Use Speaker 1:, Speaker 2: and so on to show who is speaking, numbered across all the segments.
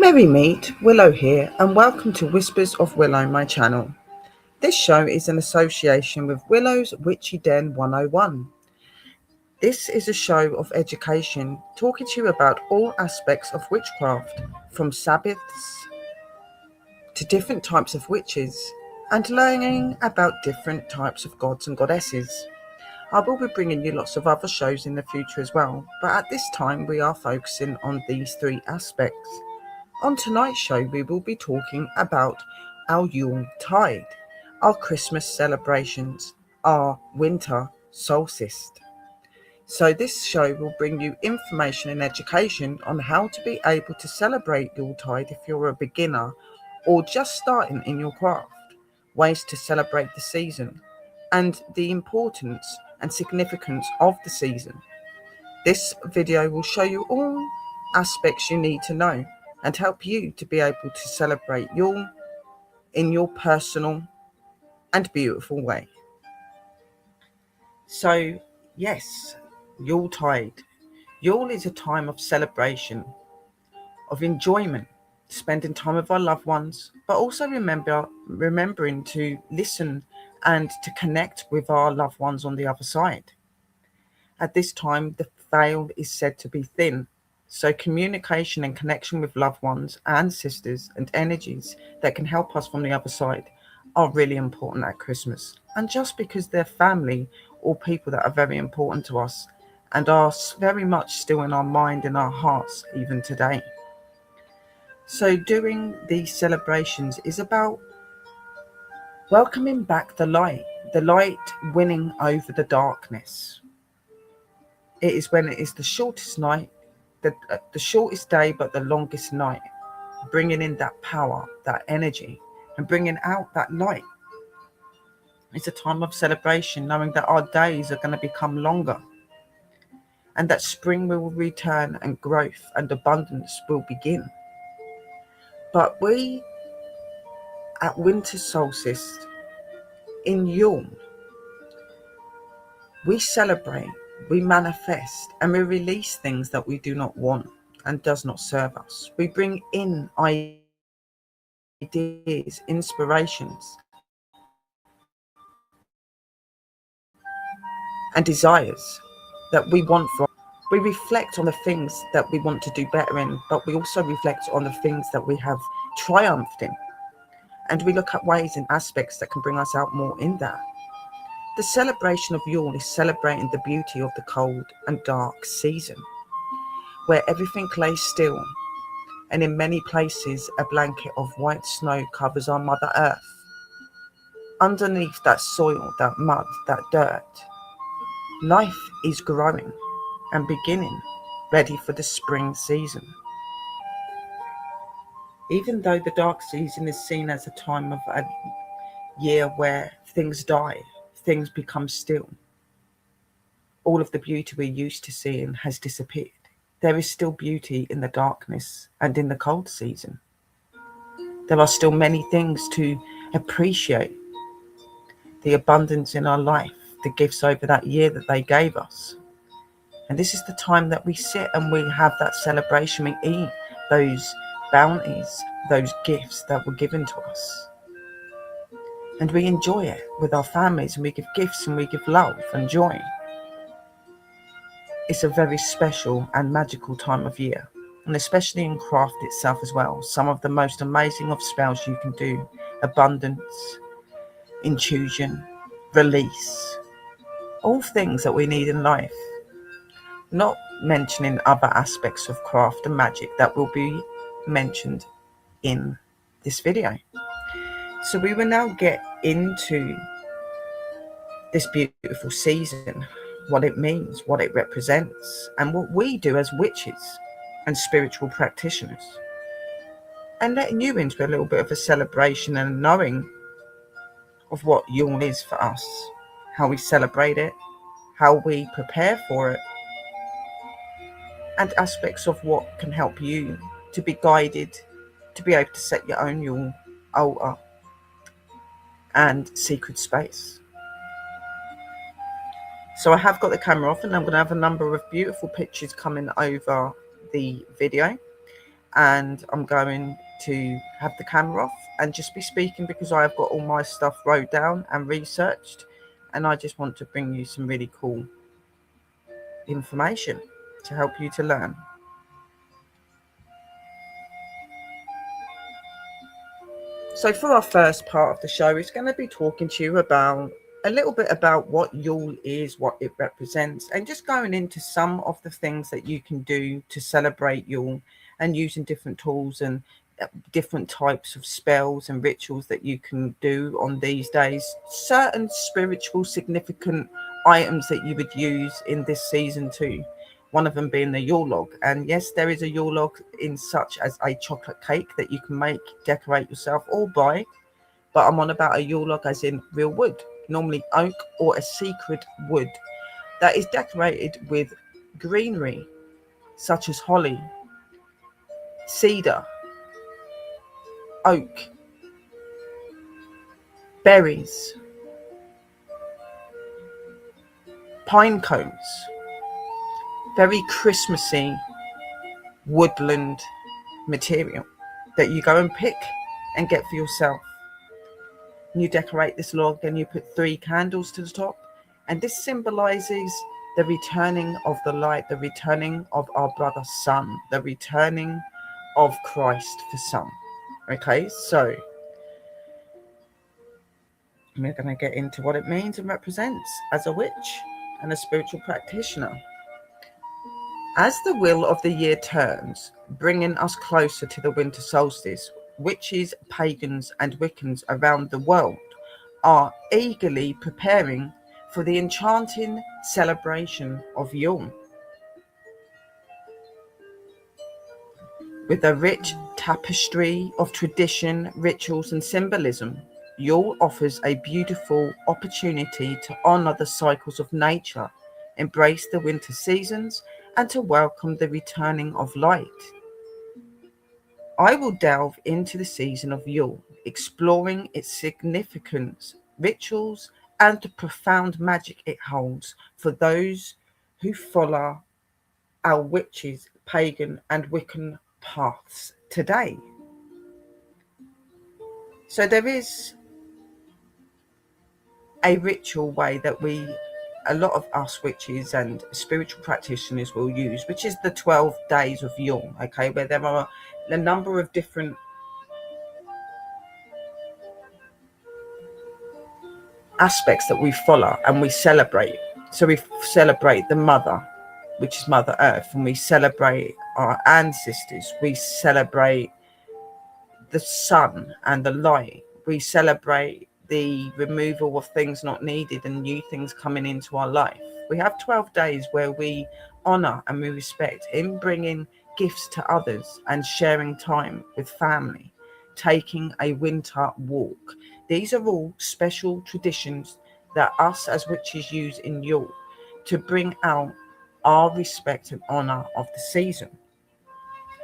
Speaker 1: Merry meet, Willow here, and welcome to Whispers of Willow, my channel. This show is in association with Willow's Witchy Den 101. This is a show of education, talking to you about all aspects of witchcraft, from SABBATHs to different types of witches, and learning about different types of gods and goddesses. I will be bringing you lots of other shows in the future as well, but at this time we are focusing on these three aspects. On tonight's show, we will be talking about our Yuletide, our Christmas celebrations, our winter solstice. So this show will bring you information and education on how to be able to celebrate Yuletide if you're a beginner or just starting in your craft, ways to celebrate the season, and the importance and significance of the season. This video will show you all aspects you need to know and help you to be able to celebrate Yule in your personal and beautiful way. So, yes, Yuletide. Yule is a time of celebration, of enjoyment, spending time with our loved ones, but also remembering to listen and to connect with our loved ones on the other side. At this time, the veil is said to be thin. So communication and connection with loved ones, ancestors and energies that can help us from the other side are really important at Christmas. And just because they're family or people that are very important to us and are very much still in our mind and our hearts even today. So doing these celebrations is about welcoming back the light winning over the darkness. It is when it is the shortest night, the shortest day, but the longest night, bringing in that power, that energy, and bringing out that light. It's a time of celebration, knowing that our days are going to become longer and that spring will return and growth and abundance will begin. But we, at winter solstice, in Yule, we celebrate, we manifest, and we release things that we do not want and does not serve us. We bring in ideas, inspirations, and desires that we want from. We reflect on the things that we want to do better in, but we also reflect on the things that we have triumphed in. And we look at ways and aspects that can bring us out more in that. The celebration of Yule is celebrating the beauty of the cold and dark season, where everything lays still, and in many places a blanket of white snow covers our Mother Earth. Underneath that soil, that mud, that dirt, life is growing and beginning, ready for the spring season. Even though the dark season is seen as a time of a year where things die, things become still, all of the beauty we're used to seeing has disappeared. There is still beauty in the darkness and in the cold season. There are still many things to appreciate. The abundance in our life, the gifts over that year that they gave us. And this is the time that we sit and we have that celebration. We eat those bounties, those gifts that were given to us. And we enjoy it with our families, and we give gifts and we give love and joy. It's a very special and magical time of year, and especially in craft itself as well. Some of the most amazing of spells you can do: abundance, intuition, release, all things that we need in life. Not mentioning other aspects of craft and magic that will be mentioned in this video. So we will now get into this beautiful season, what it means, what it represents, and what we do as witches and spiritual practitioners. And letting you into a little bit of a celebration and knowing of what Yule is for us, how we celebrate it, how we prepare for it, and aspects of what can help you to be guided, to be able to set your own Yule altar and secret space. So I have got the camera off, and I'm going to have a number of beautiful pictures coming over the video. and I'm going to have the camera off and just be speaking because I have got all my stuff wrote down and researched, and I just want to bring you some really cool information to help you to learn. So for our first part of the show, it's going to be talking to you about a little bit about what Yule is, what it represents, and just going into some of the things that you can do to celebrate Yule, and using different tools and different types of spells and rituals that you can do on these days. Certain spiritual significant items that you would use in this season too. One of them being the Yule log. And yes, there is a Yule log in such as a chocolate cake that you can make, decorate yourself or buy. But I'm on about a Yule log as in real wood, normally oak or a secret wood that is decorated with greenery such as holly, cedar, oak, berries, pine cones, very Christmassy woodland material that you go and pick and get for yourself. And you decorate this log and you put 3 candles to the top, and this symbolizes the returning of the light, the returning of our brother sun, the returning of Christ for some. Okay, so we're going to get into what it means and represents as a witch and a spiritual practitioner. As the wheel of the year turns, bringing us closer to the winter solstice, witches, pagans, and Wiccans around the world are eagerly preparing for the enchanting celebration of Yule. With a rich tapestry of tradition, rituals, and symbolism, Yule offers a beautiful opportunity to honor the cycles of nature, embrace the winter seasons, and to welcome the returning of light. I will delve into the season of Yule, exploring its significance, rituals, and the profound magic it holds for those who follow our witches, pagan, and Wiccan paths today. So there is a ritual way that a lot of us witches and spiritual practitioners will use, which is the 12 days of Yule, okay, where there are a number of different aspects that we follow and we celebrate. So we celebrate the mother, which is Mother Earth, and we celebrate our ancestors, we celebrate the sun and the light, we celebrate the removal of things not needed and new things coming into our life. We have 12 days where we honor and we respect in bringing gifts to others and sharing time with family, taking a winter walk. These are all special traditions that us as witches use in Yule to bring out our respect and honor of the season.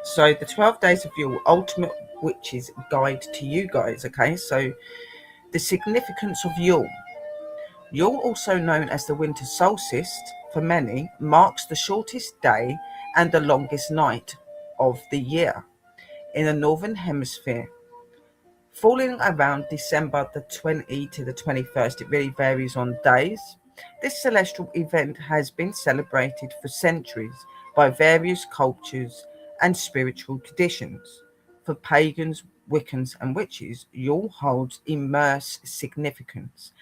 Speaker 1: So the 12 days of Yule, ultimate witches guide to you guys, okay? So the significance of Yule. Yule, also known as the winter solstice for many, marks the shortest day and the longest night of the year in the northern hemisphere, falling around December the 20th to the 21st. It really varies on days. This celestial event has been celebrated for centuries by various cultures and spiritual traditions. For pagans, Wiccans, and witches, Yule holds immense significance.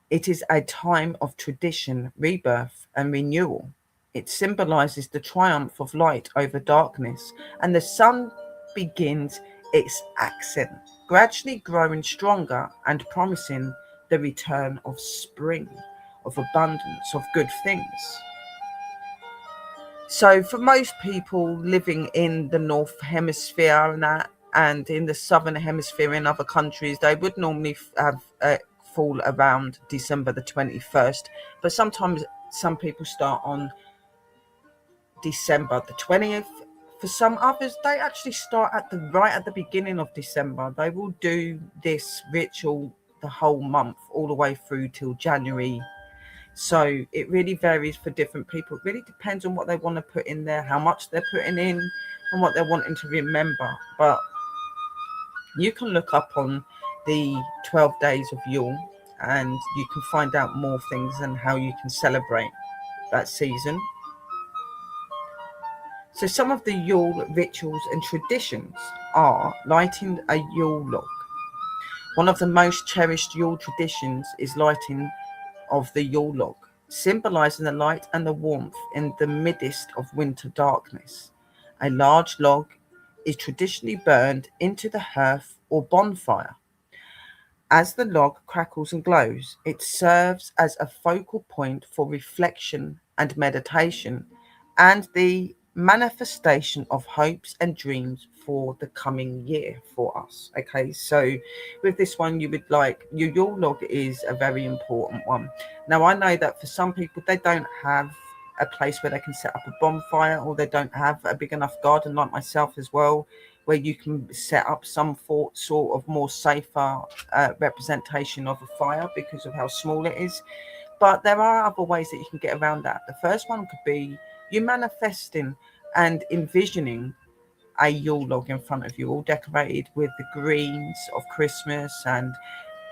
Speaker 1: It is a time of tradition, rebirth, and renewal. It symbolizes the triumph of light over darkness, and the sun begins its ascent, gradually growing stronger and promising the return of spring, of abundance, of good things. So for most people living in the North Hemisphere and in the Southern Hemisphere in other countries, they would normally have fall around December the 21st. But sometimes some people start on December the 20th. For some others, they actually start right at the beginning of December. They will do this ritual the whole month, all the way through till January So it really varies for different people. It really depends on what they want to put in there, how much they're putting in, and what they're wanting to remember. But you can look up on the 12 days of Yule, and you can find out more things and how you can celebrate that season. So some of the Yule rituals and traditions are lighting a Yule log. One of the most cherished Yule traditions is lighting of the Yule log, symbolizing the light and the warmth in the midst of winter darkness. A large log is traditionally burned into the hearth or bonfire. As the log crackles and glows, it serves as a focal point for reflection and meditation and the manifestation of hopes and dreams for the coming year for us. Okay, so with this one, you would like your Yule log is a very important one. Now, I know that for some people, they don't have a place where they can set up a bonfire, or they don't have a big enough garden, like myself as well, where you can set up some sort of more safer representation of a fire because of how small it is. But there are other ways that you can get around that. The first one could be you manifesting and envisioning a Yule log in front of you, all decorated with the greens of Christmas and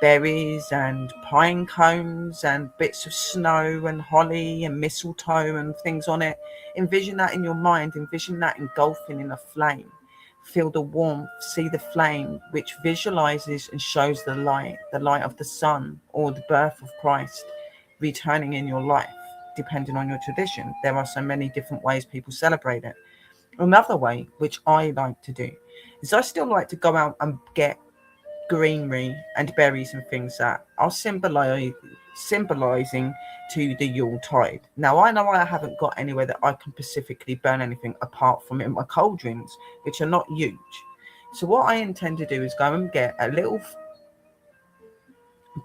Speaker 1: berries and pine cones and bits of snow and holly and mistletoe and things on it. Envision that in your mind, envision that engulfing in a flame. Feel the warmth, see the flame, which visualizes and shows the light of the sun or the birth of Christ returning in your life, depending on your tradition. There are so many different ways people celebrate it. Another way, which I like to do, is I still like to go out and get greenery and berries and things that are symbolizing to the Yuletide. Now, I know I haven't got anywhere that I can specifically burn anything apart from in my cauldrons, which are not huge. So what I intend to do is go and get a little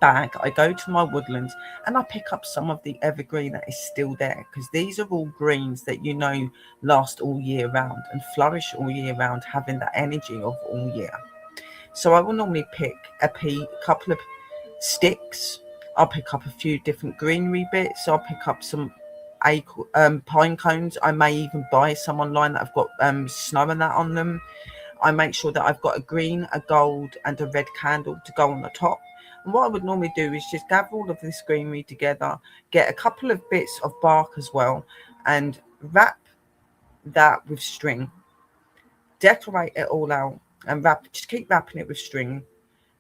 Speaker 1: bag. I go to my woodlands and I pick up some of the evergreen that is still there, because these are all greens that last all year round and flourish all year round, having that energy of all year. So I will normally pick a couple of sticks. I'll pick up a few different greenery bits. I'll pick up some pine cones. I may even buy some online that have got snow and that on them. I make sure that I've got a green, a gold, and a red candle to go on the top. And what I would normally do is just gather all of this greenery together, get a couple of bits of bark as well, and wrap that with string, decorate it all out, and just keep wrapping it with string.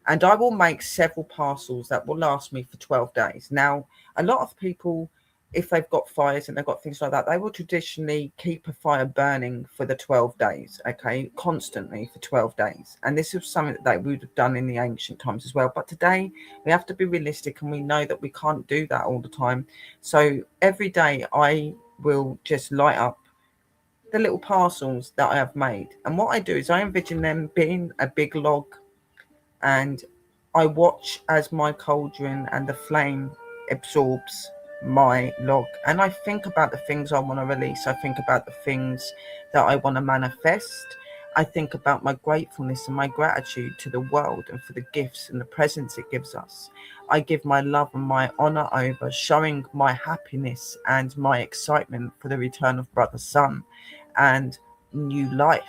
Speaker 1: And I will make several parcels that will last me for 12 days. Now, a lot of people, if they've got fires and they've got things like that, they will traditionally keep a fire burning for the 12 days, okay, constantly for 12 days. And this is something that they would have done in the ancient times as well. But today, we have to be realistic, and we know that we can't do that all the time. So every day, I will just light up the little parcels that I have made. And what I do is I envision them being a big log, and I watch as my cauldron and the flame absorbs my log, and I think about the things I want to release. I think about the things that I want to manifest. I think about my gratefulness and my gratitude to the world and for the gifts and the presents it gives us. I give my love and my honor over, showing my happiness and my excitement for the return of brother sun and new life.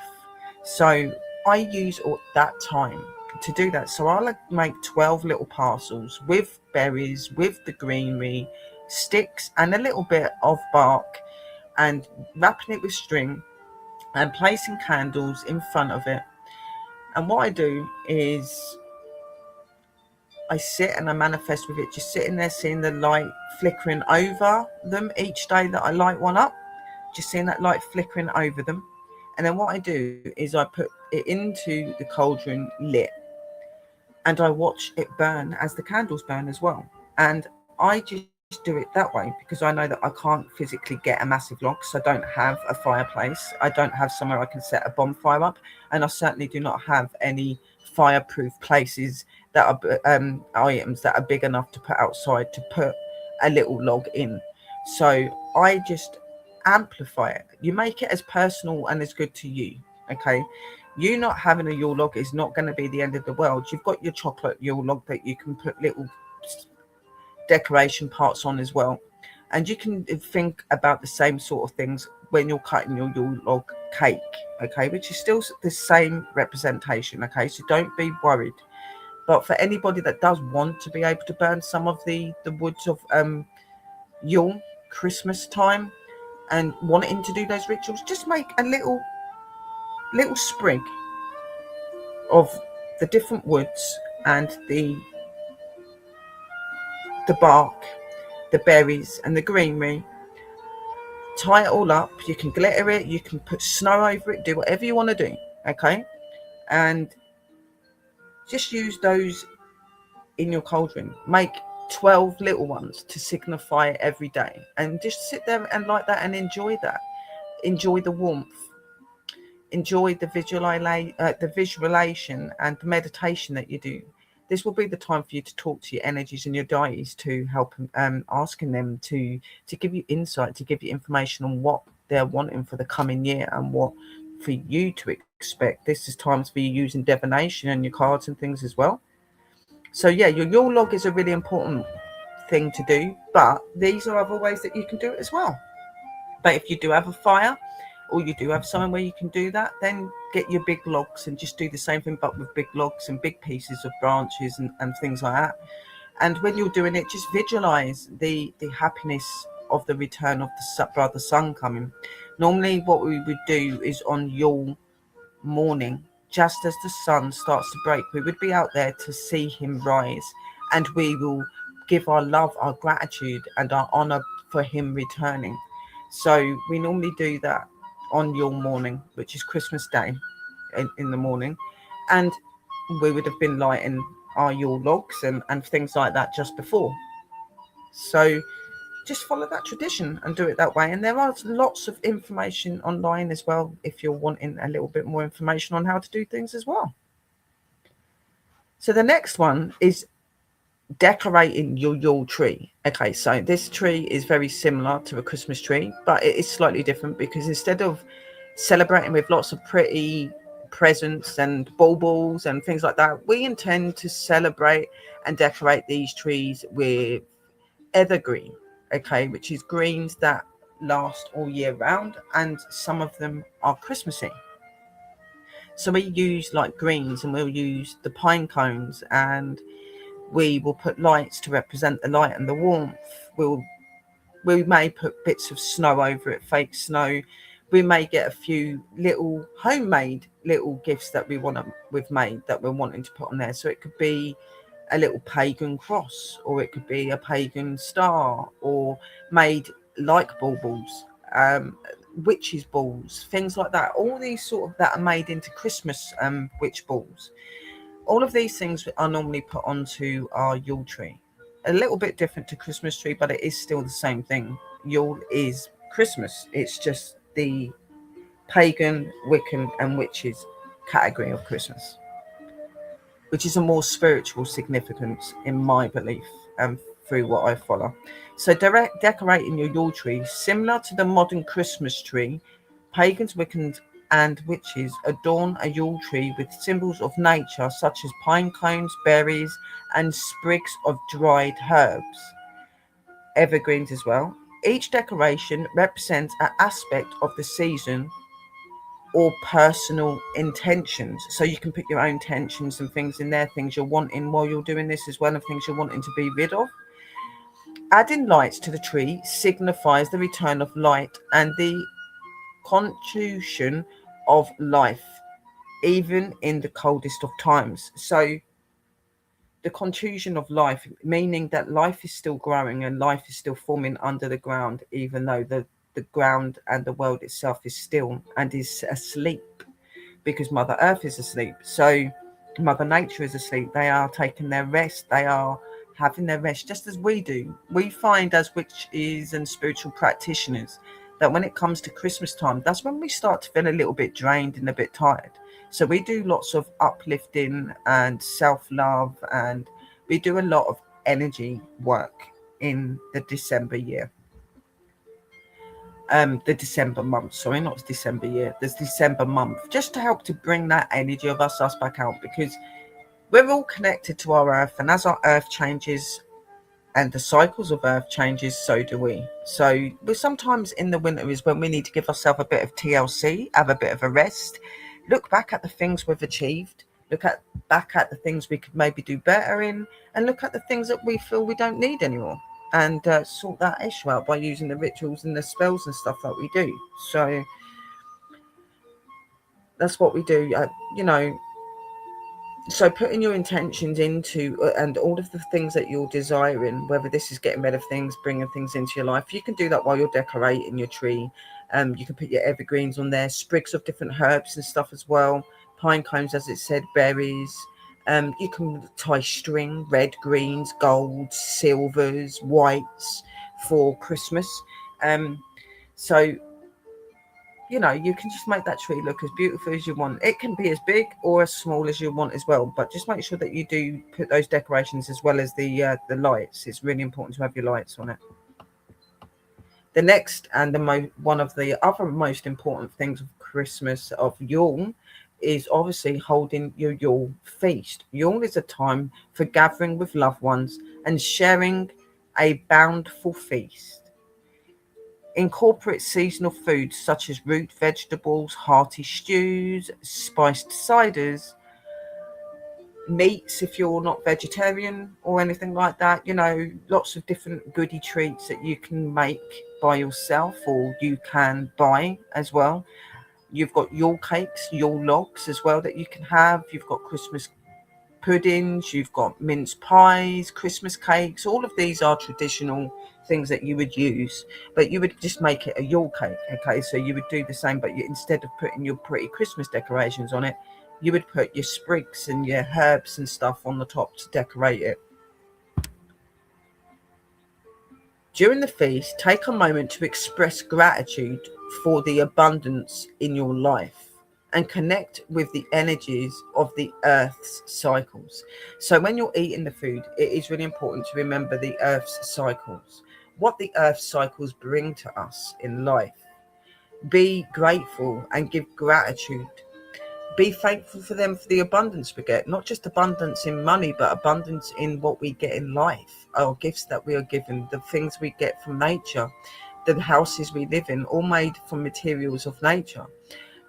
Speaker 1: So I use all that time to do that. So I'll make 12 little parcels with berries, with the greenery, sticks, and a little bit of bark, and wrapping it with string and placing candles in front of it. And what I do is I sit and I manifest with it, just sitting there, seeing the light flickering over them each day that I light one up, just seeing that light flickering over them. And then what I do is I put it into the cauldron lit, and I watch it burn as the candles burn as well. And I just do it that way because I know that I can't physically get a massive log, because I don't have a fireplace. I don't have somewhere I can set a bonfire up, and I certainly do not have any fireproof places that are items that are big enough to put outside to put a little log in. So I just amplify it. You make it as personal and as good to you. Okay, you not having a Yule log is not going to be the end of the world. You've got your chocolate Yule log that you can put little decoration parts on as well. And you can think about the same sort of things when you're cutting your Yule log cake, okay, which is still the same representation, okay, so don't be worried. But for anybody that does want to be able to burn some of the woods of Yule, Christmas time, and wanting to do those rituals, just make a little sprig of the different woods and the bark, the berries and the greenery. Tie it all up. You can glitter it, you can put snow over it, do whatever you want to do, okay? And just use those in your cauldron. Make 12 little ones to signify every day, and just sit there and light that and enjoy that. Enjoy the warmth, enjoy the visualization and the meditation that you do. This will be the time for you to talk to your energies and your deities, to help asking them to give you insight, to give you information on what they're wanting for the coming year and what for you to expect. This is times for you using divination and your cards and things as well. So yeah, your Yule log is a really important thing to do, but these are other ways that you can do it as well. But if you do have a fire, or you do have somewhere where you can do that, then get your big logs and just do the same thing, but with big logs and big pieces of branches and things like that. And when you're doing it, just visualize the happiness of the return of the brother sun coming. Normally what we would do is on Yule morning, just as the sun starts to break, we would be out there to see him rise, and we will give our love, our gratitude and our honor for him returning. So we normally do that on Yule morning, which is Christmas Day, in the morning, and we would have been lighting our Yule logs and things like that just before. So just follow that tradition and do it that way. And there are lots of information online as well if you're wanting a little bit more information on how to do things as well. So the next one is decorating your Yule tree. Okay, so this tree is very similar to a Christmas tree, but it is slightly different because instead of celebrating with lots of pretty presents and baubles and things like that, we intend to celebrate and decorate these trees with evergreen, okay, which is greens that last all year round, and some of them are Christmassy. So we use like greens, and we'll use the pine cones, and we will put lights to represent the light and the warmth. We may put bits of snow over it, fake snow. We may get a few little homemade little gifts that we've made that we're wanting to put on there. So it could be a little pagan cross, or it could be a pagan star, or made like baubles, witches balls, things like that. All these sort of that are made into Christmas witch balls. All of these things are normally put onto our Yule tree. A little bit different to Christmas tree, but it is still the same thing. Yule is Christmas. It's just the pagan, Wiccan and witches category of Christmas, which is a more spiritual significance in my belief and through what I follow. So decorating your Yule tree, similar to the modern Christmas tree, pagans, Wiccans and witches adorn a Yule tree with symbols of nature such as pine cones, berries and sprigs of dried herbs, evergreens as well. Each decoration represents an aspect of the season or personal intentions. So you can put your own intentions and things in there, things you're wanting while you're doing this as well, and things you're wanting to be rid of. Adding lights to the tree signifies the return of light and the contribution of life, even in the coldest of times. So the contribution of life, meaning that life is still growing and life is still forming under the ground, even though the ground and the world itself is still and is asleep, because Mother Earth is asleep. So Mother Nature is asleep. They are taking their rest. They are having their rest just as we do. We find as witches and spiritual practitioners that when it comes to Christmas time, that's when we start to feel a little bit drained and a bit tired. So we do lots of uplifting and self-love, and we do a lot of energy work in the December year. The December month, sorry, not December year, the December month, just to help to bring that energy of us back out, because we're all connected to our earth, and as our earth changes, and the cycles of earth changes, so do we. So we're sometimes in the winter is when we need to give ourselves a bit of TLC, have a bit of a rest, look back at the things we've achieved, look at back at the things we could maybe do better in, and look at the things that we feel we don't need anymore, and sort that issue out by using the rituals and the spells and stuff that we do. So that's what we do. So putting your intentions into and all of the things that you're desiring, whether this is getting rid of things, bringing things into your life, you can do that while you're decorating your tree. You can put your evergreens on there, sprigs of different herbs and stuff as well, pine cones, as it said, berries. You can tie string, red, greens, golds, silvers, whites for Christmas. So you can just make that tree look as beautiful as you want. It can be as big or as small as you want as well, but just make sure that you do put those decorations as well as the lights. It's really important to have your lights on it. The next and one of the other most important things of Christmas, of Yule, is obviously holding your Yule feast. Yule is a time for gathering with loved ones and sharing a bountiful feast. Incorporate seasonal foods such as root vegetables, hearty stews, spiced ciders, meats if you're not vegetarian or anything like that. Lots of different goody treats that you can make by yourself or you can buy as well. You've got Yule cakes, Yule logs as well that you can have. You've got Christmas puddings, you've got mince pies, Christmas cakes. All of these are traditional things that you would use, but you would just make it a Yule cake. Okay, so you would do the same, but instead of putting your pretty Christmas decorations on it, you would put your sprigs and your herbs and stuff on the top to decorate it. During the feast, take a moment to express gratitude for the abundance in your life and connect with the energies of the earth's cycles. So when you're eating the food, it is really important to remember the earth's cycles, what the earth's cycles bring to us in life. Be grateful and give gratitude. Be thankful for them, for the abundance we get, not just abundance in money, but abundance in what we get in life, our gifts that we are given, the things we get from nature, the houses we live in, all made from materials of nature.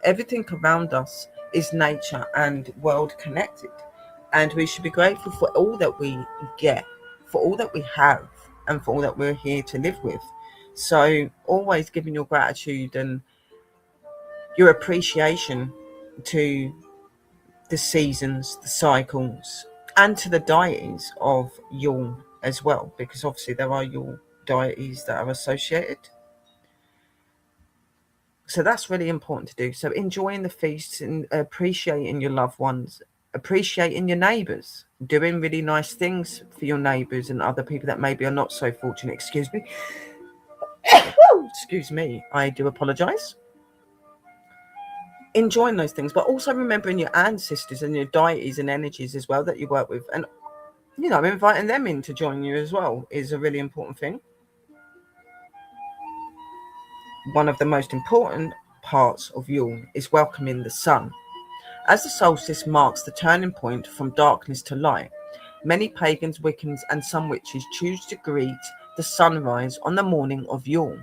Speaker 1: Everything around us is nature and world connected, and we should be grateful for all that we get, for all that we have, and for all that we're here to live with. So always giving your gratitude and your appreciation to the seasons, the cycles, and to the deities of Yule as well, because obviously there are Yule deities that are associated. So that's really important to do. So enjoying the feasts and appreciating your loved ones, appreciating your neighbours, doing really nice things for your neighbours and other people that maybe are not so fortunate. Excuse me. Excuse me. I do apologise. Enjoying those things, but also remembering your ancestors and your deities and energies as well that you work with, and inviting them in to join you as well is a really important thing. One of the most important parts of Yule is welcoming the sun. As the solstice marks the turning point from darkness to light, many pagans, Wiccans, and some witches choose to greet the sunrise on the morning of Yule.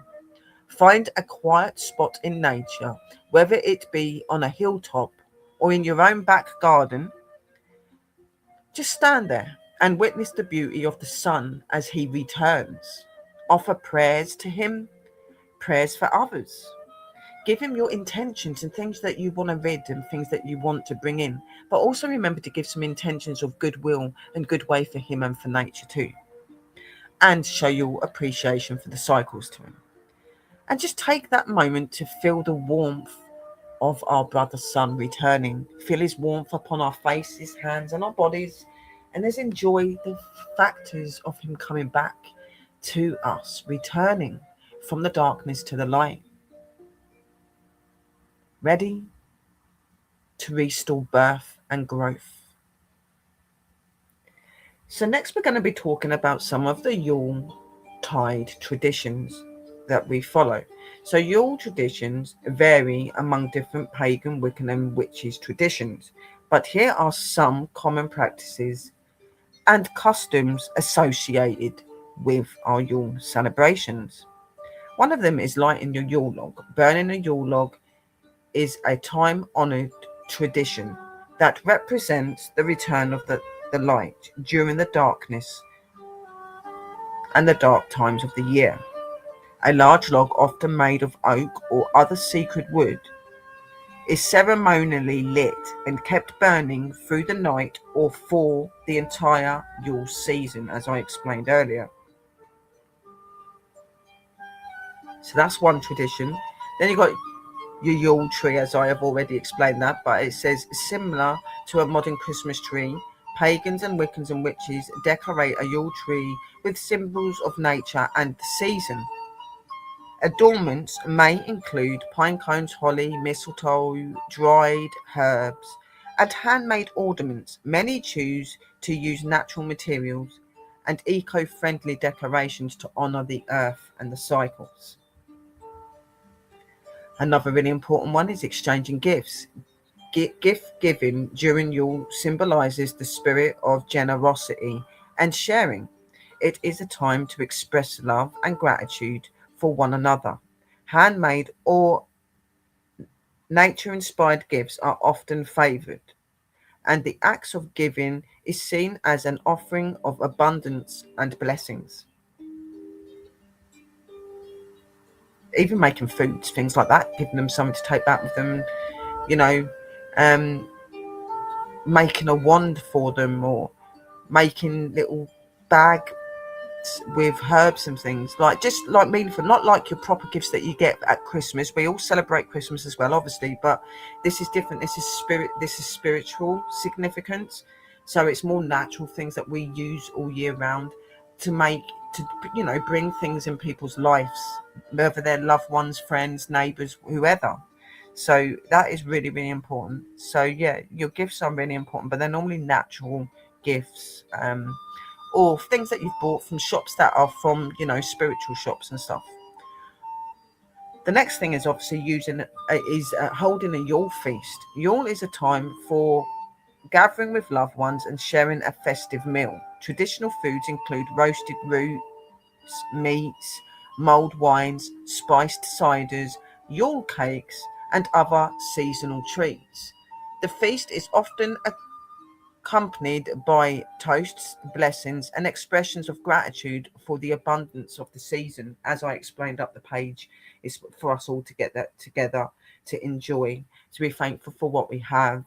Speaker 1: Find a quiet spot in nature, whether it be on a hilltop or in your own back garden. Just stand there and witness the beauty of the sun as he returns. Offer prayers to him, prayers for others. Give him your intentions and things that you want to rid and things that you want to bring in. But also remember to give some intentions of goodwill and good way for him and for nature too. And show your appreciation for the cycles to him. And just take that moment to feel the warmth of our brother sun returning. Feel his warmth upon our faces, hands, and our bodies. And let's enjoy the factors of him coming back to us, returning from the darkness to the light. Ready to restore birth and growth. So next we're going to be talking about some of the Yuletide traditions that we follow. So Yule traditions vary among different pagan, Wiccan and witches traditions, but here are some common practices and customs associated with our Yule celebrations. One of them is lighting your Yule log. Burning a Yule log is a time-honored tradition that represents the return of the light during the darkness and the dark times of the year. A large log, often made of oak or other sacred wood, is ceremonially lit and kept burning through the night or for the entire Yule season, as I explained earlier. So that's one tradition. Then you've got your Yule tree, as I have already explained that, but it says similar to a modern Christmas tree, pagans and Wiccans and witches decorate a Yule tree with symbols of nature and the season. Adornments may include pine cones, holly, mistletoe, dried herbs, and handmade ornaments. Many choose to use natural materials and eco-friendly decorations to honour the earth and the cycles. Another really important one is exchanging gifts. Gift giving during Yule symbolises the spirit of generosity and sharing. It is a time to express love and gratitude for one another. Handmade or nature-inspired gifts are often favoured, and the acts of giving is seen as an offering of abundance and blessings. Even making foods, things like that, giving them something to take back with them, you know, um, making a wand for them, or making little bag with herbs and things, like just like meaningful, not like your proper gifts that you get at Christmas. We all celebrate Christmas as well, obviously, but this is different. This is spiritual significance. So it's more natural things that we use all year round to make, to bring things in people's lives, whether they're loved ones, friends, neighbors, whoever. So that is really, really important. So yeah, your gifts are really important, but they're normally natural gifts, or things that you've bought from shops that are from, spiritual shops and stuff. The next thing is obviously holding a Yule feast. Yule is a time for gathering with loved ones and sharing a festive meal. Traditional foods include roasted roots, meats, mulled wines, spiced ciders, Yule cakes, and other seasonal treats. The feast is often accompanied by toasts, blessings, and expressions of gratitude for the abundance of the season. As I explained up the page, it's for us all to get that together, to enjoy, to be thankful for what we have.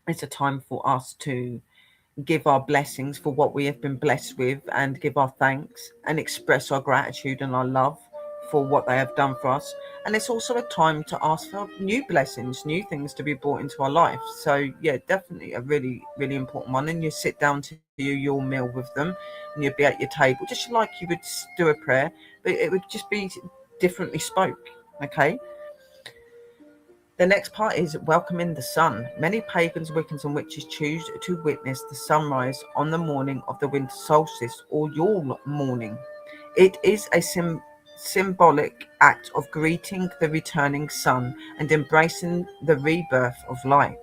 Speaker 1: It's a time for us to give our blessings for what we have been blessed with, and give our thanks and express our gratitude and our love for what they have done for us. And it's also a time to ask for new blessings, new things to be brought into our life. So yeah, definitely a really, really important one. And you sit down to your meal with them, and you'd be at your table just like you would do a prayer, but it would just be differently spoke. Okay. The next part is welcoming the sun. Many pagans, Wiccans, and witches choose to witness the sunrise on the morning of the winter solstice, or Yule morning. It is a symbolic act of greeting the returning sun and embracing the rebirth of light.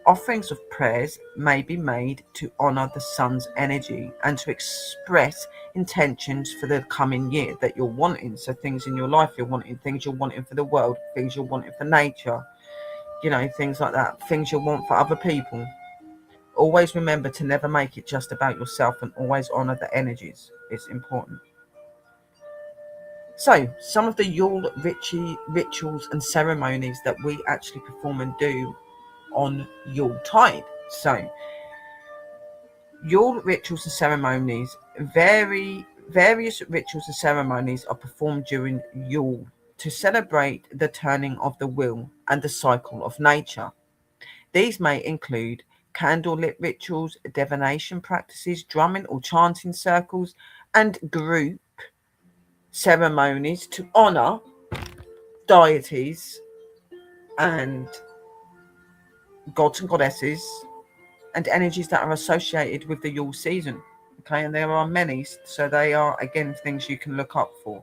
Speaker 1: Offerings of prayers may be made to honor the sun's energy and to express intentions for the coming year that you're wanting. So things in your life you're wanting, things you're wanting for the world, things you're wanting for nature, things like that, things you'll want for other people. Always remember to never make it just about yourself, and always honor the energies. It's important. So, some of the Yule rituals and ceremonies that we actually perform and do on Yuletide. So, Yule rituals and ceremonies various rituals and ceremonies are performed during Yule to celebrate the turning of the wheel and the cycle of nature. These may include candlelit rituals, divination practices, drumming or chanting circles, and group ceremonies to honor deities and gods and goddesses and energies that are associated with the Yule season. Okay, and there are many, so they are again things you can look up for.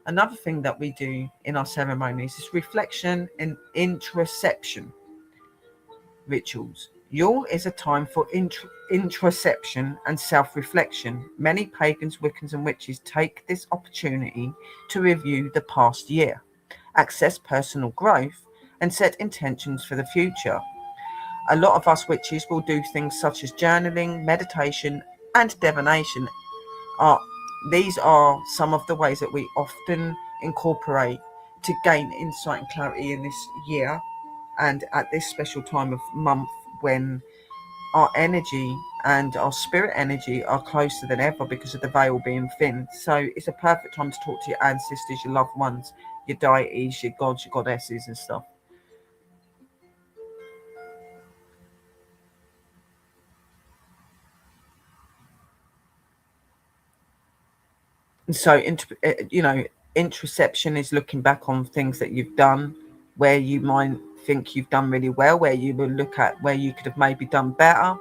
Speaker 1: Another thing that we do in our ceremonies is reflection and introspection rituals. Yule is a time for introspection and self-reflection. Many pagans, Wiccans and witches take this opportunity to review the past year, access personal growth, and set intentions for the future. A lot of us witches will do things such as journaling, meditation, and divination. Are These are some of the ways that we often incorporate to gain insight and clarity in this year and at this special time of month when our energy and our spirit energy are closer than ever because of the veil being thin. So it's a perfect time to talk to your ancestors, your loved ones, your deities, your gods, your goddesses and stuff. And so, introspection is looking back on things that you've done where you might think you've done really well, where you will look at where you could have maybe done better.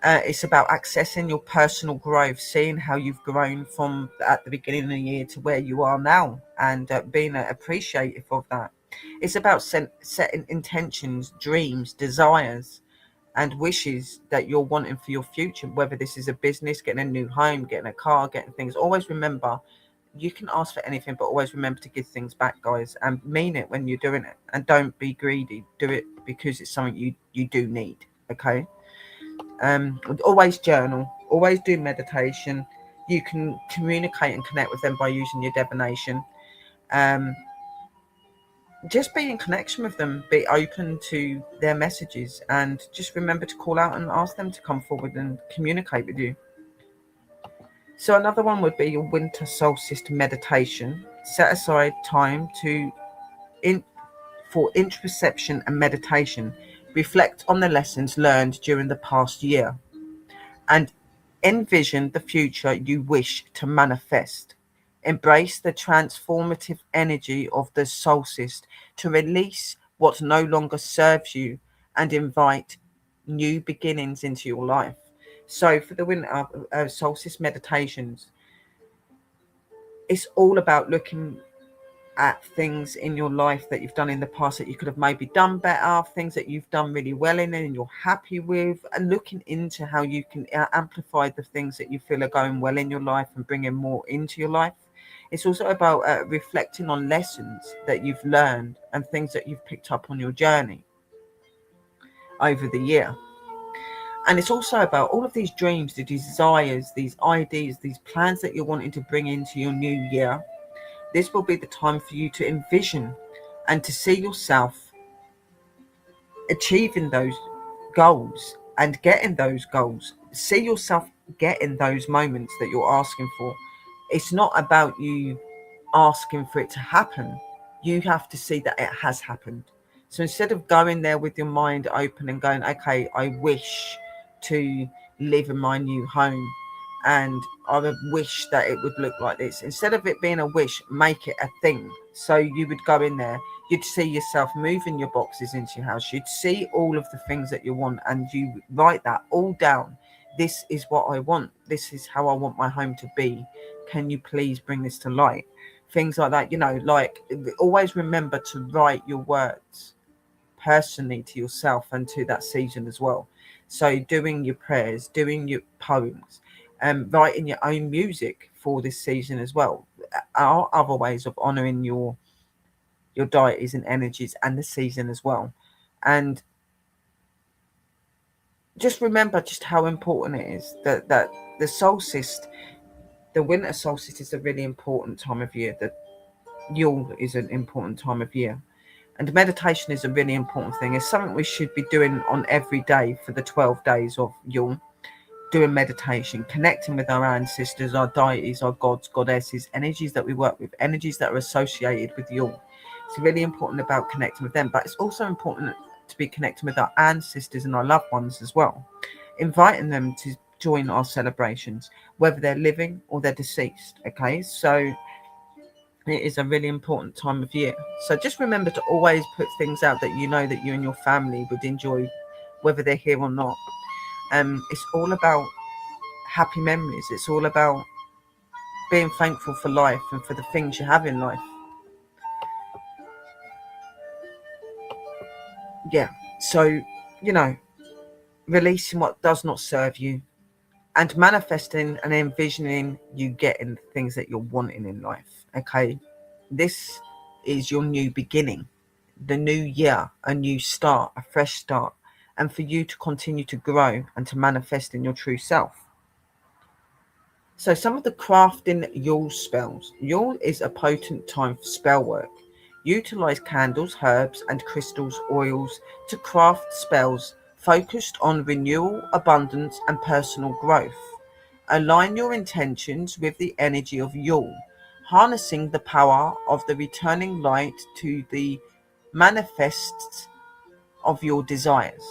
Speaker 1: It's about accessing your personal growth, seeing how you've grown from at the beginning of the year to where you are now, and being appreciative of that. It's about setting intentions, dreams, desires, and wishes that you're wanting for your future, whether this is a business, getting a new home, getting a car, getting things. Always remember, you can ask for anything, but always remember to give things back, guys, and mean it when you're doing it. And don't be greedy. Do it because it's something you do need. Okay. Always journal, always do meditation. You can communicate and connect with them by using your divination. Just be in connection with them, be open to their messages, and just remember to call out and ask them to come forward and communicate with you. So another one would be your winter solstice meditation. Set aside time for introspection and meditation. Reflect on the lessons learned during the past year and envision the future you wish to manifest. Embrace the transformative energy of the solstice to release what no longer serves you and invite new beginnings into your life. So for the winter solstice meditations, it's all about looking at things in your life that you've done in the past that you could have maybe done better, things that you've done really well in and you're happy with, and looking into how you can amplify the things that you feel are going well in your life and bringing more into your life. It's also about reflecting on lessons that you've learned and things that you've picked up on your journey over the year. And it's also about all of these dreams, the desires, these ideas, these plans that you're wanting to bring into your new year. This will be the time for you to envision and to see yourself achieving those goals and getting those goals. See yourself getting those moments that you're asking for. It's not about you asking for it to happen. You have to see that it has happened. So instead of going there with your mind open and going, okay, I wish to live in my new home and I would wish that it would look like this. Instead of it being a wish, make it a thing. So you would go in there, you'd see yourself moving your boxes into your house. You'd see all of the things that you want and you write that all down. This is what I want. This is how I want my home to be. Can you please bring this to light? Things like that, like always remember to write your words personally to yourself and to that season as well. So doing your prayers, doing your poems, writing your own music for this season as well are other ways of honoring your deities and energies and the season as well. And just remember just how important it is that the solstice, the winter solstice, is a really important time of year. The Yule is an important time of year. And meditation is a really important thing. It's something we should be doing on every day for the 12 days of Yule. Doing meditation, connecting with our ancestors, our deities, our gods, goddesses, energies that we work with, energies that are associated with Yule. It's really important about connecting with them, but it's also important to be connecting with our ancestors and our loved ones as well. Inviting them to join our celebrations, whether they're living or they're deceased. Okay, so it is a really important time of year. So just remember to always put things out that you know that you and your family would enjoy, whether they're here or not. It's all about happy memories. It's all about being thankful for life and for the things you have in life. Yeah. So, releasing what does not serve you, and manifesting and envisioning you getting things that you're wanting in life. Okay, this is your new beginning, the new year, a new start, a fresh start, and for you to continue to grow and to manifest in your true self. So some of the crafting Yule spells. Yule is a potent time for spell work. Utilize candles, herbs, and crystals, oils to craft spells focused on renewal, abundance, and personal growth. Align your intentions with the energy of Yule, harnessing the power of the returning light to the manifests of your desires.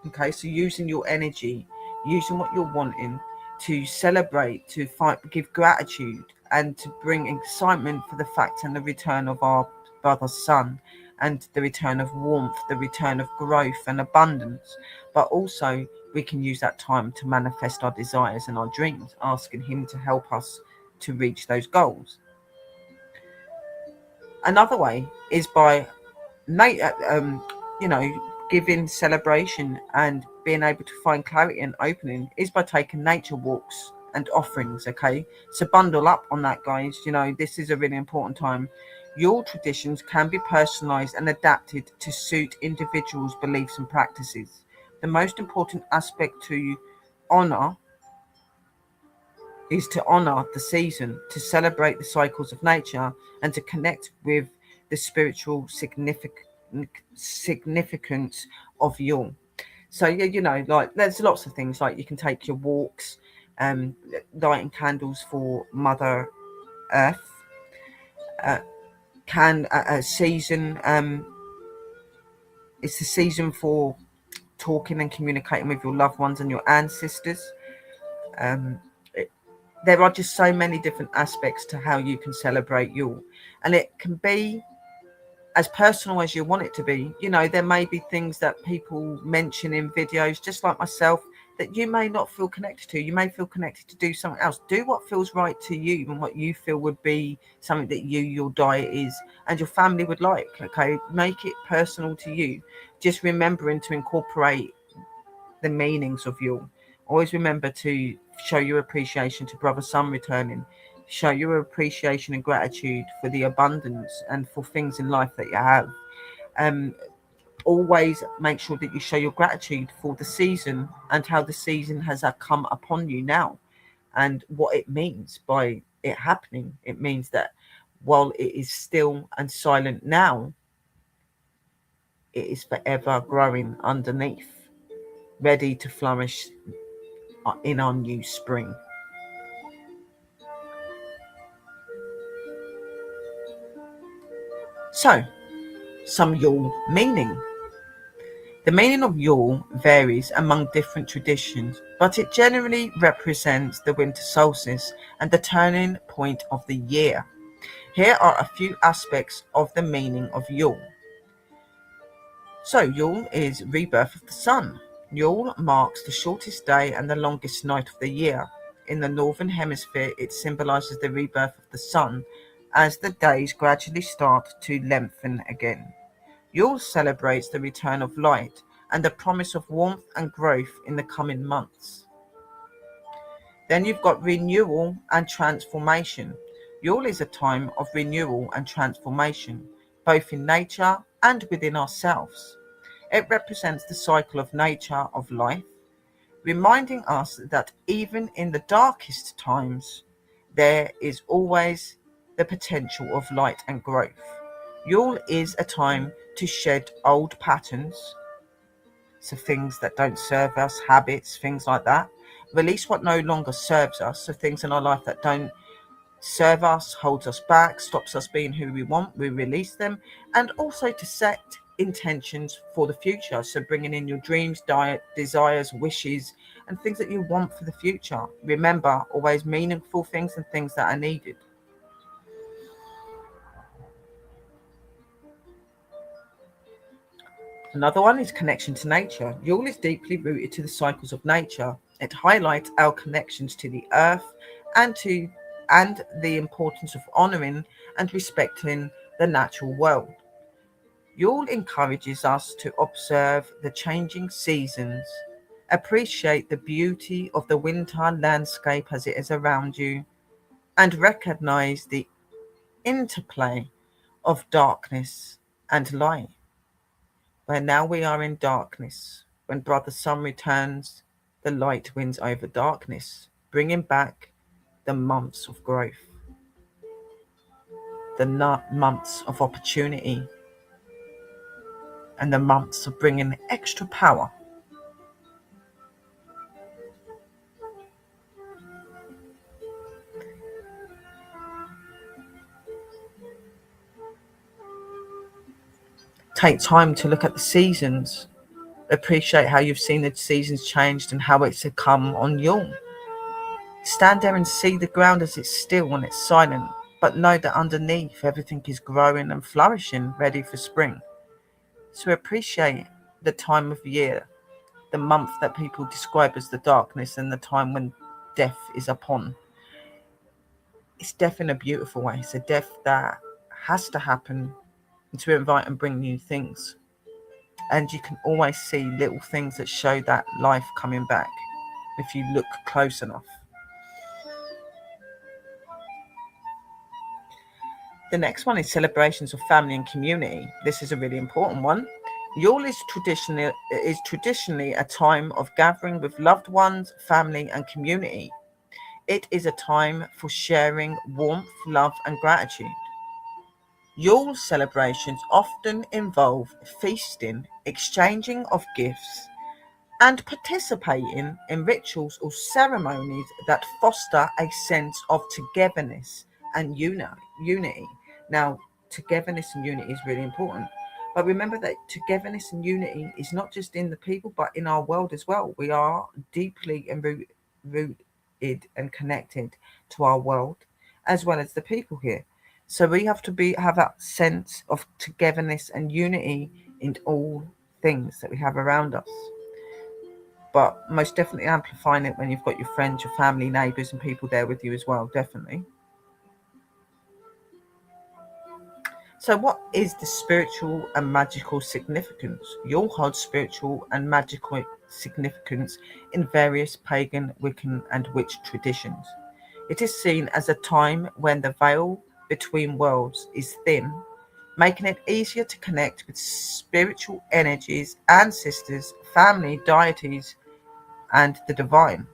Speaker 1: Okay, so using your energy, using what you're wanting to celebrate, to fight, give gratitude, and to bring excitement for the fact and the return of our brother's son, and the return of warmth, the return of growth and abundance. But also, we can use that time to manifest our desires and our dreams, asking him to help us to reach those goals. Another way is by giving celebration and being able to find clarity and opening is by taking nature walks and offerings. Okay, so bundle up on that, guys. This is a really important time. Your traditions can be personalized and adapted to suit individuals' beliefs and practices. The most important aspect to honor is to honor the season, to celebrate the cycles of nature, and to connect with the spiritual significance of Yule. So yeah, like there's lots of things, like you can take your walks, lighting candles for Mother Earth, can a season. It's the season for talking and communicating with your loved ones and your ancestors. Um, there are just so many different aspects to how you can celebrate Yule, and it can be as personal as you want it to be. There may be things that people mention in videos, just like myself, that you may not feel connected to. You may feel connected to do something else. Do what feels right to you and what you feel would be something that your diet is and your family would like. Okay, make it personal to you. Just remembering to incorporate the meanings of Yule. Always remember to show your appreciation to brother sun returning. Show your appreciation and gratitude for the abundance and for things in life that you have. Always make sure that you show your gratitude for the season and how the season has come upon you now, and what it means by it happening. It means that while it is still and silent now, it is forever growing underneath, ready to flourish in our new spring. So, some Yule meaning. The meaning of Yule varies among different traditions, but it generally represents the winter solstice and the turning point of the year. Here are a few aspects of the meaning of Yule. So, Yule is rebirth of the sun. Yule marks the shortest day and the longest night of the year. In the northern hemisphere, it symbolizes the rebirth of the sun as the days gradually start to lengthen again. Yule celebrates the return of light and the promise of warmth and growth in the coming months. Then you've got renewal and transformation. Yule is a time of renewal and transformation, both in nature and within ourselves. It represents the cycle of nature of life, reminding us that even in the darkest times, there is always the potential of light and growth. Yule is a time to shed old patterns, so things that don't serve us, habits, things like that. Release what no longer serves us, so things in our life that don't serve us, holds us back, stops us being who we want, we release them. And also to set intentions for the future, so bringing in your dreams, diet, desires, wishes, and things that you want for the future. Remember, always meaningful things and things that are needed. Another one is connection to nature. Yule is deeply rooted to the cycles of nature. It highlights our connections to the earth and the importance of honouring and respecting the natural world. Yule encourages us to observe the changing seasons Appreciate the beauty of the winter landscape as it is around you, and recognize the interplay of darkness and light. Where now we are in darkness, when Brother Sun returns, the light wins over darkness, bringing back the months of growth, the months of opportunity, and the months of bringing extra power. Take time to look at the seasons. Appreciate how you've seen the seasons changed and how it's come on Yule. Stand there and see the ground as it's still and it's silent, but know that underneath everything is growing and flourishing, ready for spring. So appreciate the time of year, the month that people describe as the darkness, and the time when death is upon. It's death in a beautiful way. It's a death that has to happen to invite and bring new things. And you can always see little things that show that life coming back if you look close enough. The next one is celebrations of family and community. This is a really important one. Yule is traditionally a time of gathering with loved ones, family, and community. It is a time for sharing warmth, love, and gratitude. Yule celebrations often involve feasting, exchanging of gifts, and participating in rituals or ceremonies that foster a sense of togetherness and unity. Now, togetherness and unity is really important. But remember that togetherness and unity is not just in the people, but in our world as well. We are deeply rooted and connected to our world, as well as the people here. So we have to have that sense of togetherness and unity in all things that we have around us. But most definitely amplifying it when you've got your friends, your family, neighbours, and people there with you as well, definitely. So what is the spiritual and magical significance? Yule holds spiritual and magical significance in various pagan, Wiccan, and witch traditions. It is seen as a time when the veil between worlds is thin, making it easier to connect with spiritual energies, ancestors, family, deities, and the divine.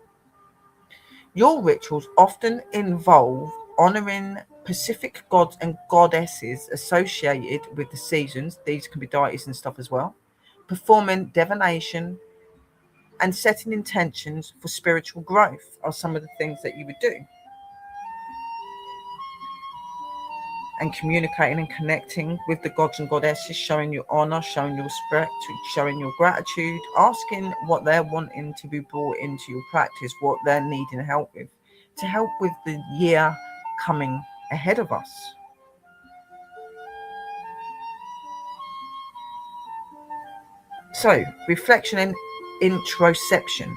Speaker 1: Yule rituals often involve honouring Pacific gods and goddesses associated with the seasons. These can be deities and stuff as well. Performing divination and setting intentions for spiritual growth are some of the things that you would do. And communicating and connecting with the gods and goddesses, showing your honour, showing your respect, showing your gratitude, asking what they're wanting to be brought into your practice, what they're needing help with, to help with the year coming ahead of us. So, reflection and introspection.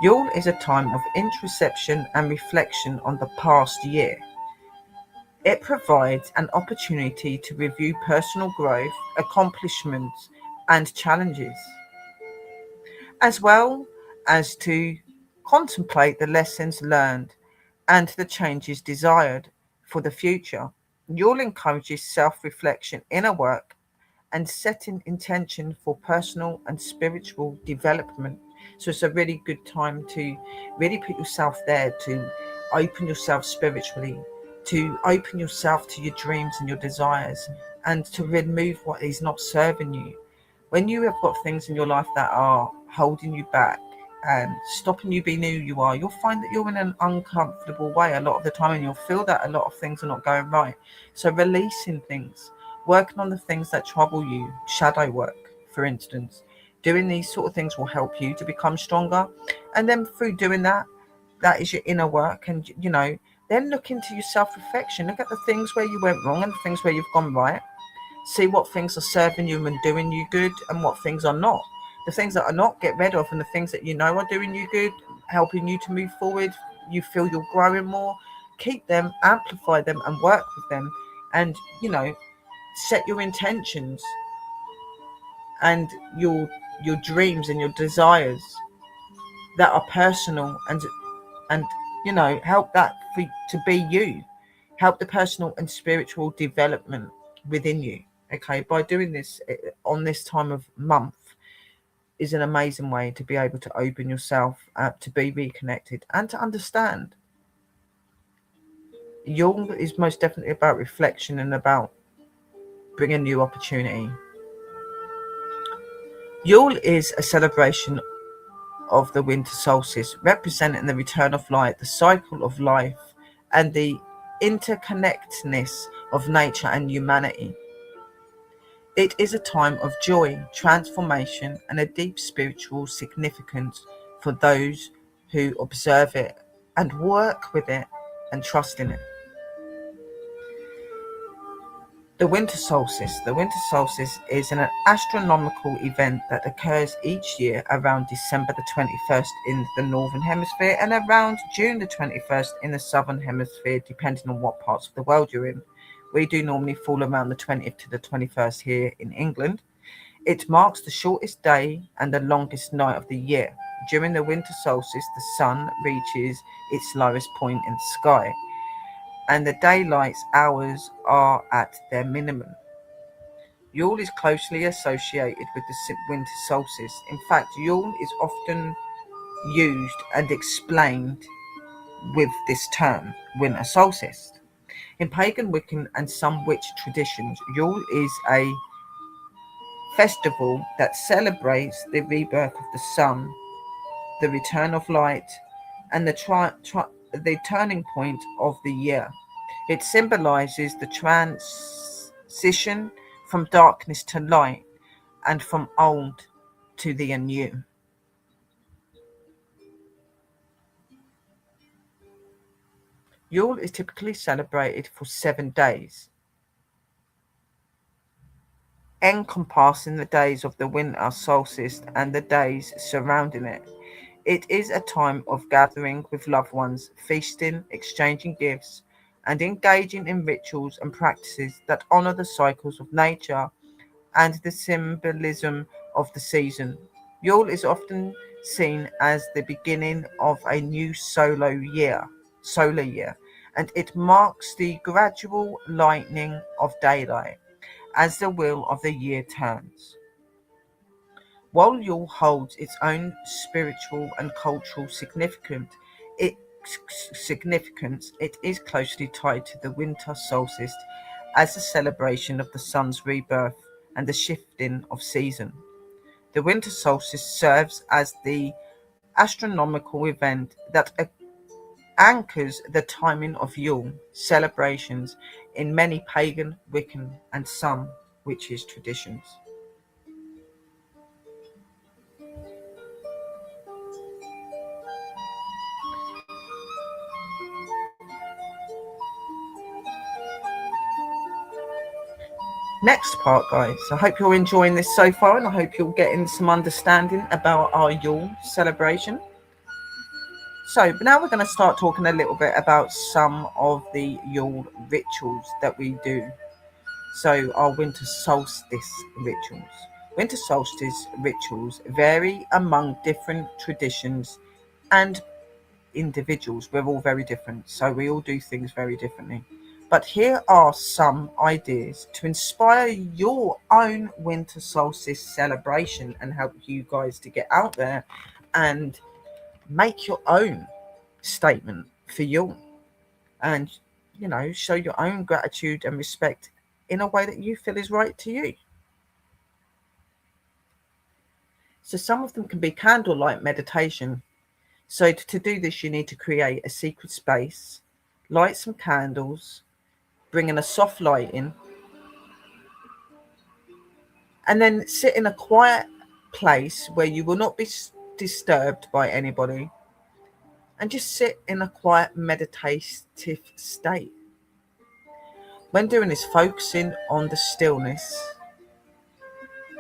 Speaker 1: Yule is a time of introspection and reflection on the past year. It provides an opportunity to review personal growth, accomplishments, and challenges, as well as to contemplate the lessons learned and the changes desired for the future. Yule encourages self-reflection, inner work, and setting intention for personal and spiritual development. So it's a really good time to really put yourself there, to open yourself spiritually, to open yourself to your dreams and your desires, and to remove what is not serving you. When you have got things in your life that are holding you back and stopping you being who you are, you'll find that you're in an uncomfortable way a lot of the time, and you'll feel that a lot of things are not going right. So releasing things, working on the things that trouble you, shadow work, for instance, doing these sort of things will help you to become stronger. And then through doing that, that is your inner work. And, then look into your self-reflection. Look at the things where you went wrong and the things where you've gone right. See what things are serving you and doing you good, and what things are not. The things that are not, get rid of, and the things that you know are doing you good, helping you to move forward, you feel you're growing more, keep them, amplify them, and work with them. And, set your intentions and your dreams and your desires that are personal and help that to be you, help the personal and spiritual development within you. Okay, by doing this on this time of month is an amazing way to be able to open yourself up, to be reconnected and to understand. Yule is most definitely about reflection and about bringing new opportunity. Yule is a celebration of the winter solstice, representing the return of light, the cycle of life, and the interconnectedness of nature and humanity. It is a time of joy, transformation, and a deep spiritual significance for those who observe it and work with it and trust in it. The winter solstice. The winter solstice is an astronomical event that occurs each year around December the 21st in the northern hemisphere and around June the 21st in the southern hemisphere, depending on what parts of the world you're in. We do normally fall around the 20th to the 21st here in England. It marks the shortest day and the longest night of the year. During the winter solstice, the sun reaches its lowest point in the sky, and the daylight hours are at their minimum. Yule is closely associated with the winter solstice. In fact, Yule is often used and explained with this term, winter solstice. In pagan, Wiccan, and some witch traditions, Yule is a festival that celebrates the rebirth of the sun, the return of light, and the turning point of the year. It symbolizes the transition from darkness to light and from old to the new. Yule is typically celebrated for 7 days, encompassing the days of the winter solstice and the days surrounding it. It is a time of gathering with loved ones, feasting, exchanging gifts, and engaging in rituals and practices that honor the cycles of nature and the symbolism of the season. Yule is often seen as the beginning of a new solar year, and it marks the gradual lightening of daylight as the wheel of the year turns. While Yule holds its own spiritual and cultural it, significance, it is closely tied to the winter solstice as a celebration of the sun's rebirth and the shifting of season. The winter solstice serves as the astronomical event that anchors the timing of Yule celebrations in many pagan, Wiccan, and some witches traditions. Next part, guys. I hope you're enjoying this so far, and I hope you're getting some understanding about our Yule celebration. So, but now we're going to start talking a little bit about some of the Yule rituals that we do. So, our winter solstice rituals. Winter solstice rituals vary among different traditions and individuals. We're all very different, so we all do things very differently. But here are some ideas to inspire your own winter solstice celebration and help you guys to get out there and make your own statement for you, and show your own gratitude and respect in a way that you feel is right to you. So some of them can be candlelight meditation. So to do this, you need to create a secret space, light some candles, bring in a soft light in, and then sit in a quiet place where you will not be disturbed by anybody, and just sit in a quiet meditative state. When doing this, focusing on the stillness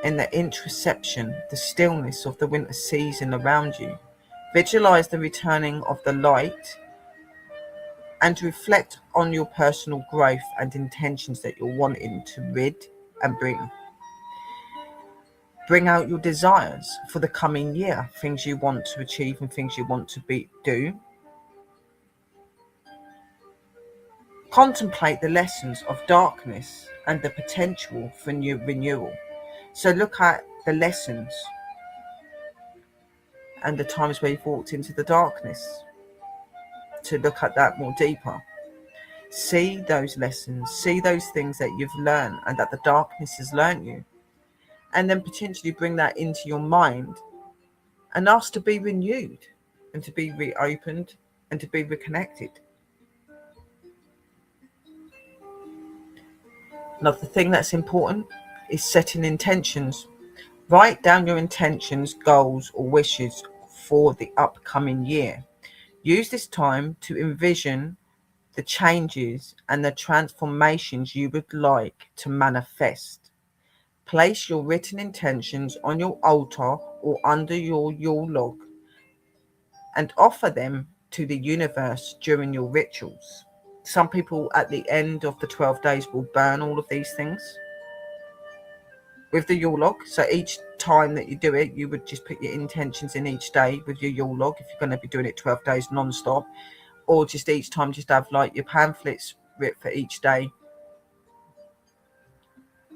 Speaker 1: and the introspection, the stillness of the winter season around you. Visualize the returning of the light and reflect on your personal growth and intentions that you're wanting to rid and bring. Bring out your desires for the coming year, things you want to achieve and things you want to do. Contemplate the lessons of darkness and the potential for new renewal. So look at the lessons and the times where you've walked into the darkness, to look at that more deeper. See those lessons, see those things that you've learned and that the darkness has learned you. And then potentially bring that into your mind and ask to be renewed and to be reopened and to be reconnected. Another thing that's important is setting intentions. Write down your intentions, goals, or wishes for the upcoming year. Use this time to envision the changes and the transformations you would like to manifest. Place your written intentions on your altar or under your Yule log and offer them to the universe during your rituals. Some people at the end of the 12 days will burn all of these things with the Yule log. So each time that you do it, you would just put your intentions in each day with your Yule log if you're going to be doing it 12 days non-stop, or just each time just have like your pamphlets written for each day.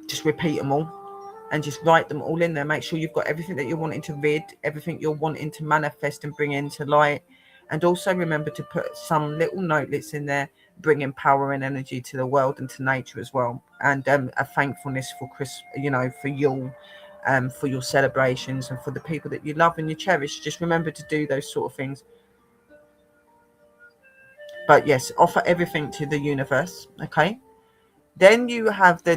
Speaker 1: Just repeat them all and just write them all in there. Make sure you've got everything that you're wanting to read, everything you're wanting to manifest and bring into light. And also remember to put some little notelets in there, bringing power and energy to the world and to nature as well. And a thankfulness for for Yule, for your celebrations and for the people that you love and you cherish. Just remember to do those sort of things. But yes, offer everything to the universe, okay? Then you have the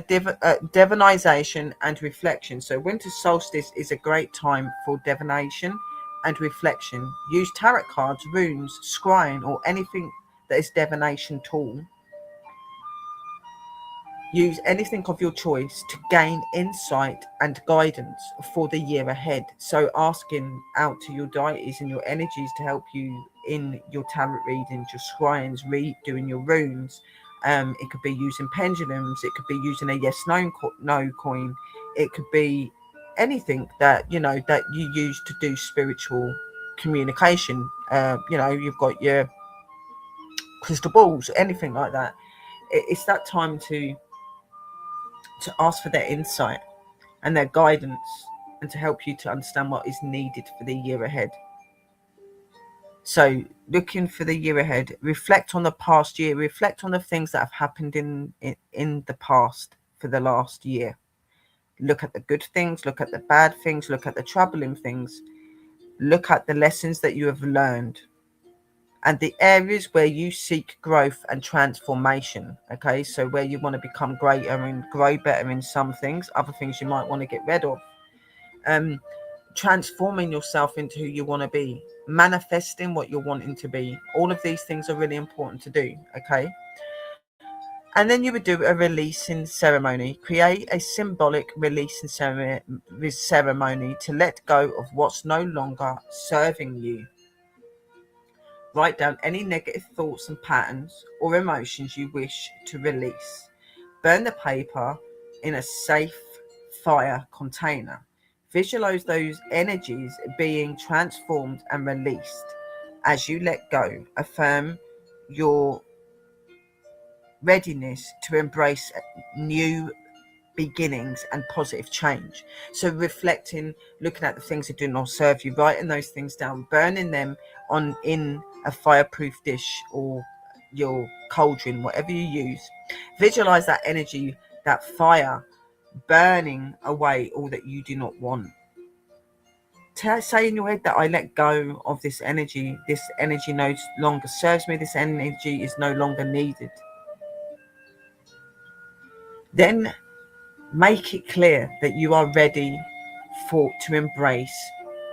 Speaker 1: divinization and reflection. So winter solstice is a great time for divination and reflection. Use tarot cards, runes, scrying, or anything that is divination tool. Use anything of your choice to gain insight and guidance for the year ahead. So asking out to your deities and your energies to help you in your tarot readings, your scryings, doing your runes. It could be using pendulums. It could be using a yes/no coin. It could be anything that that you use to do spiritual communication. You've got your crystal balls, anything like that. It's that time to ask for their insight and their guidance and to help you to understand what is needed for the year ahead. So looking for the year ahead, reflect on the past year, reflect on the things that have happened in the past for the last year. Look at the good things, look at the bad things, look at the troubling things, look at the lessons that you have learned and the areas where you seek growth and transformation. Okay, so where you want to become greater and grow better in some things, other things you might want to get rid of. Transforming yourself into who you want to be, manifesting what you're wanting to be. All of these things are really important to do. Okay, and then you would do a releasing ceremony. Create a symbolic releasing ceremony to let go of what's no longer serving you. Write down any negative thoughts and patterns or emotions you wish to release. Burn the paper in a safe fire container. Visualize those energies being transformed and released as you let go. Affirm your readiness to embrace new beginnings and positive change. So reflecting, looking at the things that do not serve you, writing those things down, burning them in a fireproof dish or your cauldron, whatever you use. Visualize that energy, that fire burning away all that you do not want. Say in your head that I let go of this energy no longer serves me, this energy is no longer needed. Then make it clear that you are ready to embrace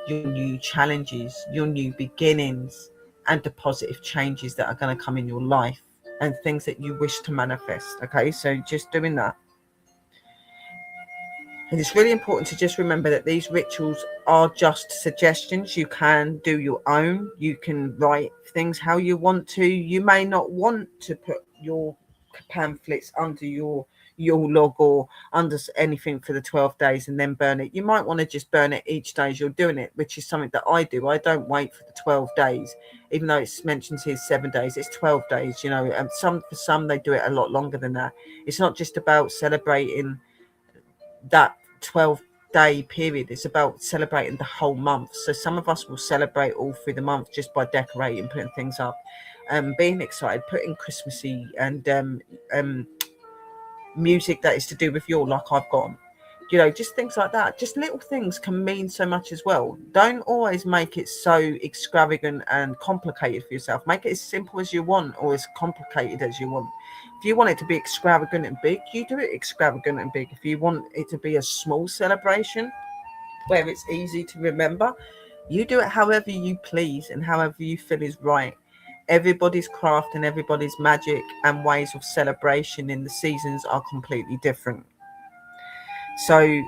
Speaker 1: your new challenges, your new beginnings, and the positive changes that are going to come in your life and things that you wish to manifest. Okay, so just doing that. And it's really important to just remember that these rituals are just suggestions. You can do your own. You can write things how you want to. You may not want to put your pamphlets under your log or under anything for the 12 days and then burn it. You might want to just burn it each day as you're doing it, which is something that I do. I don't wait for the 12 days, even though it's mentioned here 7 days. It's 12 days, you know, and for some they do it a lot longer than that. It's not just about celebrating that 12-day period. It's about celebrating the whole month. So some of us will celebrate all through the month just by decorating, putting things up, being excited, putting Christmassy and music that is to do with Yule, like I've got, you know, just things like that. Just little things can mean so much as well. Don't always make it so extravagant and complicated for yourself. Make it as simple as you want or as complicated as you want. If you want it to be extravagant and big, you do it extravagant and big. If you want it to be a small celebration where it's easy to remember, you do it however you please and however you feel is right. Everybody's craft and everybody's magic and ways of celebration in the seasons are completely different. So,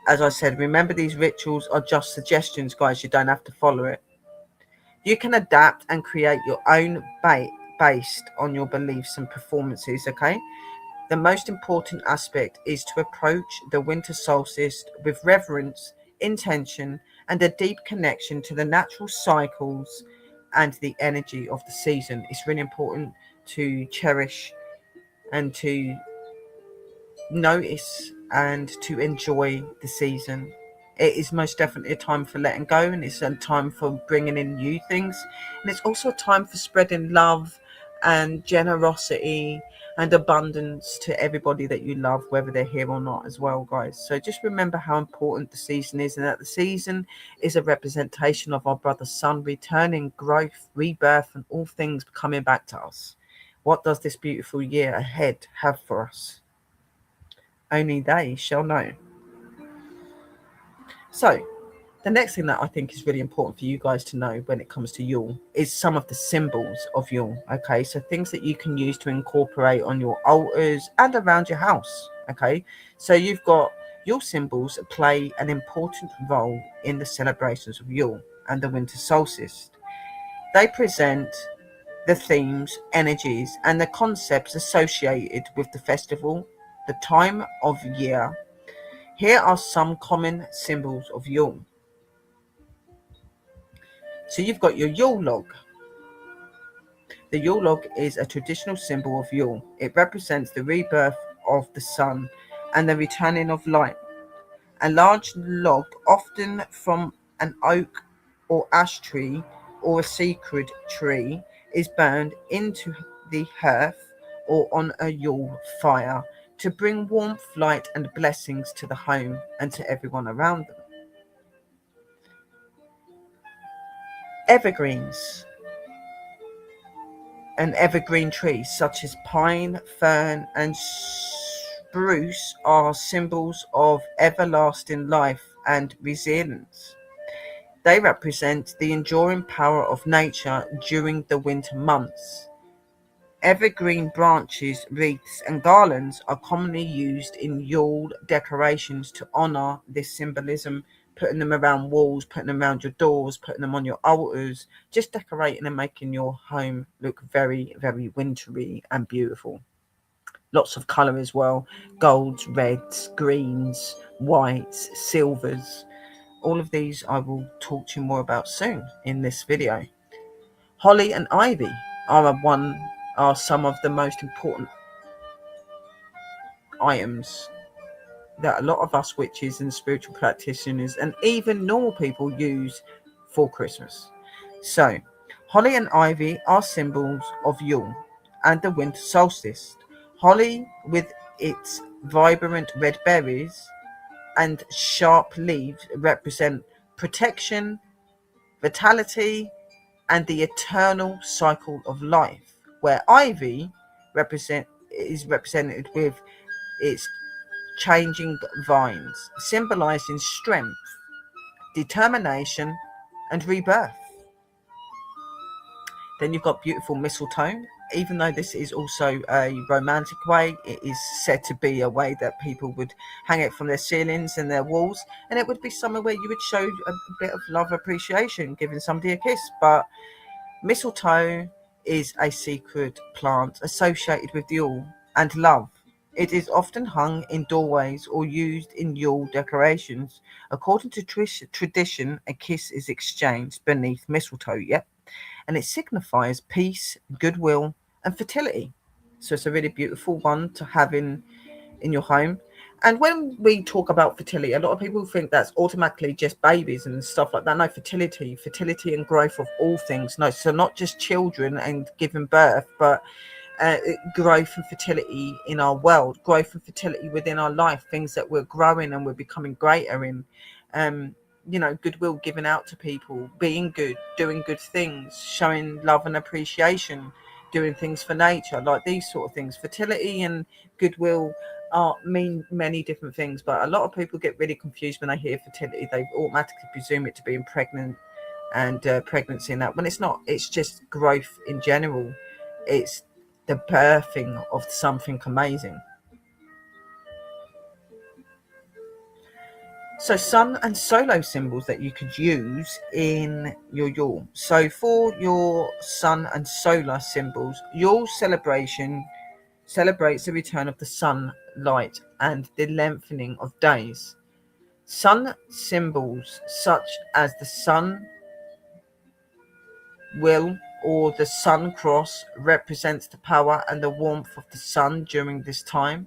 Speaker 1: as I said, remember these rituals are just suggestions, guys. You don't have to follow it. You can adapt and create your own based on your beliefs and performances, okay? The most important aspect is to approach the winter solstice with reverence, intention, and a deep connection to the natural cycles and the energy of the season. It's really important to cherish and to notice and to enjoy the season. It is most definitely a time for letting go, and it's a time for bringing in new things, and it's also a time for spreading love and generosity and abundance to everybody that you love, whether they're here or not as well, guys. So just remember how important the season is, and that the season is a representation of our brother sun returning, growth, rebirth, and all things coming back to us. What does this beautiful year ahead have for us? Only they shall know. So the next thing that I think is really important for you guys to know when it comes to Yule is some of the symbols of Yule. Okay, so things that you can use to incorporate on your altars and around your house. Okay, so you've got Yule symbols that play an important role in the celebrations of Yule and the winter solstice. They present the themes, energies, and the concepts associated with the festival, the time of year. Here are some common symbols of Yule. So you've got your Yule log. The Yule log is a traditional symbol of Yule. It represents the rebirth of the sun and the returning of light. A large log, often from an oak or ash tree or a sacred tree, is burned into the hearth or on a Yule fire to bring warmth, light, and blessings to the home and to everyone around them. Evergreens and evergreen trees such as pine, fern, and spruce are symbols of everlasting life and resilience. They represent the enduring power of nature during the winter months. Evergreen branches, wreaths, and garlands are commonly used in Yule decorations to honor this symbolism, putting them around walls, putting them around your doors, putting them on your altars, just decorating and making your home look very, very wintry and beautiful. Lots of colour as well, golds, reds, greens, whites, silvers. All of these I will talk to you more about soon in this video. Holly and ivy are some of the most important items that a lot of us witches and spiritual practitioners and even normal people use for Christmas. So, holly and ivy are symbols of Yule and the winter solstice. Holly, with its vibrant red berries and sharp leaves, represent protection, vitality, and the eternal cycle of life, where ivy is represented with its changing vines, symbolizing strength, determination, and rebirth. Then you've got beautiful mistletoe. Even though this is also a romantic way, it is said to be a way that people would hang it from their ceilings and their walls, and it would be somewhere where you would show a bit of love, appreciation, giving somebody a kiss. But mistletoe is a secret plant associated with Yule, and love. It is often hung in doorways or used in Yule decorations. According to tradition, a kiss is exchanged beneath mistletoe, yep, and it signifies peace, goodwill, and fertility. So it's a really beautiful one to have in your home. And when we talk about fertility, a lot of people think that's automatically just babies and stuff like that. No, fertility and growth of all things. No, so not just children and giving birth, but growth and fertility in our world, growth and fertility within our life, things that we're growing and we're becoming greater in. Um, goodwill given out to people, being good, doing good things, showing love and appreciation, doing things for nature, like these sort of things. Fertility and goodwill mean many different things, but a lot of people get really confused when they hear fertility. They automatically presume it to be pregnant and pregnancy and that, when it's not. It's just growth in general. It's the birthing of something amazing. So sun and solo symbols that you could use in your Yule. So for your sun and solar symbols, Yule celebration celebrates the return of the sunlight and the lengthening of days. Sun symbols such as the sun will or the sun cross represents the power and the warmth of the sun during this time.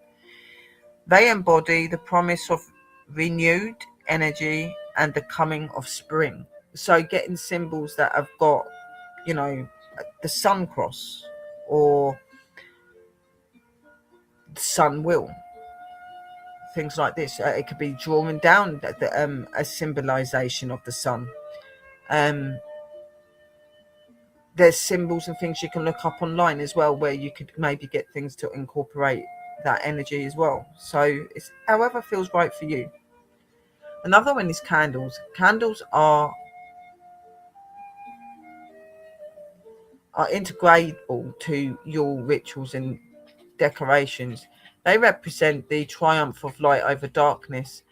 Speaker 1: They embody the promise of renewed energy and the coming of spring. So getting symbols that have got, you know, the sun cross or the sun will, things like this. It could be drawing down a symbolization of the sun. Um, there's symbols and things you can look up online as well, where you could maybe get things to incorporate that energy as well. So it's however feels right for you. Another one is candles. Candles are integral to your rituals and decorations. They represent the triumph of light over darkness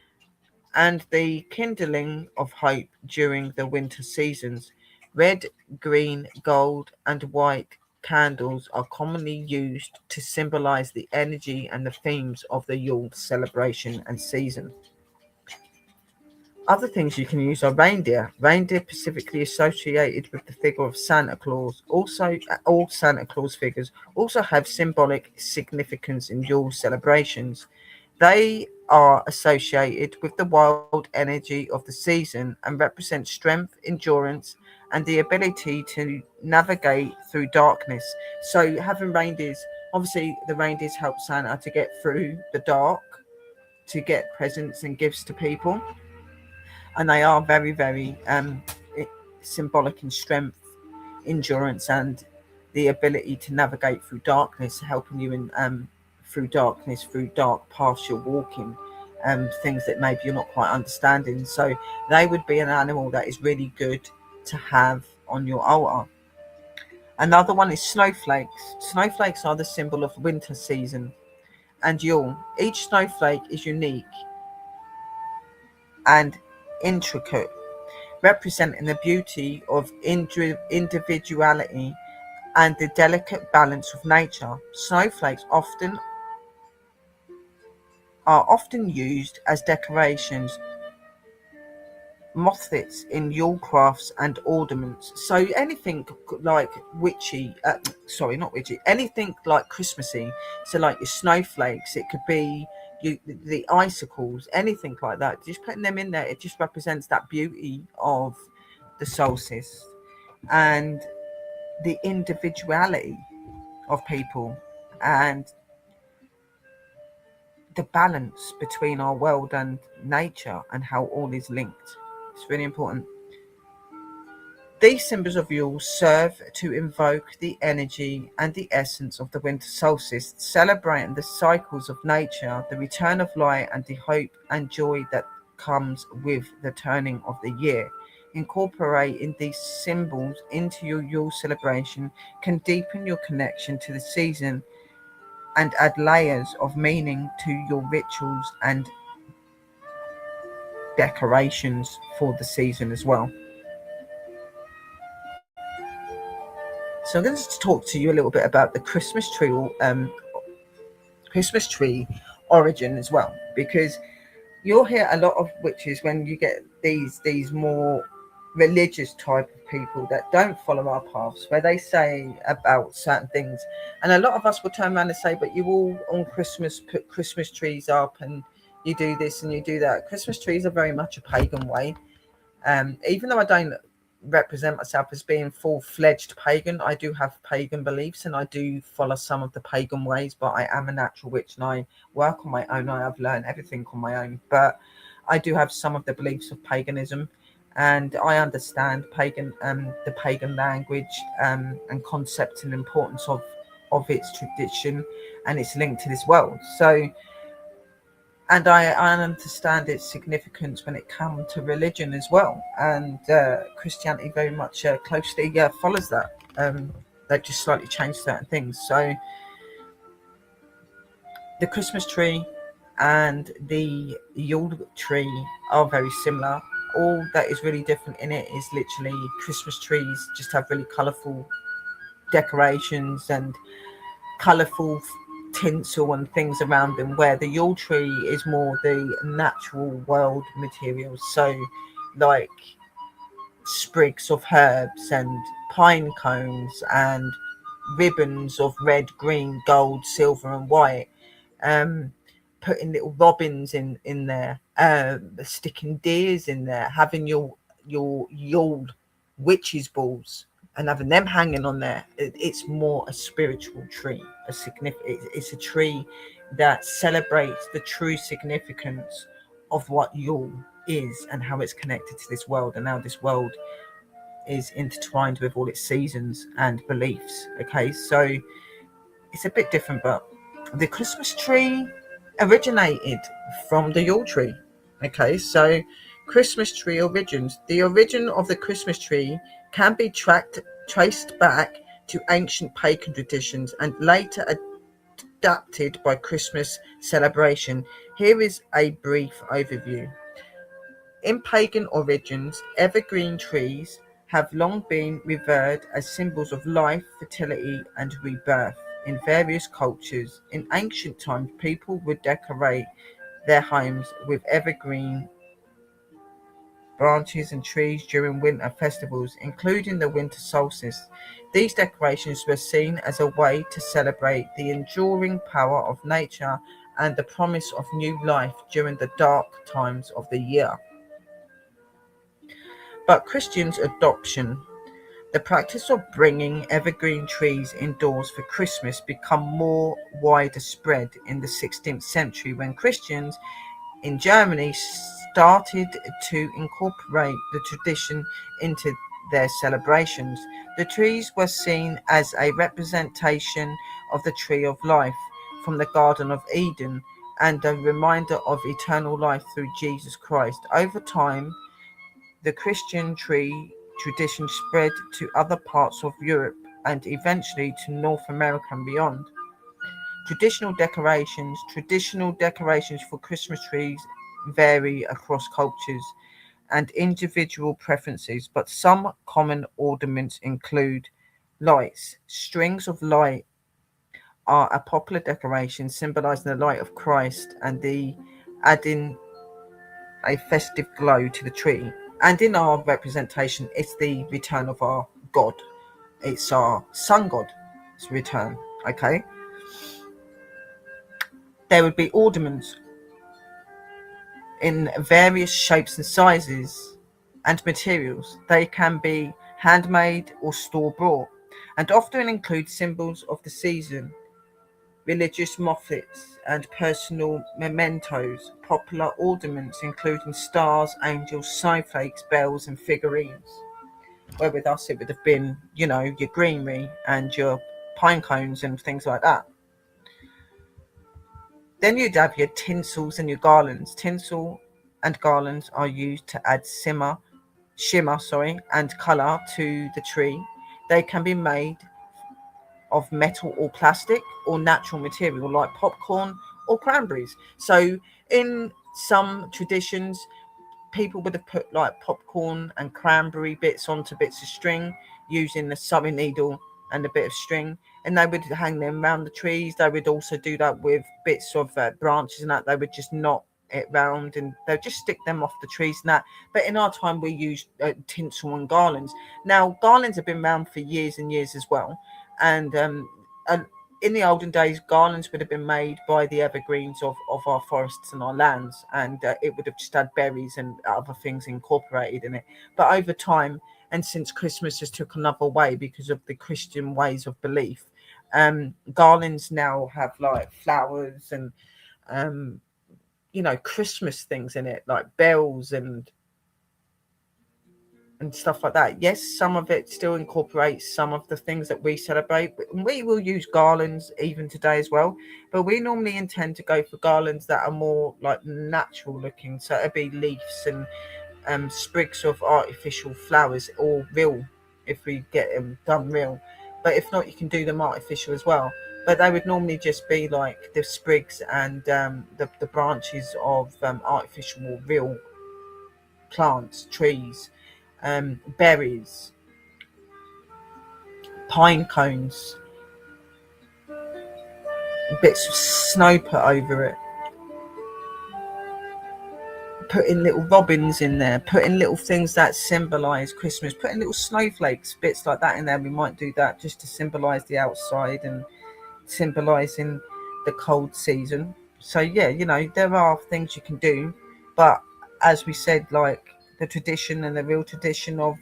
Speaker 1: and the kindling of hope during the winter seasons. Red, green, gold, and white candles are commonly used to symbolize the energy and the themes of the Yule celebration and season. Other things you can use are reindeer. Reindeer specifically associated with the figure of Santa Claus. Also, all Santa Claus figures also have symbolic significance in Yule celebrations. They are associated with the wild energy of the season and represent strength, endurance, and the ability to navigate through darkness. So having reindeers, obviously the reindeers help Santa to get through the dark, to get presents and gifts to people, and they are very, very symbolic in strength, endurance, and the ability to navigate through darkness, helping you in through darkness, through dark paths you're walking, things that maybe you're not quite understanding. So they would be an animal that is really good to have on your altar. Another one is snowflakes. Snowflakes are the symbol of winter season and Yule. Each snowflake is unique and intricate, representing the beauty of individuality and the delicate balance of nature. Snowflakes are often used as decorations, motifs in Yule crafts and ornaments. So anything like witchy, not witchy, anything like Christmassy. So like your snowflakes, it could be the icicles, anything like that. Just putting them in there, it just represents that beauty of the solstice and the individuality of people and the balance between our world and nature and how all is linked. It's really important. These symbols of Yule serve to invoke the energy and the essence of the winter solstice, celebrating the cycles of nature, the return of light, and the hope and joy that comes with the turning of the year. Incorporating these symbols into your Yule celebration can deepen your connection to the season and add layers of meaning to your rituals and decorations for the season as well. So I'm going to talk to you a little bit about the Christmas tree Christmas tree origin as well, because you'll hear a lot of witches when you get these more religious type of people that don't follow our paths, where they say about certain things, and a lot of us will turn around and say, but you all on Christmas put Christmas trees up and you do this and you do that. Christmas trees are very much a pagan way. Even though I don't represent myself as being full-fledged pagan, I do have pagan beliefs and I do follow some of the pagan ways, but I am a natural witch and I work on my own. I have learned everything on my own, but I do have some of the beliefs of paganism, and I understand the pagan language, and concepts and importance of its tradition and its link to this world. So, and I understand its significance when it comes to religion as well, and Christianity very much closely follows that. They've just slightly changed certain things. So the Christmas tree and the Yule tree are very similar. All that is really different in it is literally Christmas trees just have really colourful decorations and colourful tinsel and things around them, where the Yule tree is more the natural world materials, so like sprigs of herbs and pine cones and ribbons of red, green, gold, silver and white, putting little robins in there, sticking deers in there, having your Yule witches balls and having them hanging on there. It's more a spiritual tree, it's a tree that celebrates the true significance of what Yule is and how it's connected to this world, and how this world is intertwined with all its seasons and beliefs. Okay, so it's a bit different, but the Christmas tree originated from the Yule tree. Okay, so Christmas tree origins. The origin of the Christmas tree can be traced back to ancient pagan traditions and later adapted by Christmas celebration. Here is a brief overview. In pagan origins, evergreen trees have long been revered as symbols of life, fertility, and rebirth in various cultures. In ancient times, people would decorate their homes with evergreen branches and trees during winter festivals, including the winter solstice. These decorations were seen as a way to celebrate the enduring power of nature and the promise of new life during the dark times of the year. But Christians' adoption, the practice of bringing evergreen trees indoors for Christmas, became more widespread in the 16th century when Christians in Germany started to incorporate the tradition into their celebrations. The trees were seen as a representation of the tree of life from the Garden of Eden and a reminder of eternal life through Jesus Christ. Over time, the Christian tree tradition spread to other parts of Europe and eventually to North America and beyond. Traditional decorations for Christmas trees vary across cultures and individual preferences, but some common ornaments include lights. Strings of light are a popular decoration symbolizing the light of Christ and the adding a festive glow to the tree. And in our representation, it's the return of our God. It's our sun god's return. Okay. There would be ornaments in various shapes and sizes and materials. They can be handmade or store-bought and often include symbols of the season, religious motifs and personal mementos. Popular ornaments including stars, angels, snowflakes, bells and figurines. Where with us it would have been, your greenery and your pine cones and things like that. Then you'd have your tinsels and your garlands. Tinsel and garlands are used to add shimmer, and colour to the tree. They can be made of metal or plastic or natural material like popcorn or cranberries. So in some traditions, people would have put like popcorn and cranberry bits onto bits of string using the sewing needle and a bit of string. and they would hang them around the trees. They would also do that with bits of branches and that. They would just knot it round and they'll just stick them off the trees and that. But in our time we used tinsel and garlands. Now garlands have been around for years and years as well, and in the olden days garlands would have been made by the evergreens of our forests and our lands, and it would have just had berries and other things incorporated in it. But over time, and since Christmas just took another way because of the Christian ways of belief, garlands now have like flowers and Christmas things in it, like bells and stuff like that. Yes, some of it still incorporates some of the things that we celebrate. We will use garlands even today as well, but we normally intend to go for garlands that are more like natural looking. So it'd be leaves and sprigs of artificial flowers, or real if we get them done real. But if not, you can do them artificial as well. But they would normally just be like the sprigs and the branches of artificial or real plants, trees, berries, pine cones, bits of snow put over it, putting little robins in there, putting little things that symbolize Christmas, putting little snowflakes, bits like that in there. We might do that just to symbolize the outside and symbolizing the cold season. So yeah, there are things you can do, but as we said, like the tradition and the real tradition of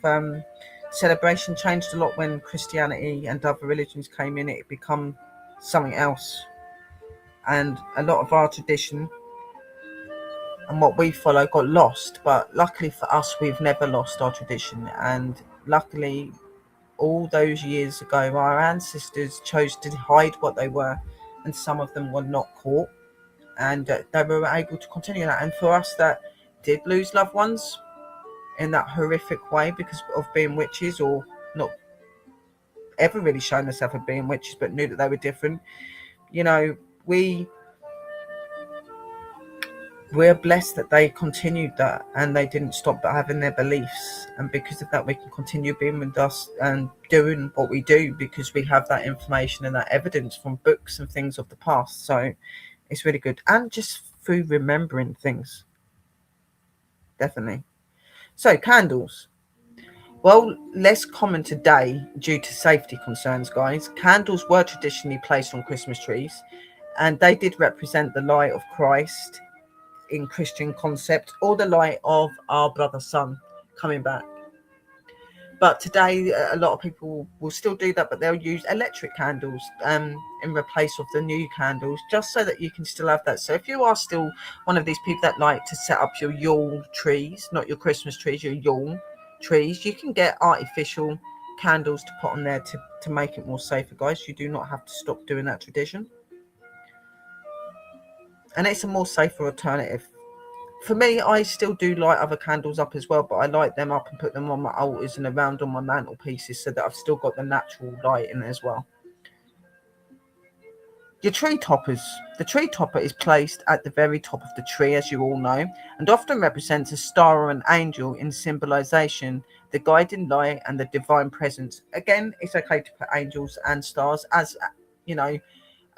Speaker 1: celebration changed a lot when Christianity and other religions came in. It become something else, and a lot of our tradition and what we follow got lost. But luckily for us, we've never lost our tradition, and luckily all those years ago our ancestors chose to hide what they were, and some of them were not caught, and they were able to continue that. And for us that did lose loved ones in that horrific way because of being witches, or not ever really shown themselves as being witches but knew that they were different, we're blessed that they continued that and they didn't stop having their beliefs, and because of that we can continue being with us and doing what we do because we have that information and that evidence from books and things of the past. So it's really good, and just through remembering things, definitely. So candles, well, less common today due to safety concerns, guys. Candles were traditionally placed on Christmas trees, and they did represent the light of Christ in Christian concept, or the light of our brother sun coming back. But today a lot of people will still do that, but they'll use electric candles in replace of the new candles, just so that you can still have that. So if you are still one of these people that like to set up your Yule trees, not your Christmas trees, your Yule trees, you can get artificial candles to put on there to make it more safer, guys. You do not have to stop doing that tradition, and it's a more safer alternative. For me, I still do light other candles up as well, but I light them up and put them on my altars and around on my mantelpieces so that I've still got the natural light in as well. Your tree toppers. The tree topper is placed at the very top of the tree, as you all know, and often represents a star or an angel in symbolization, the guiding light and the divine presence. Again, it's okay to put angels and stars, as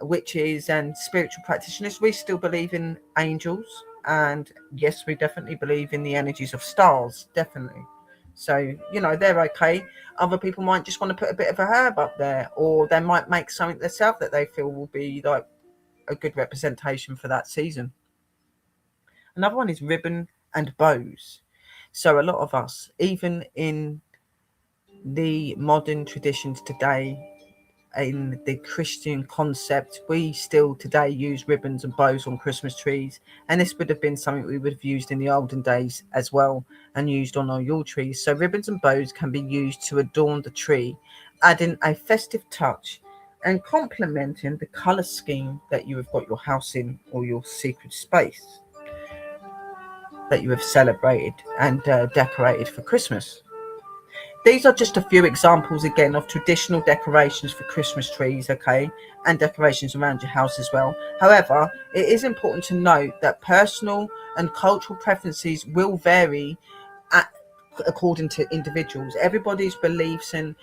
Speaker 1: witches and spiritual practitioners. We still believe in angels, and yes, we definitely believe in the energies of stars, definitely. So they're okay. Other people might just want to put a bit of a herb up there, or they might make something themselves that they feel will be like a good representation for that season. Another one is ribbon and bows. So a lot of us, even in the modern traditions today, in the Christian concept, we still today use ribbons and bows on Christmas trees, and this would have been something we would have used in the olden days as well, and used on our Yule trees. So ribbons and bows can be used to adorn the tree, adding a festive touch and complementing the colour scheme that you have got your house in, or your secret space that you have celebrated and decorated for Christmas. These are just a few examples, again, of traditional decorations for Christmas trees, okay, and decorations around your house as well. However, it is important to note that personal and cultural preferences will vary according to individuals. Everybody's beliefs and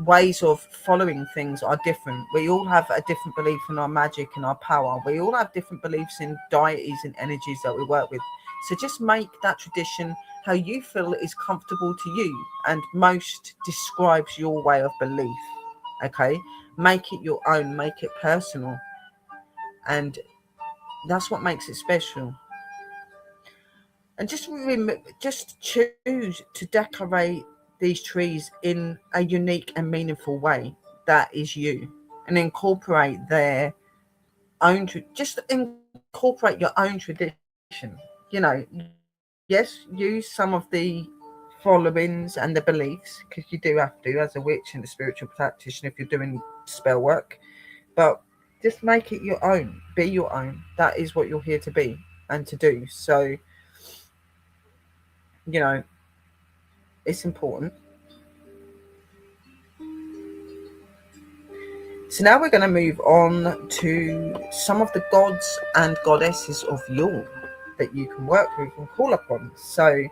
Speaker 1: ways of following things are different. We all have a different belief in our magic and our power. We all have different beliefs in deities and energies that we work with. So just make that tradition how you feel is comfortable to you and most describes your way of belief. Okay, make it your own, make it personal, and that's what makes it special. And just choose to decorate these trees in a unique and meaningful way that is you, and incorporate their own just incorporate your own tradition. You know, yes, use some of the followings and the beliefs, because you do have to as a witch and a spiritual practitioner if you're doing spell work, but just make it your own, be your own. That is what you're here to be and to do. So, you know, it's important. So now we're going to move on to some of the gods and goddesses of Yule that you can work with and call upon. So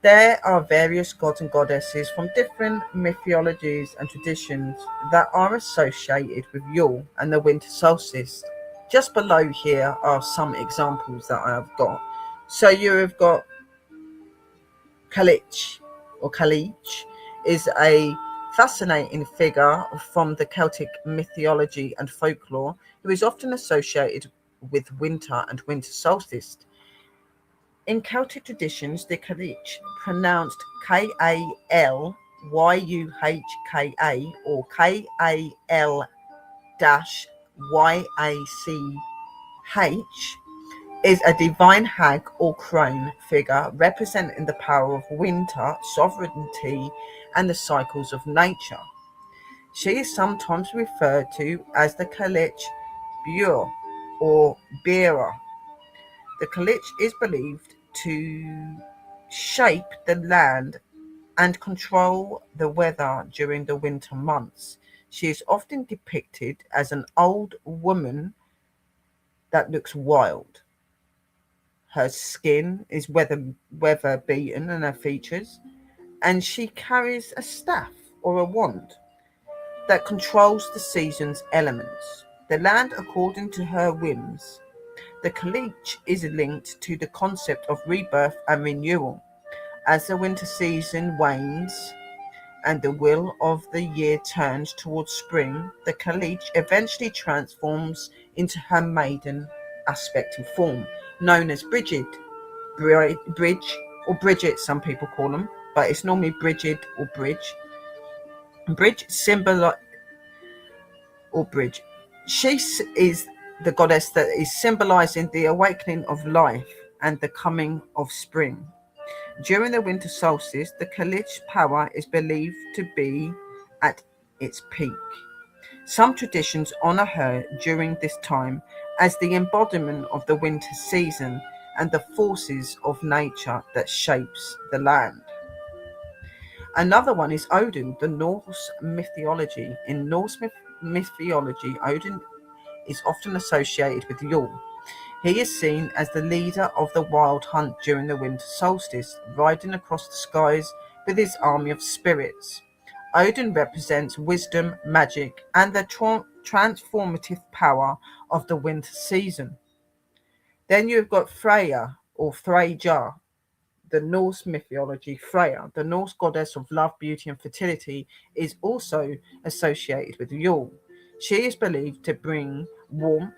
Speaker 1: there are various gods and goddesses from different mythologies and traditions that are associated with Yule and the winter solstice. Just below here are some examples that I have got. So you have got Kalich, or Kalich, is a fascinating figure from the Celtic mythology and folklore who is often associated with winter and winter solstice. In Celtic traditions, the Kalich, pronounced Kalyuhka or Kal-Yach, is a divine hag or crone figure representing the power of winter, sovereignty, and the cycles of nature. She is sometimes referred to as the Kalich Bure or Bearer. The Kalich is believed to shape the land and control the weather during the winter months. She is often depicted as an old woman that looks wild. Her skin is weather beaten in her features, and she carries a staff or a wand that controls the season's elements, the land according to her whims. The Kalich is linked to the concept of rebirth and renewal. As the winter season wanes and the wheel of the year turns towards spring, the Kalich eventually transforms into her maiden aspect and form, known as Bridget, Bridge, or Bridget, some people call them, but it's normally Bridget or Bridge. Bridge Bridge. She is the goddess that is symbolizing the awakening of life and the coming of spring. During the winter solstice, the Kalich power is believed to be at its peak. Some traditions honor her during this time as the embodiment of the winter season and the forces of nature that shapes the land. Another one is Odin, the Norse mythology. In Norse mythology, Odin is often associated with Yule. He is seen as the leader of the wild hunt during the winter solstice, riding across the skies with his army of spirits. Odin represents wisdom, magic, and the transformative power of the winter season. Then you've got Freya, or Freyja, the Norse mythology. Freya, the Norse goddess of love, beauty, and fertility, is also associated with Yule. She is believed to bring warmth,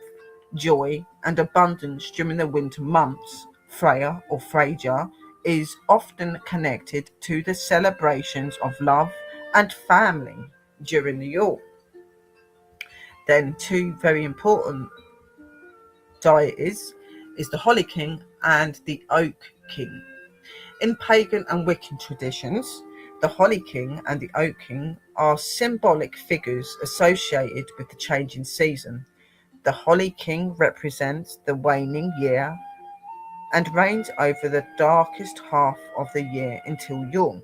Speaker 1: joy, and abundance during the winter months. Freya, or Freyja, is often connected to the celebrations of love and family during the Yule. Then two very important deities is the Holly King and the Oak King. In pagan and Wiccan traditions, the Holly King and the Oak King are symbolic figures associated with the changing season. The Holly King represents the waning year and reigns over the darkest half of the year until Yule.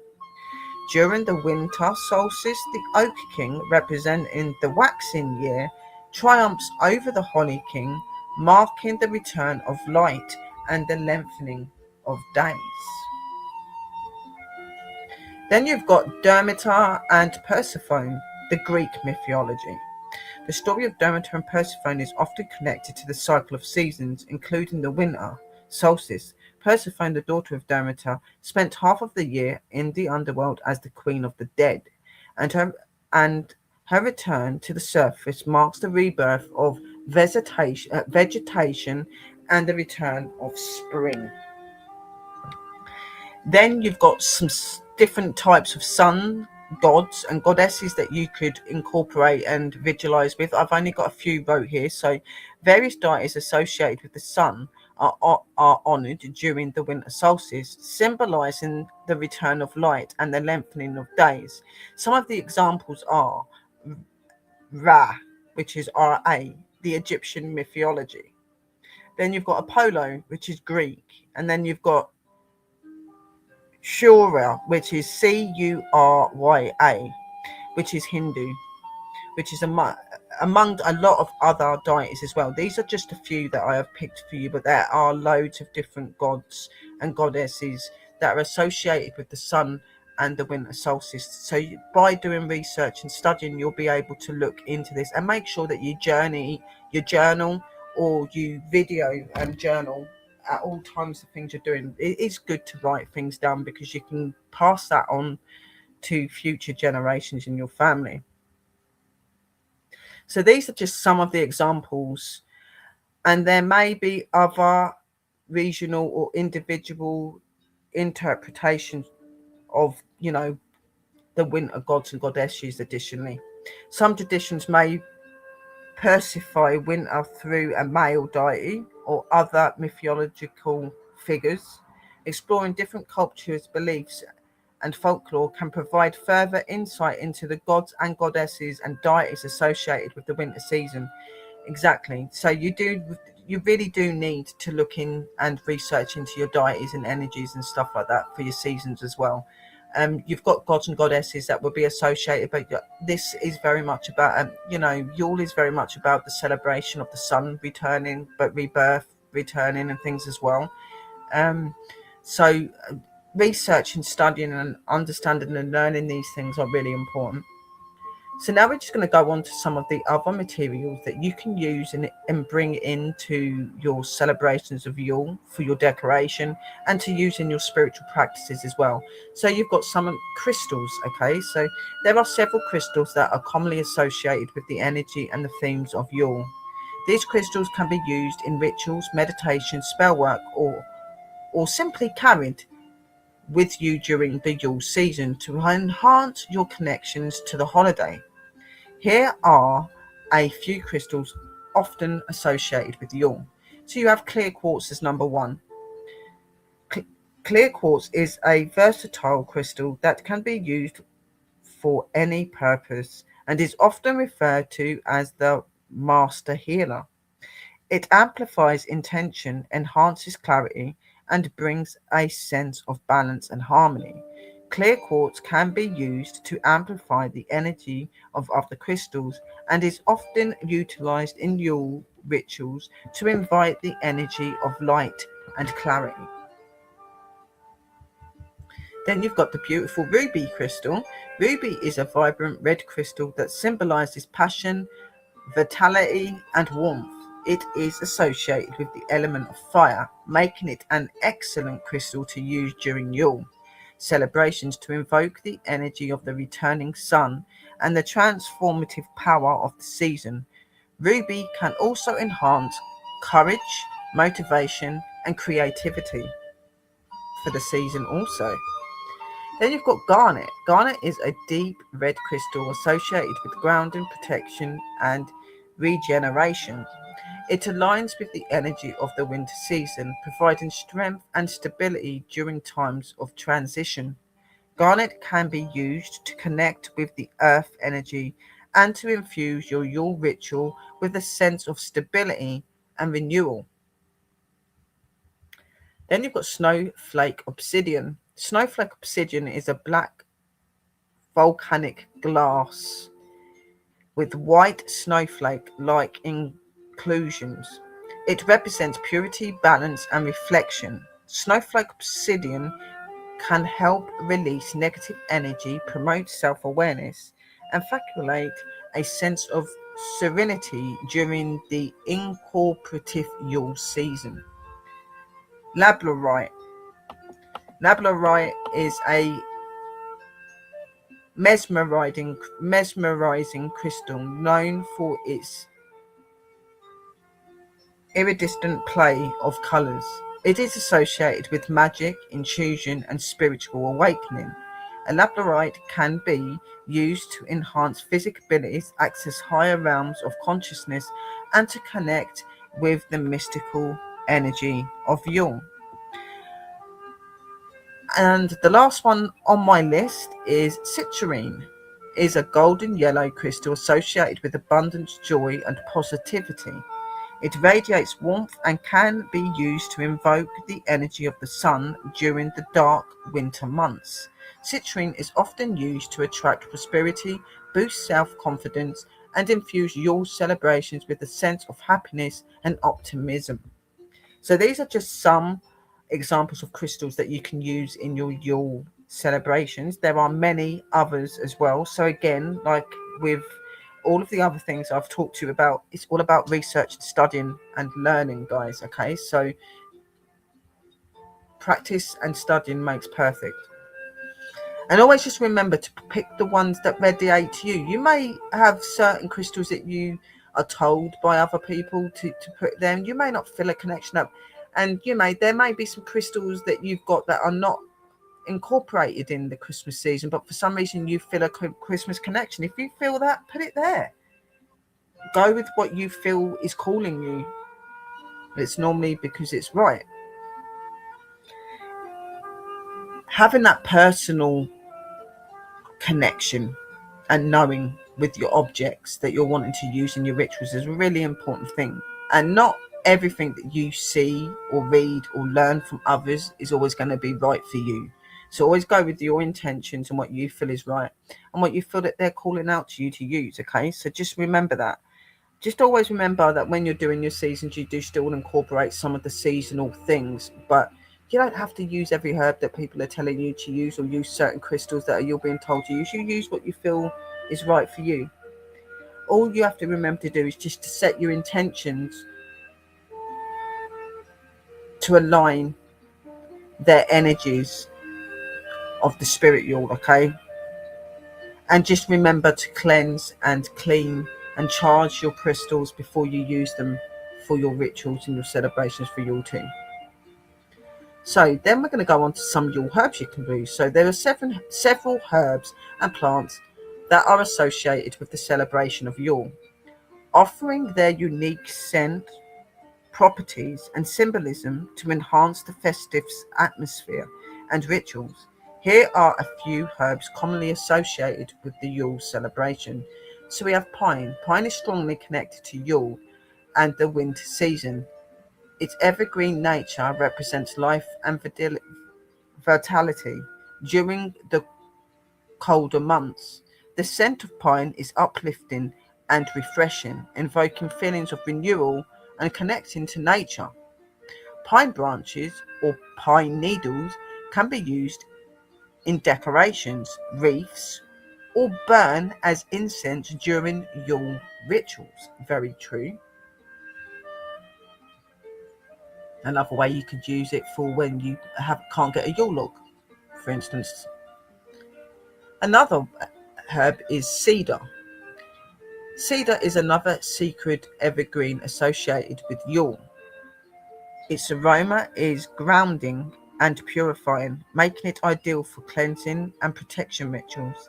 Speaker 1: During the winter solstice, the Oak King, representing the waxing year, triumphs over the Holly King, marking the return of light and the lengthening of days. Then you've got Demeter and Persephone, the Greek mythology. The story of Demeter and Persephone is often connected to the cycle of seasons, including the winter solstice. Persephone, the daughter of Demeter, spent half of the year in the underworld as the queen of the dead, and her return to the surface marks the rebirth of vegetation and the return of spring. Then you've got some different types of sun gods and goddesses that you could incorporate and visualize with. I've only got a few wrote here. So various deities associated with the sun are honored during the winter solstice, symbolizing the return of light and the lengthening of days. Some of the examples are Ra, which is Ra, the Egyptian mythology. Then you've got Apollo, which is Greek. And then you've got Shura, which is Curya, which is Hindu, which is among a lot of other deities as well. These are just a few that I have picked for you, but there are loads of different gods and goddesses that are associated with the sun and the winter solstice. So by doing research and studying, you'll be able to look into this and make sure that you journal or you video and journal at all times the things you're doing. It is good to write things down because you can pass that on to future generations in your family. So these are just some of the examples, and there may be other regional or individual interpretations of, the winter gods and goddesses. Additionally, some traditions may persify winter through a male deity or other mythological figures. Exploring different cultures, beliefs, and folklore can provide further insight into the gods and goddesses and deities associated with the winter season. Exactly. So you really do need to look in and research into your deities and energies and stuff like that for your seasons as well. You've got gods and goddesses that will be associated, but this is very much about, Yule is very much about the celebration of the sun returning, but rebirth returning and things as well. So researching, studying and understanding and learning these things are really important. So now we're just going to go on to some of the other materials that you can use and bring into your celebrations of Yule for your decoration and to use in your spiritual practices as well. So you've got some crystals, okay? So there are several crystals that are commonly associated with the energy and the themes of Yule. These crystals can be used in rituals, meditation, spell work, or simply carried with you during the Yule season to enhance your connections to the holiday. Here are a few crystals often associated with Yule. So you have clear quartz as number one. Clear quartz is a versatile crystal that can be used for any purpose and is often referred to as the master healer. It amplifies intention, enhances clarity, and brings a sense of balance and harmony. Clear quartz can be used to amplify the energy of other crystals and is often utilized in Yule rituals to invite the energy of light and clarity. Then you've got the beautiful ruby crystal. Ruby is a vibrant red crystal that symbolizes passion, vitality, and warmth. It is associated with the element of fire, making it an excellent crystal to use during Yule celebrations to invoke the energy of the returning sun and the transformative power of the season. Ruby can also enhance courage, motivation, and creativity for the season also. Then you've got garnet. Garnet is a deep red crystal associated with grounding, protection, and regeneration. It aligns with the energy of the winter season, providing strength and stability during times of transition. Garnet can be used to connect with the earth energy and to infuse your Yule ritual with a sense of stability and renewal. Then you've got snowflake obsidian. Snowflake obsidian is a black volcanic glass with white snowflake-like inclusions. It represents purity, balance, and reflection. Snowflake obsidian can help release negative energy, promote self-awareness, and facilitate a sense of serenity during the incorporative Yule season. Labradorite. Labradorite is a mesmerizing crystal known for its iridescent play of colors. It is associated with magic, intuition, and spiritual awakening. A labradorite can be used to enhance physical abilities, access higher realms of consciousness, and to connect with the mystical energy of Yule. And the last one on my list is citrine. Is a golden yellow crystal associated with abundance, joy, and positivity. It radiates warmth and can be used to invoke the energy of the sun during the dark winter months. Citrine is often used to attract prosperity, boost self-confidence, and infuse Yule celebrations with a sense of happiness and optimism. So these are just some examples of crystals that you can use in your Yule celebrations. There are many others as well. So again, like with all of the other things I've talked to you about, it's all about research, studying, and learning, guys. Okay, so practice and studying makes perfect. And always just remember to pick the ones that radiate to you. You may have certain crystals that you are told by other people to put them. You may not feel a connection up. And there may be some crystals that you've got that are not incorporated in the Christmas season, but for some reason you feel a Christmas connection. If you feel that, put it there. Go with what you feel is calling you. It's normally because it's right. Having that personal connection and knowing with your objects that you're wanting to use in your rituals is a really important thing. And not everything that you see or read or learn from others is always going to be right for you. So always go with your intentions and what you feel is right and what you feel that they're calling out to you to use. Okay, so just remember that. Just always remember that when you're doing your seasons, you do still incorporate some of the seasonal things, but you don't have to use every herb that people are telling you to use, or use certain crystals that you're being told to use. You use what you feel is right for you. All you have to remember to do is just to set your intentions to align their energies of the spirit Yule, okay? And just remember to cleanse and clean and charge your crystals before you use them for your rituals and your celebrations for Yuletide. So then we're going to go on to some Yule herbs you can use. So there are several herbs and plants that are associated with the celebration of Yule, offering their unique scent, properties, and symbolism to enhance the festive atmosphere and rituals. Here are a few herbs commonly associated with the Yule celebration. So we have pine. Pine is strongly connected to Yule and the winter season. Its evergreen nature represents life and vitality during the colder months. The scent of pine is uplifting and refreshing, invoking feelings of renewal and connecting to nature. Pine branches or pine needles can be used in decorations, wreaths, or burn as incense during Yule rituals. Very true. Another way you could use it for when you can't get a Yule log, for instance. Another herb is cedar. Cedar is another sacred evergreen associated with Yule. Its aroma is grounding and purifying, making it ideal for cleansing and protection rituals.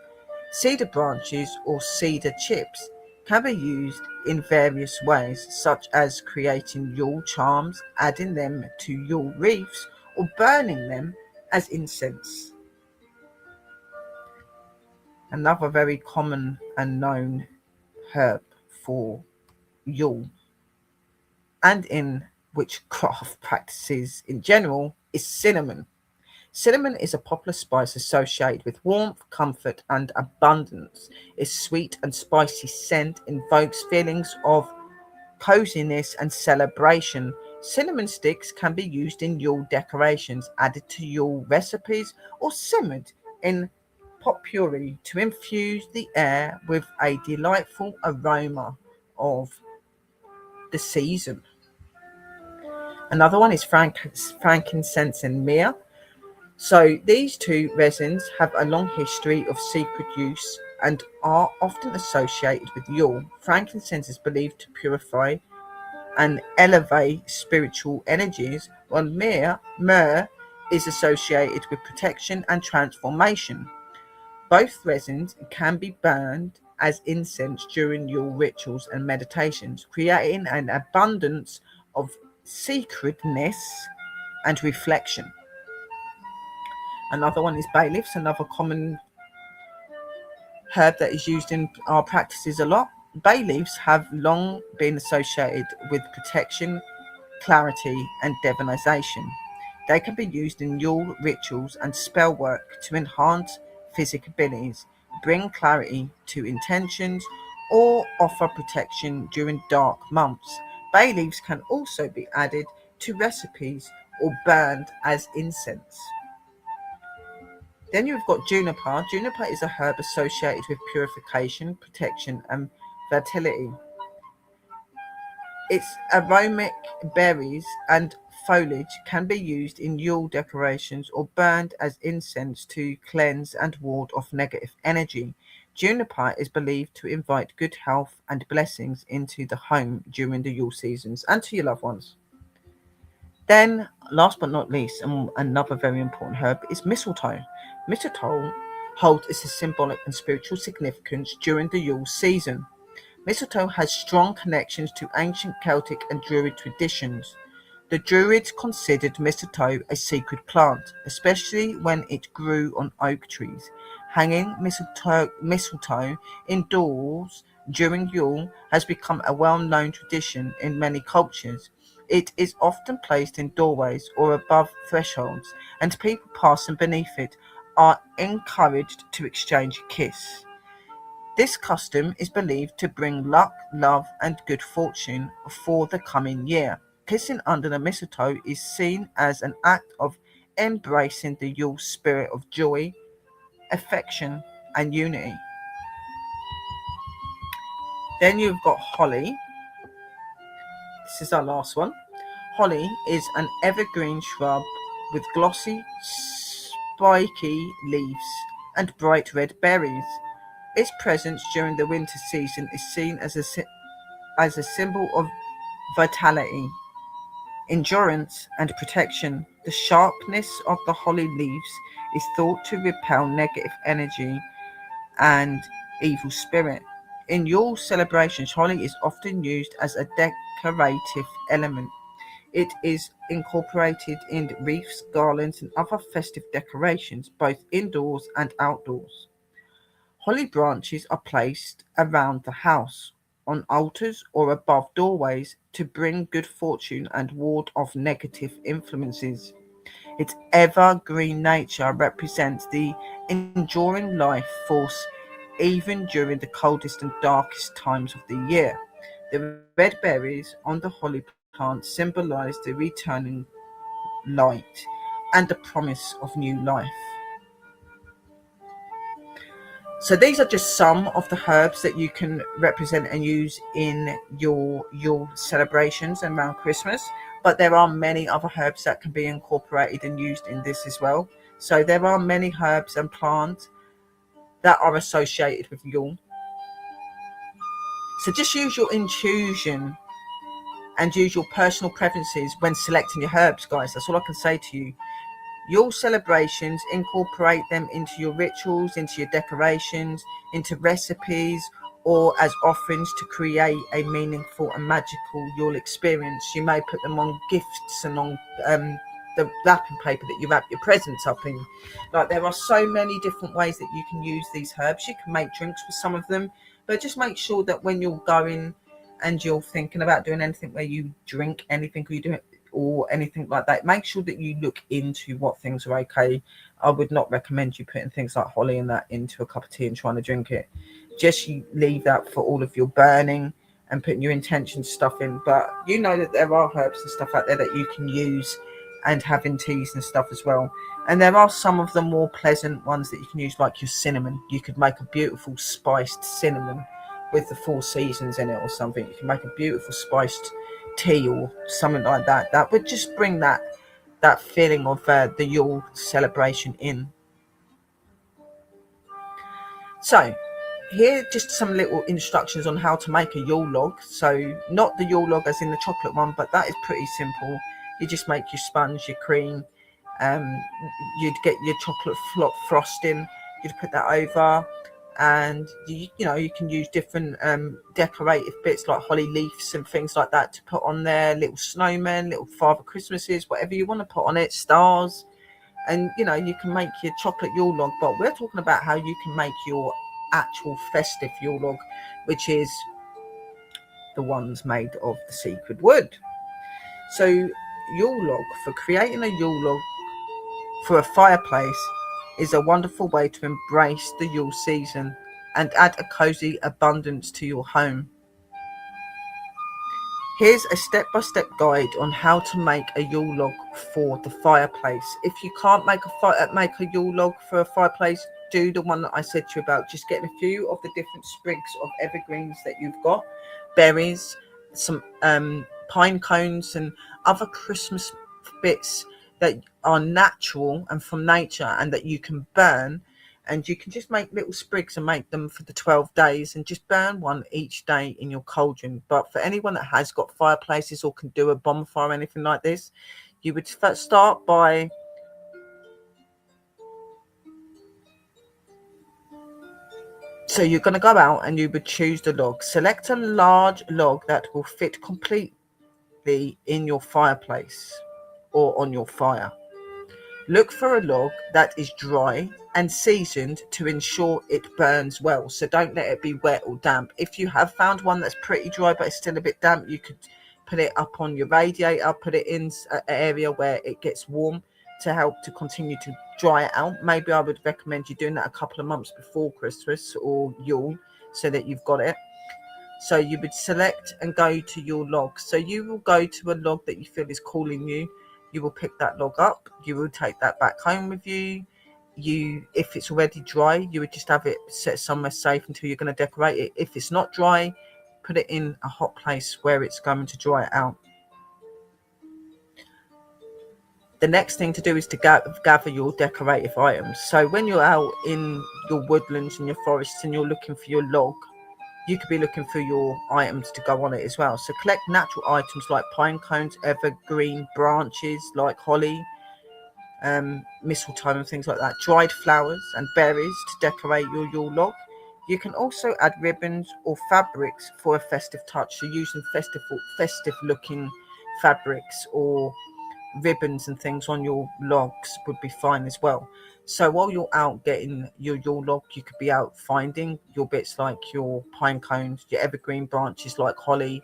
Speaker 1: Cedar branches or cedar chips can be used in various ways, such as creating Yule charms, adding them to Yule wreaths, or burning them as incense. Another very common and known herb for Yule and in witchcraft practices in general is cinnamon. Cinnamon is a popular spice associated with warmth, comfort, and abundance. Its sweet and spicy scent invokes feelings of coziness and celebration. Cinnamon sticks can be used in Yule decorations, added to Yule recipes, or simmered in potpourri to infuse the air with a delightful aroma of the season. Another one is frankincense and myrrh. So these two resins have a long history of secret use and are often associated with Yule. Frankincense is believed to purify and elevate spiritual energies, while myrrh is associated with protection and transformation. Both resins can be burned as incense during Yule rituals and meditations, creating an abundance of sacredness and reflection. Another one is bay leaves, another common herb that is used in our practices a lot. Bay leaves have long been associated with protection, clarity, and divination. They can be used in Yule rituals and spell work to enhance physical abilities, bring clarity to intentions, or offer protection during dark months. Bay leaves can also be added to recipes or burned as incense. Then you've got juniper. Juniper is a herb associated with purification, protection, and fertility. Its aromatic berries and foliage can be used in Yule decorations or burned as incense to cleanse and ward off negative energy. Juniper is believed to invite good health and blessings into the home during the Yule seasons and to your loved ones. Then, last but not least, and another very important herb is mistletoe. Mistletoe holds its symbolic and spiritual significance during the Yule season. Mistletoe has strong connections to ancient Celtic and Druid traditions. The Druids considered mistletoe a sacred plant, especially when it grew on oak trees. Hanging mistletoe indoors during Yule has become a well-known tradition in many cultures. It is often placed in doorways or above thresholds, and people passing beneath it are encouraged to exchange a kiss. This custom is believed to bring luck, love, and good fortune for the coming year. Kissing under the mistletoe is seen as an act of embracing the Yule spirit of joy, affection, and unity. Then you've got holly. This is our last one. Holly is an evergreen shrub with glossy, spiky leaves and bright red berries. Its presence during the winter season is seen as a symbol of vitality, endurance, and protection. The sharpness of the holly leaves is thought to repel negative energy and evil spirit. In Yule celebrations, holly is often used as a decorative element. It is incorporated in wreaths, garlands, and other festive decorations, both indoors and outdoors. Holly branches are placed around the house, on altars, or above doorways to bring good fortune and ward off negative influences. Its evergreen nature represents the enduring life force even during the coldest and darkest times of the year. The red berries on the holly plant symbolize the returning light and the promise of new life. So these are just some of the herbs that you can represent and use in your celebrations and around Christmas. But there are many other herbs that can be incorporated and used in this as well. So there are many herbs and plants that are associated with Yule. So just use your intuition and use your personal preferences when selecting your herbs, guys. That's all I can say to you. Your celebrations, incorporate them into your rituals, into your decorations, into recipes, or as offerings to create a meaningful and magical Yule experience. You may put them on gifts and on the wrapping paper that you wrap your presents up in. Like, there are so many different ways that you can use these herbs. You can make drinks with some of them, but just make sure that when you're going and you're thinking about doing anything where you drink anything or you do it or anything like that, make sure that you look into what things are okay. I would not recommend you putting things like holly and that into a cup of tea and trying to drink it. Just you leave that for all of your burning and putting your intention stuff in. But you know that there are herbs and stuff out there that you can use and have in teas and stuff as well. And there are some of the more pleasant ones that you can use, like your cinnamon. You could make a beautiful spiced cinnamon with the 4 seasons in it or something. You can make a beautiful spiced tea or something like that. That would just bring that feeling of the Yule celebration in. So here are just some little instructions on how to make a Yule log. So not the Yule log as in the chocolate one, but that is pretty simple. You just make your sponge, your cream, you'd get your chocolate frosting, you'd put that over, and you know you can use different decorative bits like holly leaves and things like that to put on there, little snowmen, little Father Christmases, whatever you want to put on it, stars. And you know you can make your chocolate Yule log, but we're talking about how you can make your actual festive Yule log, which is the ones made of the secret wood. So Yule log, for creating a Yule log for a fireplace, is a wonderful way to embrace the Yule season and add a cozy abundance to your home. Here's a step-by-step guide on how to make a Yule log for the fireplace. If you can't make a Yule log for a fireplace, do the one that I said to you about, just getting a few of the different sprigs of evergreens that you've got, berries, some pine cones and other Christmas bits that are natural and from nature and that you can burn, and you can just make little sprigs and make them for the 12 days and just burn one each day in your cauldron. But for anyone that has got fireplaces or can do a bonfire or anything like this, you would start by so you're going to go out and you would choose the log. Select a large log that will fit completely in your fireplace or on your fire. Look for a log that is dry and seasoned to ensure it burns well. So don't let it be wet or damp. If you have found one that's pretty dry but it's still a bit damp, you could put it up on your radiator, put it in an area where it gets warm to help to continue to dry it out. Maybe I would recommend you doing that a couple of months before Christmas or Yule so that you've got it. So you would select and go to your log. So you will go to a log that you feel is calling you. You will pick that log up. You will take that back home with you. If it's already dry, you would just have it set somewhere safe until you're going to decorate it. If it's not dry, put it in a hot place where it's going to dry out. The next thing to do is to gather your decorative items. So when you're out in your woodlands and your forests and you're looking for your log, you could be looking for your items to go on it as well. So collect natural items like pine cones, evergreen branches like holly, mistletoe and things like that, dried flowers and berries to decorate your Yule log. You can also add ribbons or fabrics for a festive touch. So using festive looking fabrics or ribbons and things on your logs would be fine as well. So while you're out getting your Yule log, you could be out finding your bits like your pine cones, your evergreen branches like holly,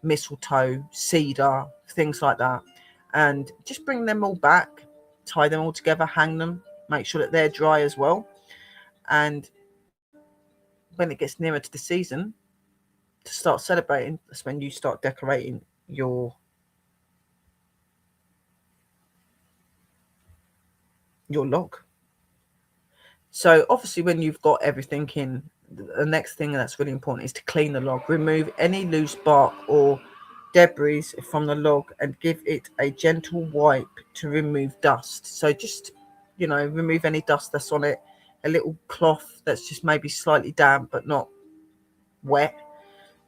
Speaker 1: mistletoe, cedar, things like that, and just bring them all back, tie them all together, hang them, make sure that they're dry as well. And when it gets nearer to the season to start celebrating, that's when you start decorating your log. So obviously when you've got everything in, the next thing that's really important is to clean the log. Remove any loose bark or debris from the log and give it a gentle wipe to remove dust. So just, remove any dust that's on it. A little cloth that's just maybe slightly damp but not wet.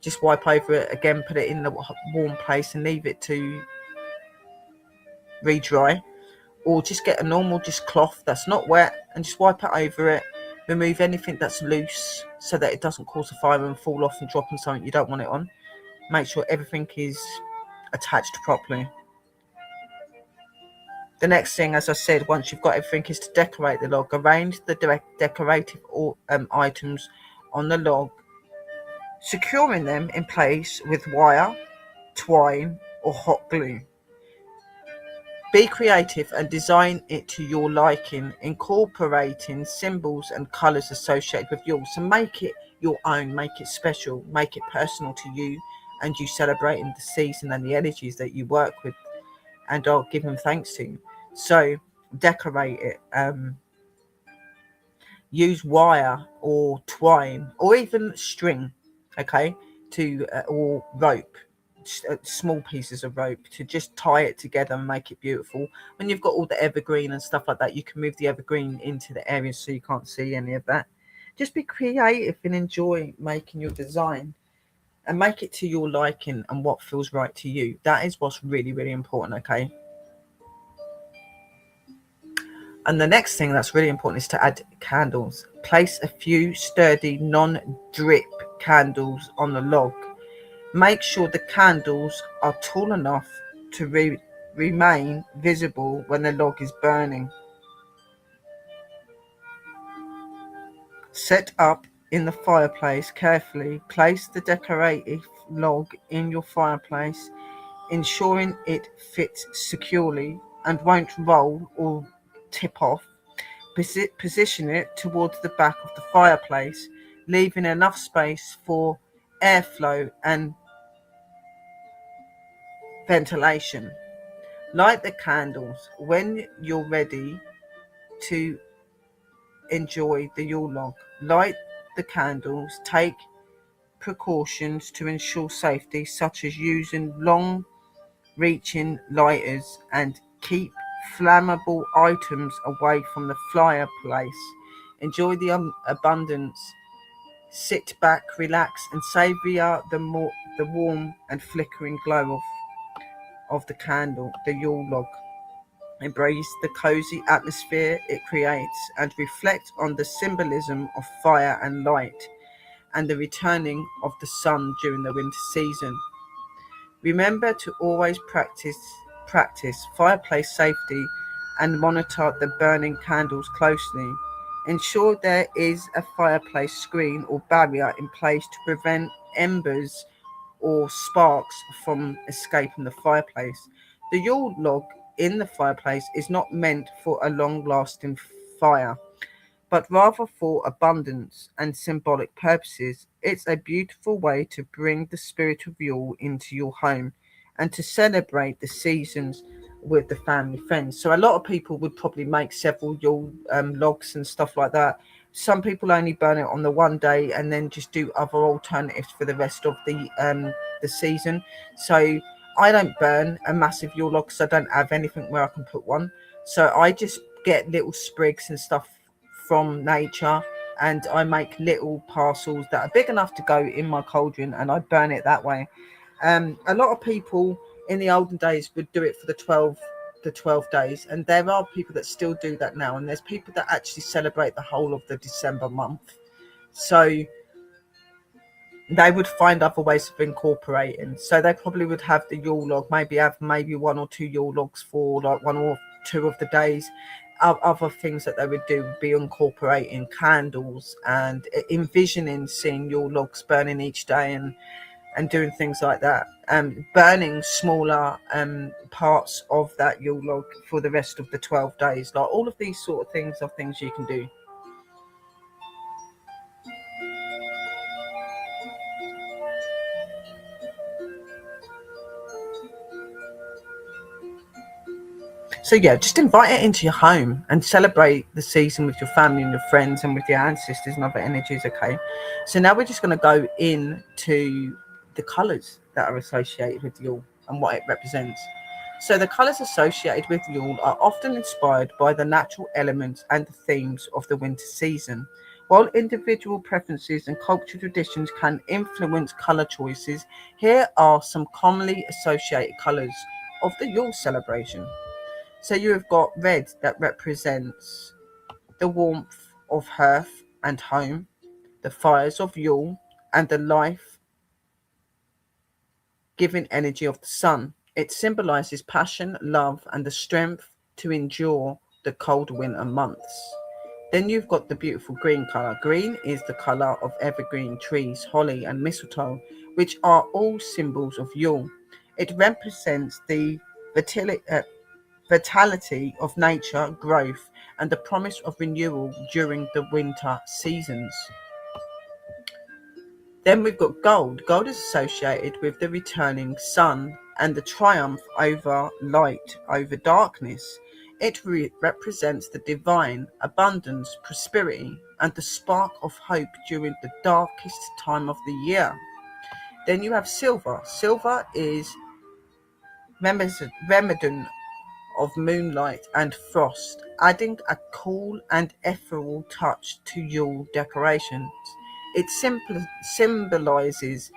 Speaker 1: Just wipe over it again, put it in the warm place and leave it to re-dry. Or just get a normal cloth that's not wet and just wipe it over it. Remove anything that's loose so that it doesn't cause a fire and fall off and drop on something you don't want it on. Make sure everything is attached properly. The next thing, as I said, once you've got everything, is to decorate the log. Arrange the decorative items on the log, securing them in place with wire, twine or hot glue. Be creative and design it to your liking, incorporating symbols and colours associated with Yule. So make it your own, make it special, make it personal to you, and you celebrating the season and the energies that you work with and are giving thanks to. So decorate it. Use wire or twine or even string, okay, to or rope, small pieces of rope to just tie it together and make it beautiful. When you've got all the evergreen and stuff like that, you can move the evergreen into the areas so you can't see any of that. Just be creative and enjoy making your design and make it to your liking and what feels right to you. That is what's really, really important, okay? And the next thing that's really important is to add candles. Place a few sturdy non-drip candles on the log. Make sure the candles are tall enough to remain visible when the log is burning. Set up in the fireplace carefully. Place the decorative log in your fireplace, ensuring it fits securely and won't roll or tip off. Position it towards the back of the fireplace, leaving enough space for airflow and ventilation. Light the candles when you're ready to enjoy the Yule log. Light the candles. Take precautions to ensure safety, such as using long-reaching lighters, and keep flammable items away from the fireplace. Enjoy the abundance. Sit back, relax, and savor the warm and flickering glow of the candle, the Yule log. Embrace the cozy atmosphere it creates and reflect on the symbolism of fire and light and the returning of the sun during the winter season. Remember to always practice fireplace safety and monitor the burning candles closely. Ensure there is a fireplace screen or barrier in place to prevent embers or sparks from escaping the fireplace. The Yule log in the fireplace is not meant for a long-lasting fire, but rather for abundance and symbolic purposes. It's a beautiful way to bring the spirit of Yule into your home and to celebrate the seasons with the family friends. So a lot of people would probably make several Yule logs and stuff like that. Some people only burn it on the one day and then just do other alternatives for the rest of the season. So I don't burn a massive Yule log because I don't have anything where I can put one. So I just get little sprigs and stuff from nature, and I make little parcels that are big enough to go in my cauldron, and I burn it that way. A lot of people in the olden days would do it for the 12 days, and there are people that still do that now, and there's people that actually celebrate the whole of the December month. So they would find other ways of incorporating. So they probably would have the Yule log, maybe one or two Yule logs for like one or two of the days. Other things that they would do would be incorporating candles and envisioning seeing Yule logs burning each day and doing things like that. Burning smaller parts of that Yule log for the rest of the 12 days. Like all of these sort of things are things you can do. So yeah, just invite it into your home and celebrate the season with your family and your friends and with your ancestors and other energies, okay? So now we're just going to go into the colours that are associated with Yule and what it represents. So the colours associated with Yule are often inspired by the natural elements and the themes of the winter season. While individual preferences and cultural traditions can influence colour choices, here are some commonly associated colours of the Yule celebration. So you have got red that represents the warmth of hearth and home, the fires of Yule, and the life-giving energy of the sun. It symbolizes passion, love, and the strength to endure the cold winter months. Then you've got the beautiful green color. Green is the color of evergreen trees, holly, and mistletoe, which are all symbols of Yule. It represents the vitality of nature, growth, and the promise of renewal during the winter seasons. Then we've got gold. Gold is associated with the returning sun and the triumph over light, over darkness. It represents the divine abundance, prosperity, and the spark of hope during the darkest time of the year. Then you have silver. Silver is reminiscent of moonlight and frost, adding a cool and ethereal touch to Yule decorations. It symbolizes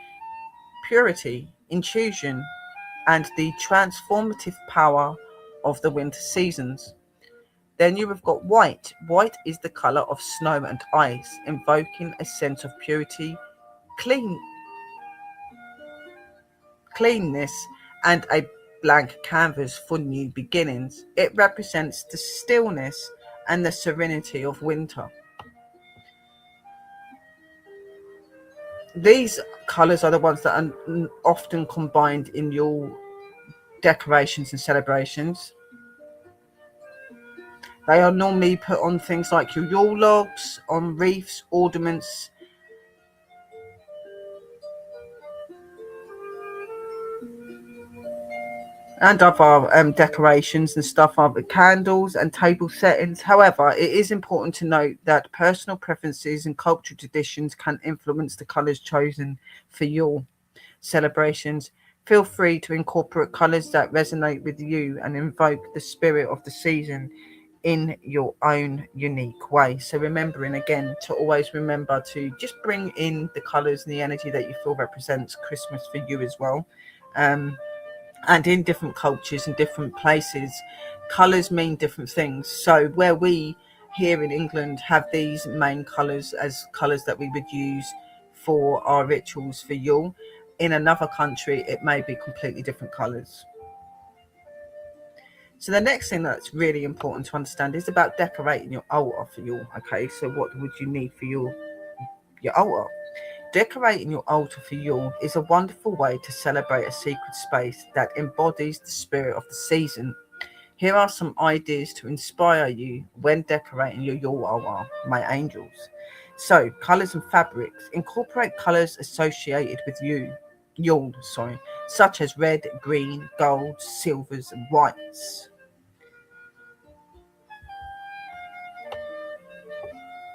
Speaker 1: purity, intuition, and the transformative power of the winter seasons. Then you have got white. White is the color of snow and ice, invoking a sense of purity, clean, cleanness, and a blank canvas for new beginnings. It represents the stillness and the serenity of winter. These colours are the ones that are often combined in your decorations and celebrations. They are normally put on things like your Yule logs, on wreaths, ornaments, and other decorations and stuff, other candles and table settings. However, it is important to note that personal preferences and cultural traditions can influence the colours chosen for your celebrations. Feel free to incorporate colours that resonate with you and invoke the spirit of the season in your own unique way. So remembering again to always remember to just bring in the colours and the energy that you feel represents Christmas for you as well. And in different cultures and different places, colours mean different things. So where we here in England have these main colours as colours that we would use for our rituals for Yule, in another country it may be completely different colours. So the next thing that's really important to understand is about decorating your altar for Yule. Okay, so what would you need for your altar? Decorating your altar for Yule is a wonderful way to celebrate a secret space that embodies the spirit of the season. Here are some ideas to inspire you when decorating your Yule altar, my angels. So, colours and fabrics. Incorporate colours associated with Yule, such as red, green, gold, silvers, and whites.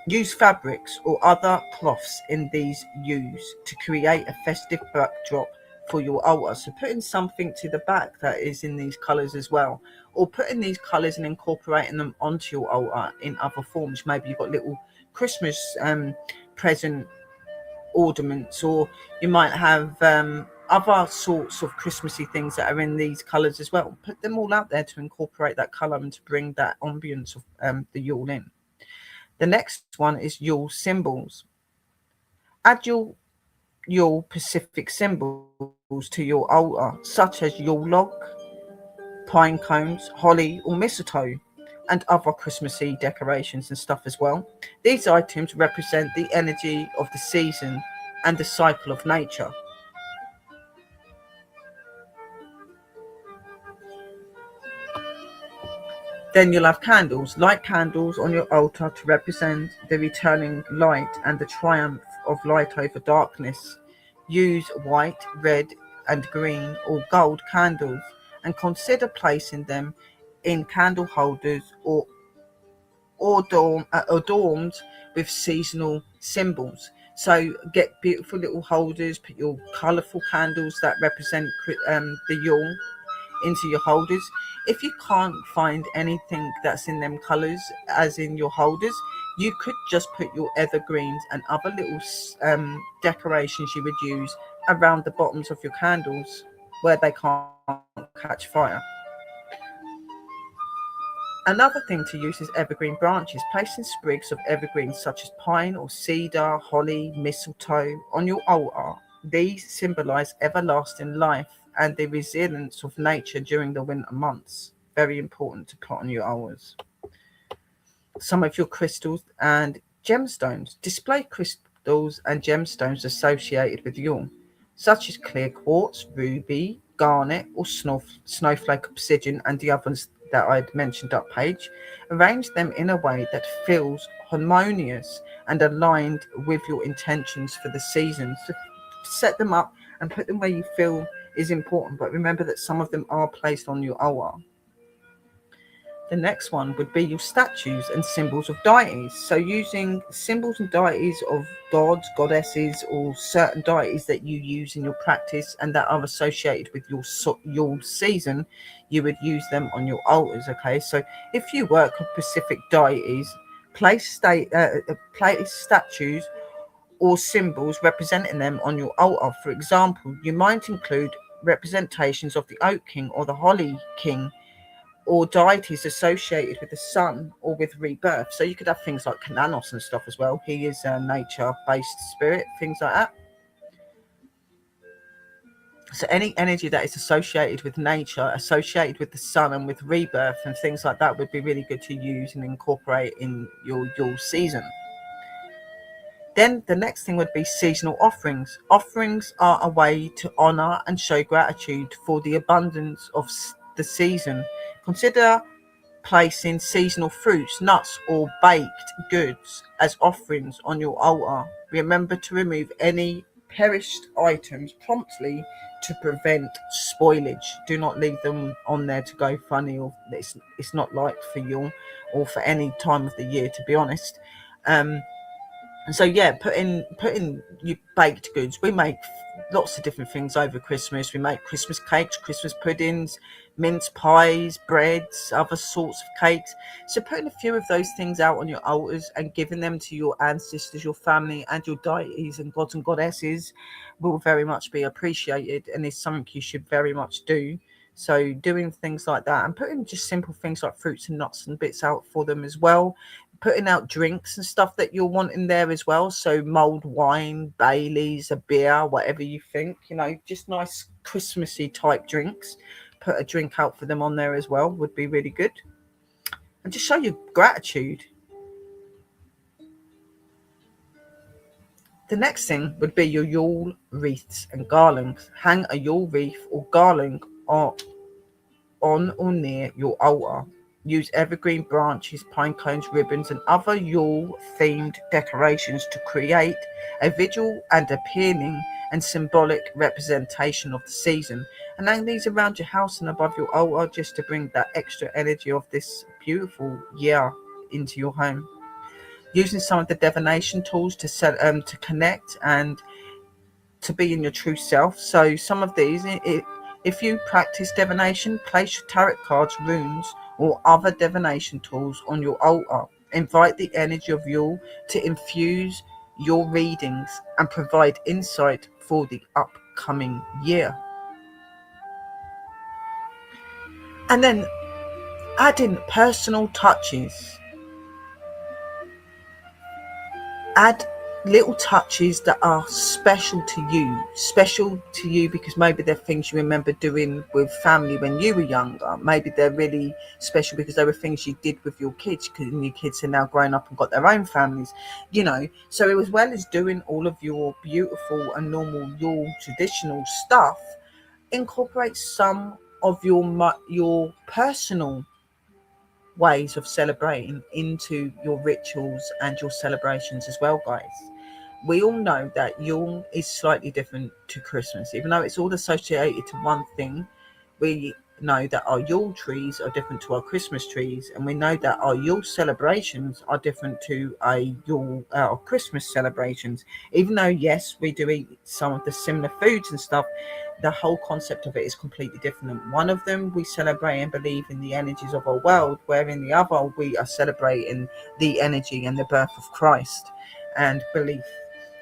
Speaker 1: Use fabrics or other cloths in these hues to create a festive backdrop for your altar. So putting something to the back that is in these colours as well, or putting these colours and incorporating them onto your altar in other forms. Maybe you've got little Christmas present ornaments, or you might have other sorts of Christmassy things that are in these colours as well. Put them all out there to incorporate that colour and to bring that ambience of the Yule in. The next one is Yule symbols. Add your Yule Pacific symbols to your altar, such as Yule log, pine cones, holly, or mistletoe, and other Christmassy decorations and stuff as well. These items represent the energy of the season and the cycle of nature. Then you'll have candles. Light candles on your altar to represent the returning light and the triumph of light over darkness. Use white, red, and green or gold candles and consider placing them in candle holders or adorned with seasonal symbols. So get beautiful little holders, put your colourful candles that represent the Yule into your holders. If you can't find anything that's in them colours as in your holders, you could just put your evergreens and other little decorations you would use around the bottoms of your candles where they can't catch fire. Another thing to use is evergreen branches. Placing sprigs of evergreens such as pine or cedar, holly, mistletoe on your altar. These symbolise everlasting life and the resilience of nature during the winter months. Very important to put on your altars. Some of your crystals and gemstones. Display crystals and gemstones associated with Yule, such as clear quartz, ruby, garnet, or snowflake obsidian, and the others that I'd mentioned up page. Arrange them in a way that feels harmonious and aligned with your intentions for the season. So set them up and put them where you feel is important, but remember that some of them are placed on your altar. The next one would be your statues and symbols of deities. So using symbols and deities of gods, goddesses, or certain deities that you use in your practice and that are associated with your season, you would use them on your altars. Okay, so if you work with specific deities, place statues or symbols representing them on your altar. For example, you might include representations of the Oak King or the Holly King, or deities associated with the sun or with rebirth. So you could have things like Kananos and stuff as well. He is a nature-based spirit, things like that. So any energy that is associated with nature, associated with the sun and with rebirth and things like that would be really good to use and incorporate in your Yule season. Then the next thing would be seasonal offerings. Offerings are a way to honor and show gratitude for the abundance of the season. Consider placing seasonal fruits, nuts, or baked goods as offerings on your altar. Remember to remove any perished items promptly to prevent spoilage. Do not leave them on there to go funny, or it's not liked for you or for any time of the year, to be honest. And so yeah, put in your baked goods. We make lots of different things over Christmas. We make Christmas cakes, Christmas puddings, mince pies, breads, other sorts of cakes. So putting a few of those things out on your altars and giving them to your ancestors, your family, and your deities and gods and goddesses will very much be appreciated, and is something you should very much do. So doing things like that and putting just simple things like fruits and nuts and bits out for them as well. Putting out drinks and stuff that you'll want in there as well. So mulled wine, Baileys, a beer, whatever you think, just nice Christmassy type drinks. Put a drink out for them on there as well would be really good. And just show your gratitude. The next thing would be your Yule wreaths and garlands. Hang a Yule wreath or garland on or near your altar. Use evergreen branches, pine cones, ribbons, and other Yule-themed decorations to create a visual and appealing and symbolic representation of the season. And hang these around your house and above your altar just to bring that extra energy of this beautiful year into your home. Using some of the divination tools to connect and to be in your true self. So some of these, if you practice divination, place your tarot cards, runes, or other divination tools on your altar. Invite the energy of Yule to infuse your readings and provide insight for the upcoming year. And then add in personal touches. Add little touches that are special to you because maybe they're things you remember doing with family when you were younger. Maybe they're really special because they were things you did with your kids, because your kids are now grown up and got their own families, so as well as doing all of your beautiful and normal Yule traditional stuff, incorporate some of your personal ways of celebrating into your rituals and your celebrations as well, guys. We all know that Yule is slightly different to Christmas. Even though it's all associated to one thing, we know that our Yule trees are different to our Christmas trees, and we know that our Yule celebrations are different to our Christmas celebrations. Even though, yes, we do eat some of the similar foods and stuff, the whole concept of it is completely different. One of them, we celebrate and believe in the energies of our world, where in the other, we are celebrating the energy and the birth of Christ and belief.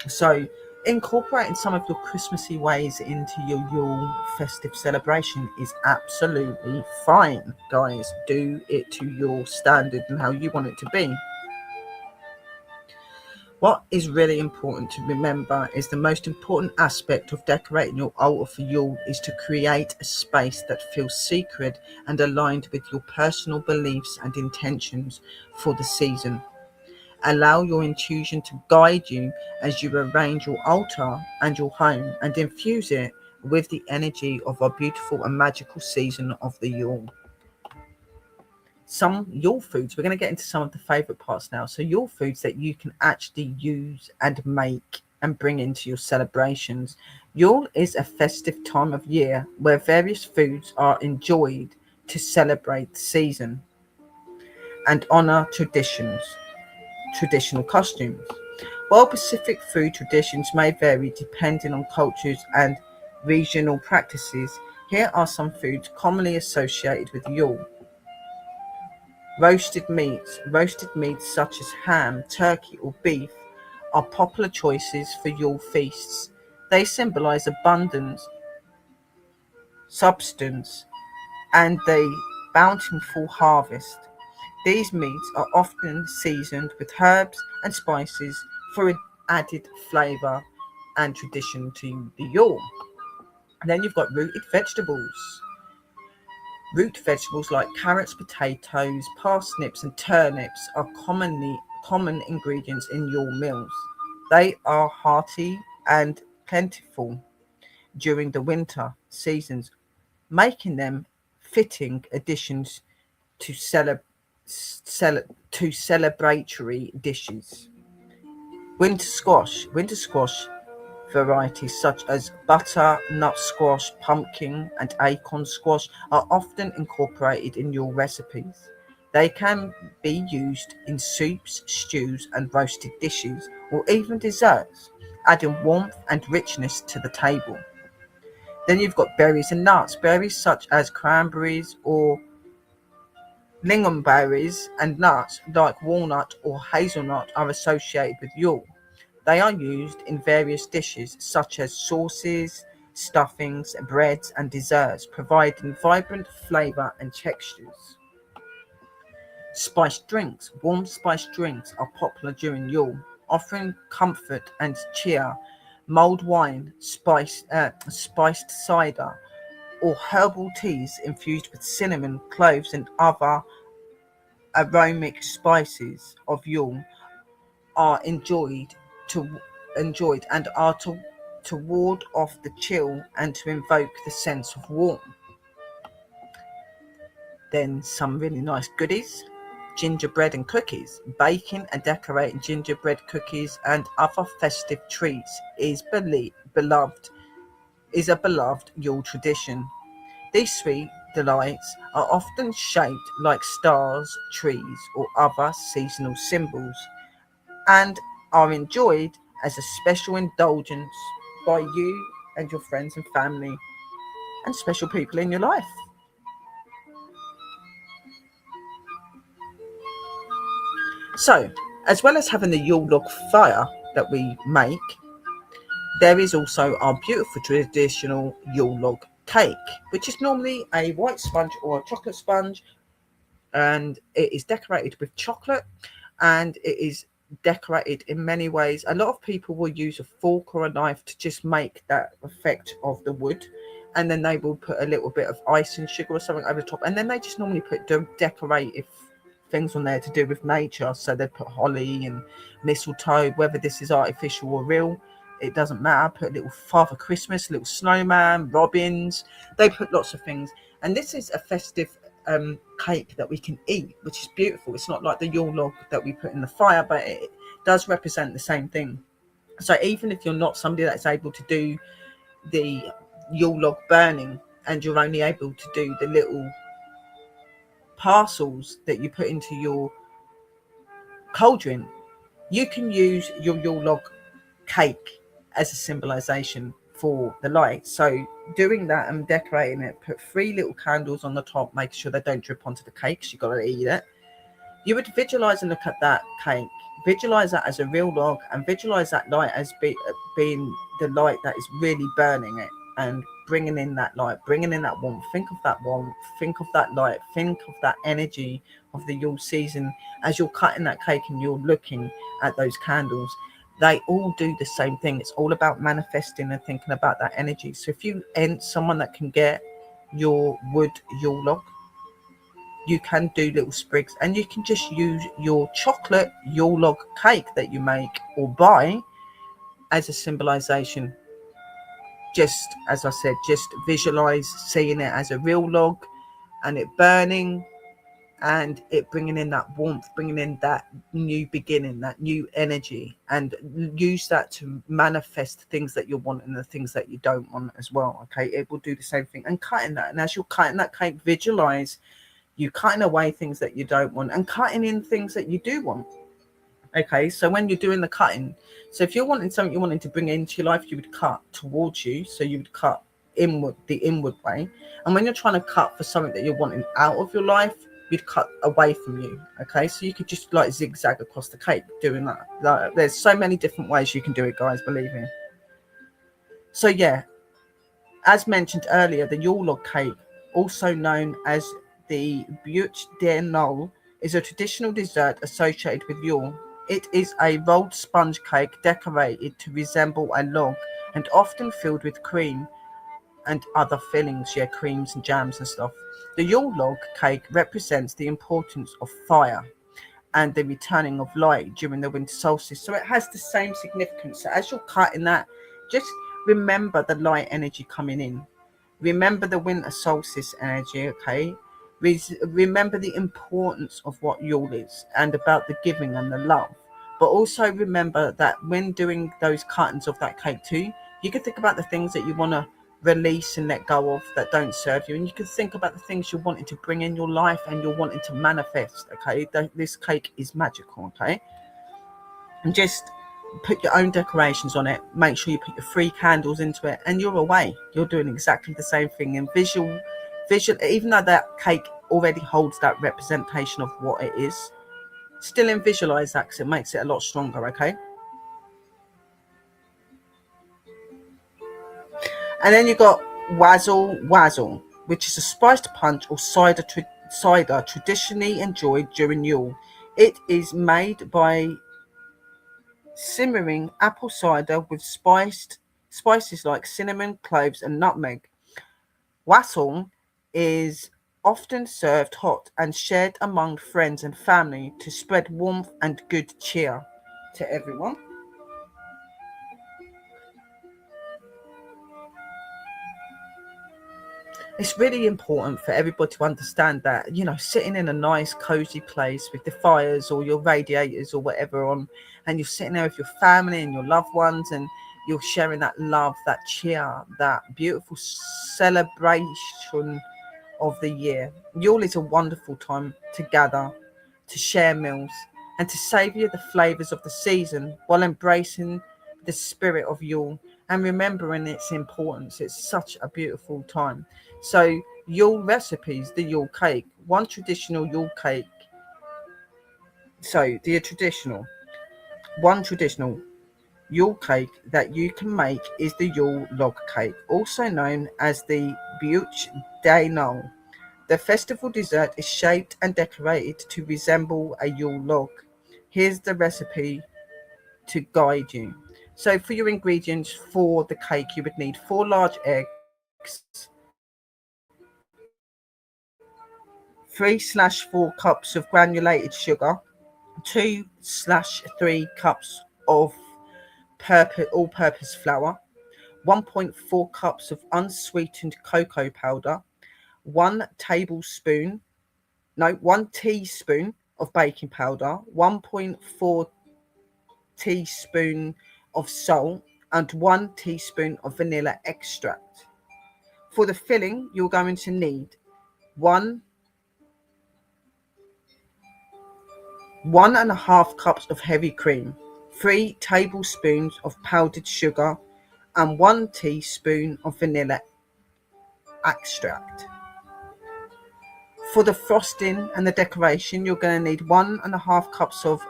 Speaker 1: So incorporating some of your Christmassy ways into your Yule festive celebration is absolutely fine, guys. Do it to your standard and how you want it to be. What is really important to remember is the most important aspect of decorating your altar for Yule is to create a space that feels sacred and aligned with your personal beliefs and intentions for the season. Allow your intuition to guide you as you arrange your altar and your home, and infuse it with the energy of our beautiful and magical season of the Yule. some Yule foods. We're going to get into some of the favorite parts now. So Yule foods that you can actually use and make and bring into your celebrations. Yule is a festive time of year where various foods are enjoyed to celebrate the season and honor traditional costumes. While Pacific food traditions may vary depending on cultures and regional practices, here are some foods commonly associated with Yule. Roasted meats. Roasted meats such as ham, turkey, or beef are popular choices for Yule feasts. They symbolize abundance, substance, and a bountiful harvest. These meats are often seasoned with herbs and spices for an added flavor and tradition to the Yule. And then you've got rooted vegetables. Root vegetables like carrots, potatoes, parsnips, and turnips are common ingredients in Yule meals. They are hearty and plentiful during the winter seasons, making them fitting additions to celebratory dishes. Winter squash varieties such as butternut squash, pumpkin, and acorn squash are often incorporated in your recipes. They can be used in soups, stews, and roasted dishes, or even desserts, adding warmth and richness to the table. Then you've got berries and nuts. Berries such as cranberries or lingonberries and nuts like walnut or hazelnut are associated with Yule. They are used in various dishes such as sauces, stuffings, breads, and desserts, providing vibrant flavor and textures. Spiced drinks. Warm spiced drinks are popular during Yule, offering comfort and cheer. Mulled wine, spiced cider, or herbal teas infused with cinnamon, cloves, and other aromatic spices of Yule are enjoyed and are to ward off the chill and to invoke the sense of warmth. Then some really nice goodies. Gingerbread and cookies. Baking and decorating gingerbread cookies and other festive treats is a beloved Yule tradition. These sweet delights are often shaped like stars, trees, or other seasonal symbols, and are enjoyed as a special indulgence by you and your friends and family and special people in your life. So, as well as having the Yule log fire that we make, there is also our beautiful traditional Yule log cake, which is normally a white sponge or a chocolate sponge, and it is decorated with chocolate, and it is decorated in many ways. A lot of people will use a fork or a knife to just make that effect of the wood, and then they will put a little bit of icing sugar or something over the top, and then they just normally put decorative things on there to do with nature. So they put holly and mistletoe, whether this is artificial or real, it doesn't matter. Put a little Father Christmas, a little snowman, robins. They put lots of things, and this is a festive cake that we can eat, which is beautiful. It's not like the Yule log that we put in the fire, but it does represent the same thing. So even if you're not somebody that's able to do the Yule log burning, and you're only able to do the little parcels that you put into your cauldron, you can use your Yule log cake as a symbolization for the light. So doing that and decorating it, put 3 little candles on the top, make sure they don't drip onto the cake because you've got to eat it. You would visualize and look at that cake, visualize that as a real log, and visualize that light as being the light that is really burning it and bringing in that light, bringing in that warmth. Think of that warmth, think of that light, think of that energy of the Yule season as you're cutting that cake and you're looking at those candles. They all do the same thing. It's all about manifesting and thinking about that energy. So if you ain't someone that can get your wood Yule log, you can do little sprigs, and you can just use your chocolate Yule log cake that you make or buy as a symbolization. Just as I said, just visualize seeing it as a real log and it burning and it bringing in that warmth, bringing in that new beginning, that new energy, and use that to manifest things that you want and the things that you don't want as well. Okay, it will do the same thing. And cutting that, and as you're cutting that cake, visualize you cutting away things that you don't want and cutting in things that you do want. Okay, so when you're doing the cutting, so if you're wanting something you wanting to bring into your life, you would cut towards you. So you would cut inward, the inward way. And when you're trying to cut for something that you're wanting out of your life, you'd cut away from you. Okay, so you could just like zigzag across the cake doing that. Like, there's so many different ways you can do it, guys, believe me. So yeah, as mentioned earlier, the Yule log cake, also known as the W.W.D, is a traditional dessert associated with Yule. It is a rolled sponge cake decorated to resemble a log and often filled with cream and other fillings, creams and jams and stuff. The Yule log cake represents the importance of fire and the returning of light during the winter solstice. So it has the same significance. So as you're cutting that, just remember the light energy coming in. Remember the winter solstice energy, okay? Remember the importance of what Yule is and about the giving and the love. But also remember that when doing those cuttings of that cake too, you can think about the things that you want to release and let go of that don't serve you, and you can think about the things you're wanting to bring in your life and you're wanting to manifest. Okay, this cake is magical. Okay, and just put your own decorations on it. Make sure you put your 3 candles into it, and you're away. You're doing exactly the same thing in visual. Even though that cake already holds that representation of what it is, still in visualize that, because it makes it a lot stronger. Okay. And then you got Wazzle, which is a spiced punch or cider traditionally enjoyed during Yule. It is made by simmering apple cider with spices like cinnamon, cloves, and nutmeg. Wassail is often served hot and shared among friends and family to spread warmth and good cheer to everyone. It's really important for everybody to understand that, sitting in a nice cozy place with the fires or your radiators or whatever on, and you're sitting there with your family and your loved ones, and you're sharing that love, that cheer, that beautiful celebration of the year. Yule is a wonderful time to gather, to share meals, and to savour the flavours of the season while embracing the spirit of Yule and remembering its importance. It's such a beautiful time. So Yule recipes, the Yule cake. One traditional Yule cake. So one traditional Yule cake that you can make is the Yule log cake, also known as the W.W.D. The festival dessert is shaped and decorated to resemble a Yule log. Here's the recipe to guide you. So for your ingredients for the cake, you would need 4 large eggs, 3/4 cups of granulated sugar, 2/3 cups of all-purpose flour, 1.4 cups of unsweetened cocoa powder, 1 teaspoon of baking powder, 1.4 teaspoon of salt, and 1 teaspoon of vanilla extract. For the filling, you're going to need 1.5 cups of heavy cream, 3 tablespoons of powdered sugar, and 1 teaspoon of vanilla extract. For the frosting and the decoration, you're going to need 1.5 cups of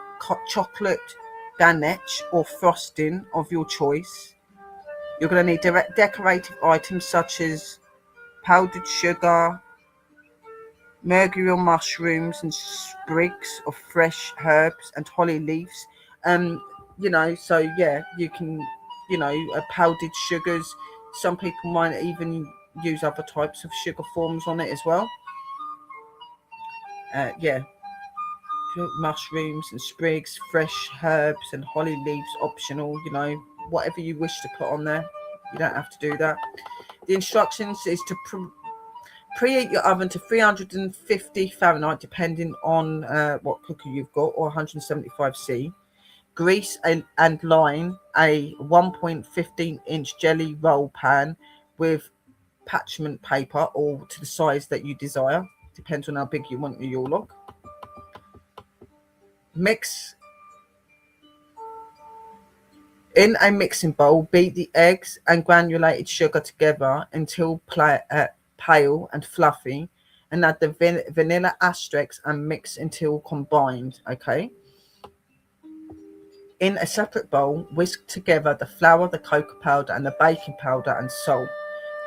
Speaker 1: chocolate ganache or frosting of your choice. You're going to need decorative items such as powdered sugar, mercurial mushrooms, and sprigs of fresh herbs and holly leaves. So yeah, you can, powdered sugars. Some people might even use other types of sugar forms on it as well. Yeah, mushrooms and sprigs, fresh herbs and holly leaves optional. Whatever you wish to put on there, you don't have to do that. The instructions is to Preheat your oven to 350 Fahrenheit, depending on what cooker you've got, or 175°C. Grease and line a 1.15-inch jelly roll pan with parchment paper, or to the size that you desire. Depends on how big you want your Yule log. Mix in a mixing bowl. Beat the eggs and granulated sugar together until pale and fluffy, and add the vanilla extracts and mix until combined. Okay. In a separate bowl, whisk together the flour, the cocoa powder, and the baking powder and salt.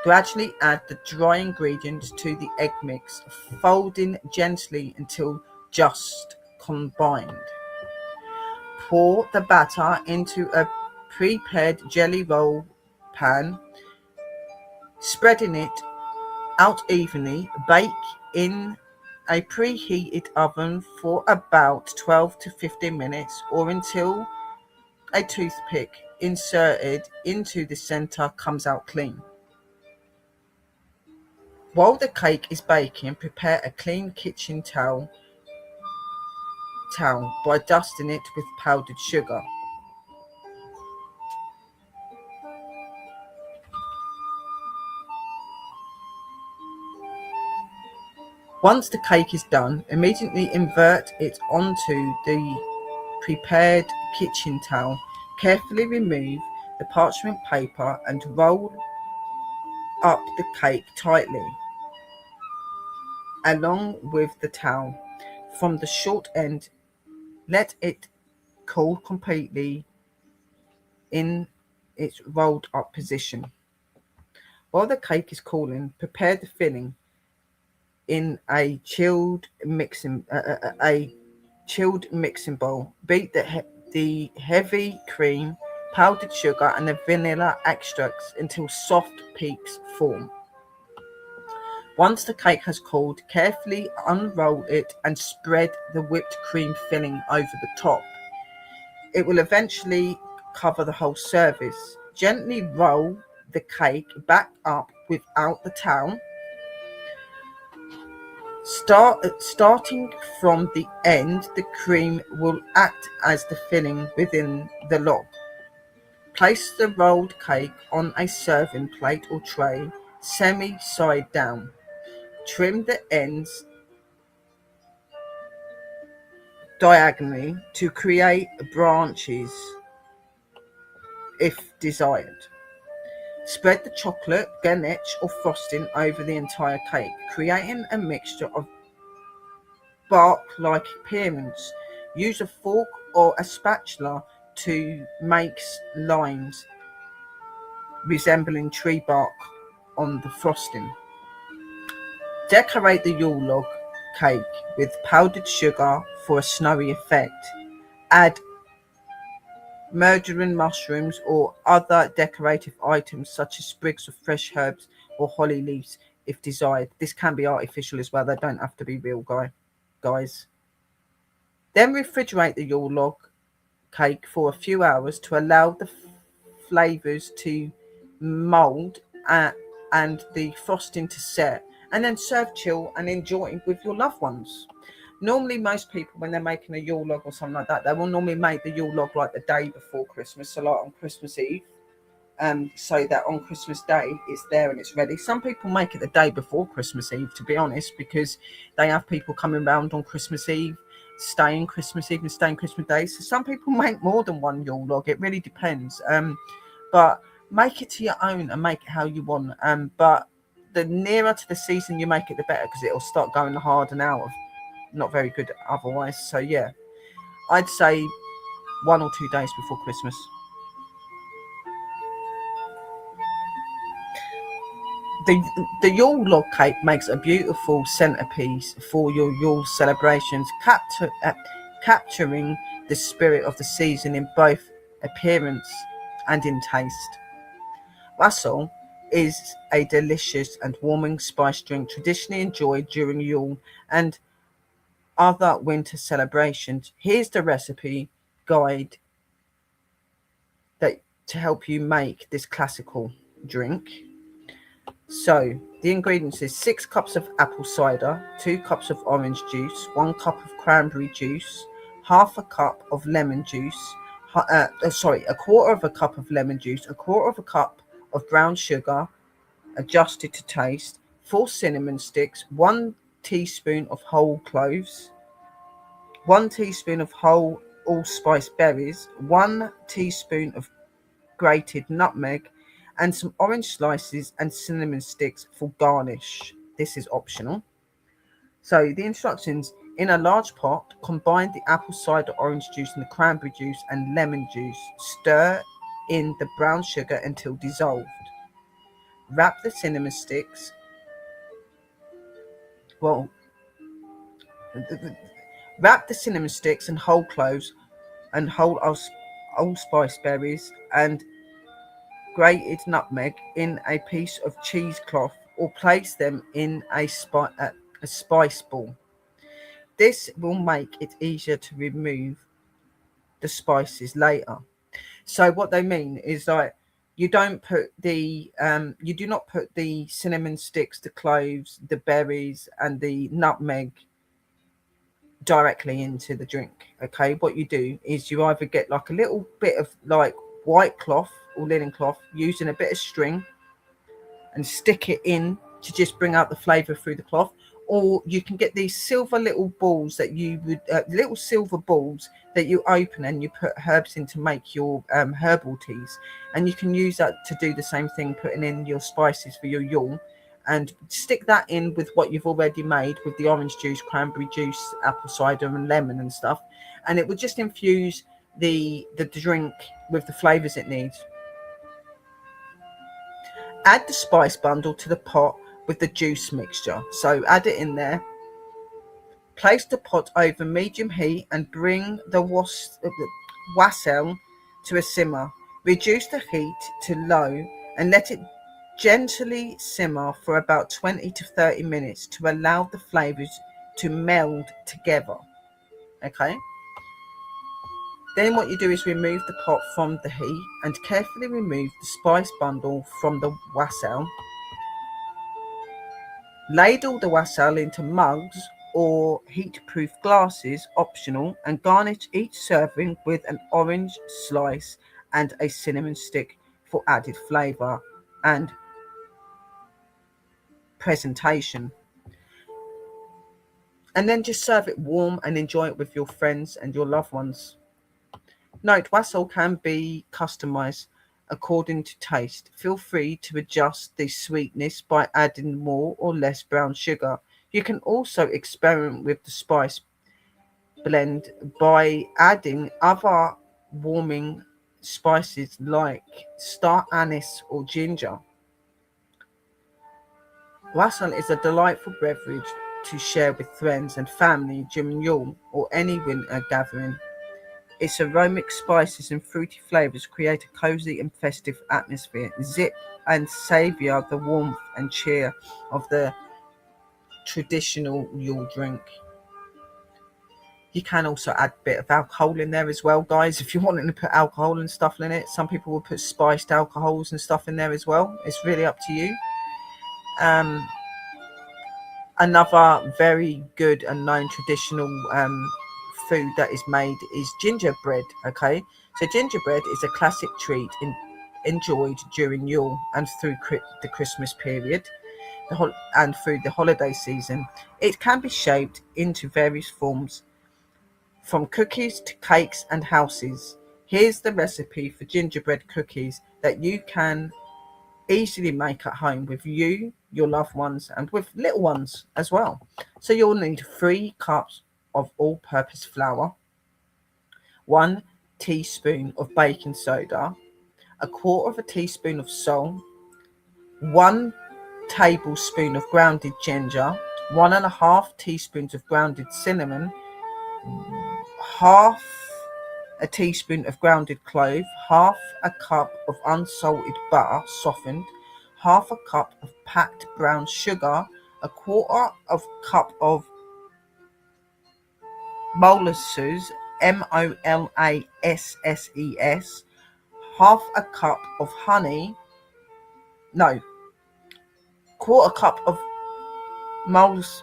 Speaker 1: Gradually add the dry ingredients to the egg mix, folding gently until just combined. Pour the batter into a prepared jelly roll pan, spreading it out evenly. Bake in a preheated oven for about 12 to 15 minutes, or until a toothpick inserted into the center comes out clean. While the cake is baking, prepare a clean kitchen towel by dusting it with powdered sugar. Once the cake is done, immediately invert it onto the prepared kitchen towel. Carefully remove the parchment paper and roll up the cake tightly along with the towel from the short end. Let it cool completely in its rolled up position. While the cake is cooling, prepare the filling in a chilled mixing bowl. Beat the heavy cream, powdered sugar, and the vanilla extracts until soft peaks form. Once the cake has cooled, carefully unroll it and spread the whipped cream filling over the top. It will eventually cover the whole surface. Gently roll the cake back up without the towel. Starting from the end, the cream will act as the filling within the log. Place the rolled cake on a serving plate or tray, side down. Trim the ends diagonally to create branches if desired. Spread the chocolate, ganache, or frosting over the entire cake, creating a mixture of bark-like appearance. Use a fork or a spatula to make lines resembling tree bark on the frosting. Decorate the Yule log cake with powdered sugar for a snowy effect. Add marjoram mushrooms or other decorative items such as sprigs of fresh herbs or holly leaves if desired. This can be artificial as well. They don't have to be real, guys. Then refrigerate the Yule log cake for a few hours to allow the flavors to mold and the frosting to set, and then serve chill and enjoy with your loved ones. Normally, most people, when they're making a Yule log or something like that, they will normally make the Yule log like the day before Christmas, so like on Christmas Eve, so that on Christmas Day it's there and it's ready. Some people make it the day before Christmas Eve, to be honest, because they have people coming round on Christmas Eve, staying Christmas Eve and staying Christmas Day. So some people make more than one Yule log. It really depends. But make it to your own and make it how you want. But the nearer to the season you make it, the better, because it'll start going hard and out of not very good otherwise. So yeah, I'd say 1 or 2 days before Christmas. The Yule log cake makes a beautiful centerpiece for your Yule celebrations, capturing the spirit of the season in both appearance and in taste. Wassail is a delicious and warming spice drink traditionally enjoyed during Yule and other winter celebrations. Here's the recipe guide to help you make this classical drink. So the ingredients is 6 cups of apple cider, 2 cups of orange juice, 1 cup of cranberry juice, half a cup of lemon juice, a quarter of a cup of lemon juice, a quarter of a cup of brown sugar adjusted to taste, 4 cinnamon sticks, 1 teaspoon of whole cloves, 1 teaspoon of whole allspice berries, 1 teaspoon of grated nutmeg, and some orange slices and cinnamon sticks for garnish. This is optional. So the instructions: in a large pot, combine the apple cider orange juice and the cranberry juice and lemon juice. Stir in the brown sugar until dissolved. Wrap the cinnamon sticks. Well, wrap the cinnamon sticks and whole cloves and whole allspice berries and grated nutmeg in a piece of cheesecloth or place them in a spice ball. This will make it easier to remove the spices later. So what they mean is like you don't put the you do not put the cinnamon sticks, the cloves, the berries and the nutmeg directly into the drink. Okay, what you do is you either get like a little bit of like white cloth or linen cloth using a bit of string and stick it in to just bring out the flavor through the cloth, or you can get these silver little balls that you would little silver balls that you open and you put herbs in to make your herbal teas, and you can use that to do the same thing, putting in your spices for your Yule, and stick that in with what you've already made with the orange juice, cranberry juice, apple cider and lemon and stuff, and it will just infuse the drink with the flavors it needs. Add the spice bundle to the pot with the juice mixture. So add it in there. Place the pot over medium heat and bring the wassail to a simmer. Reduce the heat to low and let it gently simmer for about 20 to 30 minutes to allow the flavors to meld together. Okay. Then what you do is remove the pot from the heat and carefully remove the spice bundle from the wassail. Ladle the wassail into mugs or heat-proof glasses, optional, and garnish each serving with an orange slice and a cinnamon stick for added flavour and presentation. And then just serve it warm and enjoy it with your friends and your loved ones. Note, wassail can be customised according to taste. Feel free to adjust the sweetness by adding more or less brown sugar. You can also experiment with the spice blend by adding other warming spices like star anise or ginger. Wassail is a delightful beverage to share with friends and family during Yule or any winter gathering. Its aromatic spices and fruity flavours create a cosy and festive atmosphere. Zip and savour the warmth and cheer of the traditional Yule drink. You can also add a bit of alcohol in there as well, guys, if you're wanting to put alcohol and stuff in it. Some people will put spiced alcohols and stuff in there as well. It's really up to you. Another very good and known traditional food that is made is gingerbread. Okay, so gingerbread is a classic treat enjoyed during Yule and through the Christmas period and through the holiday season. It can be shaped into various forms, from cookies to cakes and houses. Here's the recipe for gingerbread cookies that you can easily make at home with you, your loved ones, and with little ones as well. So you'll need 3 cups of all-purpose flour, 1 teaspoon of baking soda, a quarter of a teaspoon of salt, 1 tablespoon of grounded ginger, 1.5 teaspoons of grounded cinnamon, half a teaspoon of grounded clove, half a cup of unsalted butter softened, half a cup of packed brown sugar, a quarter of a cup of molasses, molasses, half a cup of honey, no, quarter cup of molasses,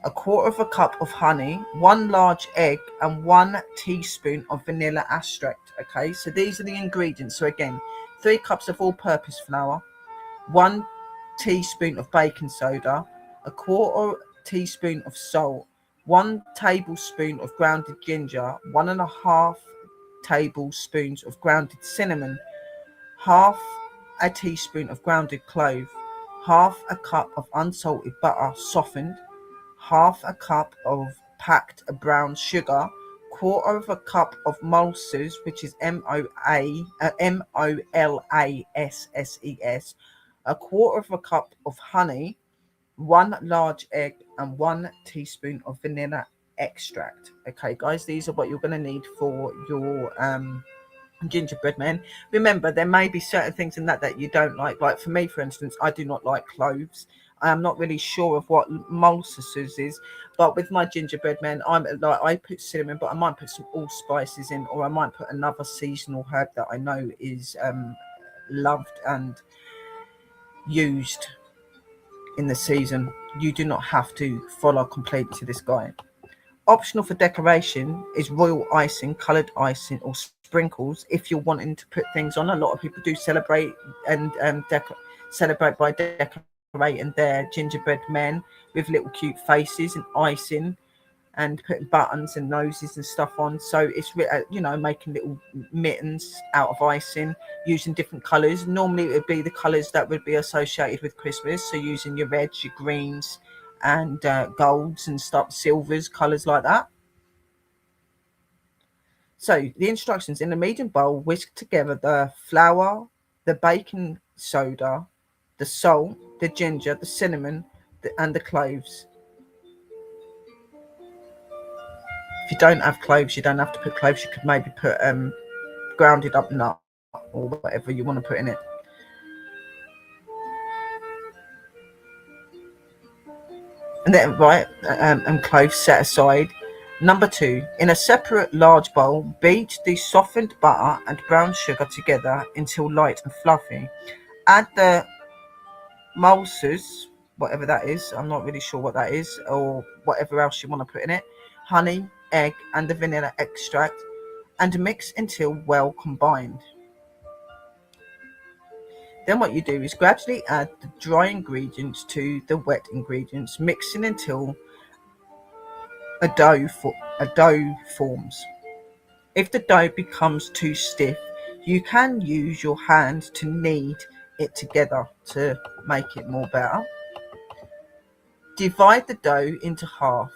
Speaker 1: a quarter of a cup of honey, 1 large egg, and 1 teaspoon of vanilla extract. Okay, so these are the ingredients. So again, 3 cups of all-purpose flour, 1 teaspoon of baking soda, a quarter teaspoon of salt, 1 tablespoon of grounded ginger, 1.5 tablespoons of grounded cinnamon, half a teaspoon of grounded clove, half a cup of unsalted butter softened, half a cup of packed brown sugar, quarter of a cup of molasses, which is molasses, a quarter of a cup of honey, 1 large egg, and 1 teaspoon of vanilla extract. Okay, guys, these are what you're going to need for your gingerbread man. Remember, there may be certain things in that you don't like for me, for instance, I do not like cloves. I'm not really sure of what molasses is, but with my gingerbread man, I put cinnamon, but I might put some allspices in, or I might put another seasonal herb that I know is loved and used in the season. You do not have to follow completely to this guide. Optional for decoration is royal icing, coloured icing, or sprinkles if you're wanting to put things on. A lot of people do celebrate and celebrate by decorating their gingerbread men with little cute faces and icing, and putting buttons and noses and stuff on. So it's making little mittens out of icing using different colours. Normally it would be the colours that would be associated with Christmas, so using your reds, your greens, and golds and stuff, silvers, colours like that. So the instructions: in a medium bowl, whisk together the flour, the baking soda, the salt, the ginger, the cinnamon, and the cloves. If you don't have cloves, you don't have to put cloves. You could maybe put grounded up nut or whatever you want to put in it. And then and cloves set aside. Number 2, in a separate large bowl, beat the softened butter and brown sugar together until light and fluffy. Add the molasses, whatever that is, I'm not really sure what that is, or whatever else you want to put in it, honey, egg, and the vanilla extract, and mix until well combined. Then what you do is gradually add the dry ingredients to the wet ingredients, mixing until a dough forms. If the dough becomes too stiff, you can use your hand to knead it together to make it more better. Divide the dough into half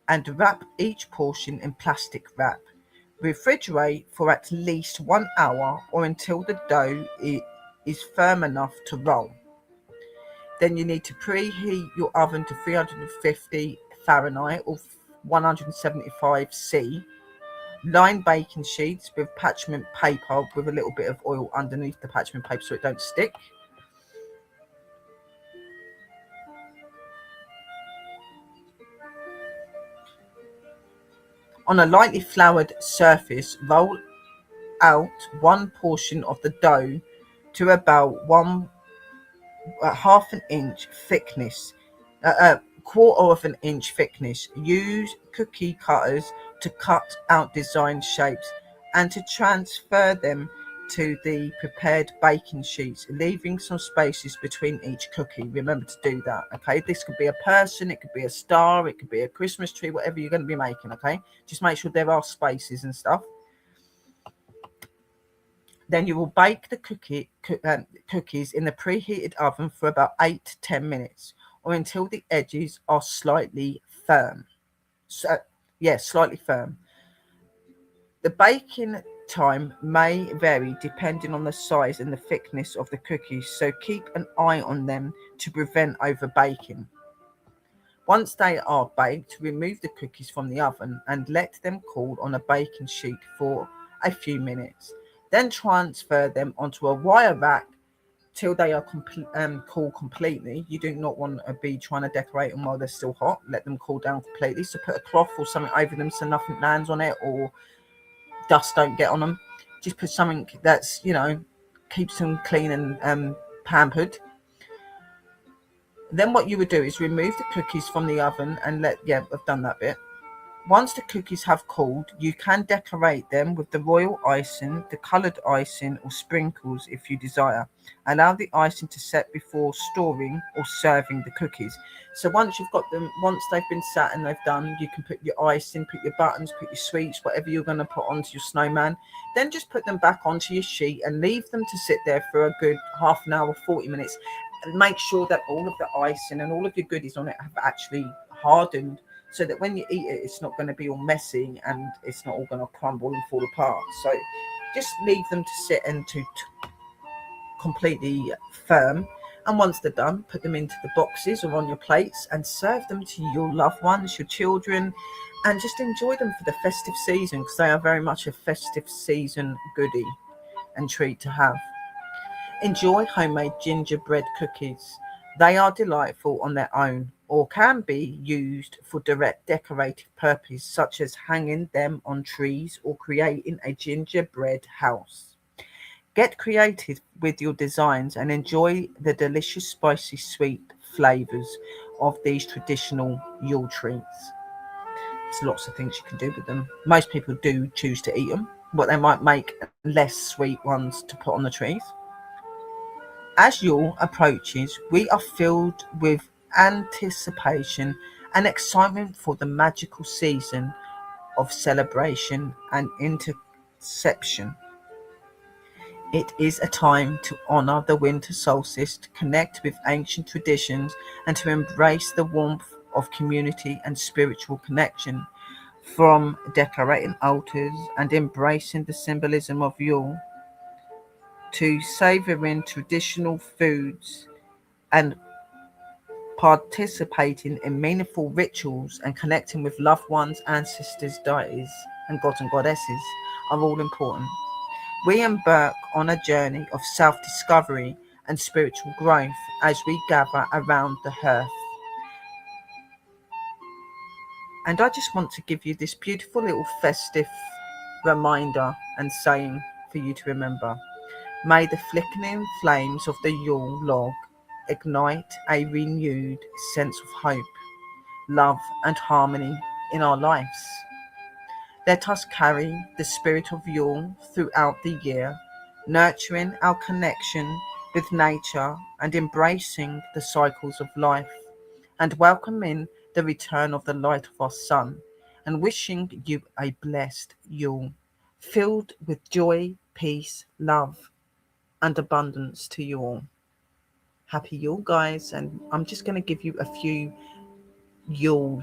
Speaker 1: and wrap each portion in plastic wrap. Refrigerate for at least 1 hour or until the dough is firm enough to roll. Then you need to preheat your oven to 350 Fahrenheit or 175 C. Line baking sheets with parchment paper with a little bit of oil underneath the parchment paper so it don't stick. On a lightly floured surface, roll out one portion of the dough to about half an inch thickness, a quarter of an inch thickness. Use cookie cutters to cut out design shapes and to transfer them to the prepared baking sheets, leaving some spaces between each cookie. Remember to do that, okay? This could be a person, it could be a star, it could be a Christmas tree, whatever you're going to be making, okay? Just make sure there are spaces and stuff. Then you will bake the cookies in the preheated oven for about 8 to 10 minutes or until the edges are slightly firm. Slightly firm. The baking time may vary depending on the size and the thickness of the cookies, so keep an eye on them to prevent over baking. Once they are baked, remove the cookies from the oven and let them cool on a baking sheet for a few minutes. Then transfer them onto a wire rack till they are cool completely. You do not want to be trying to decorate them while they're still hot. Let them cool down completely. So put a cloth or something over them so nothing lands on it or dust don't get on them. Just put something that's, keeps them clean and pampered. Then what you would do is remove the cookies from the oven and I've done that bit. Once the cookies have cooled, you can decorate them with the royal icing, the coloured icing, or sprinkles if you desire. Allow the icing to set before storing or serving the cookies. So once you've got them, once they've been sat and they've done, you can put your icing, put your buttons, put your sweets, whatever you're going to put onto your snowman. Then just put them back onto your sheet and leave them to sit there for a good half an hour, 40 minutes. And make sure that all of the icing and all of your goodies on it have actually hardened, so that when you eat it, it's not going to be all messy and it's not all going to crumble and fall apart. So just leave them to sit and to completely firm. And once they're done, put them into the boxes or on your plates and serve them to your loved ones, your children, and just enjoy them for the festive season, because they are very much a festive season goodie and treat to have. Enjoy homemade gingerbread cookies. They are delightful on their own, or can be used for direct decorative purposes, such as hanging them on trees or creating a gingerbread house. Get creative with your designs and enjoy the delicious, spicy, sweet flavours of these traditional Yule treats. There's lots of things you can do with them. Most people do choose to eat them, but they might make less sweet ones to put on the trees. As Yule approaches, we are filled with anticipation and excitement for the magical season of celebration and interception. It is a time to honour the winter solstice, to connect with ancient traditions, and to embrace the warmth of community and spiritual connection. From decorating altars and embracing the symbolism of Yule, to savouring traditional foods and participating in meaningful rituals and connecting with loved ones, ancestors, deities, and gods and goddesses are all important. We embark on a journey of self-discovery and spiritual growth as we gather around the hearth. And I just want to give you this beautiful little festive reminder and saying for you to remember. May the flickering flames of the Yule log ignite a renewed sense of hope, love, and harmony in our lives. Let us carry the spirit of Yule throughout the year, nurturing our connection with nature and embracing the cycles of life, and welcoming the return of the light of our sun, and wishing you a blessed Yule, filled with joy, peace, love, and abundance to you all. Happy Yule, guys. And I'm just going to give you a few Yule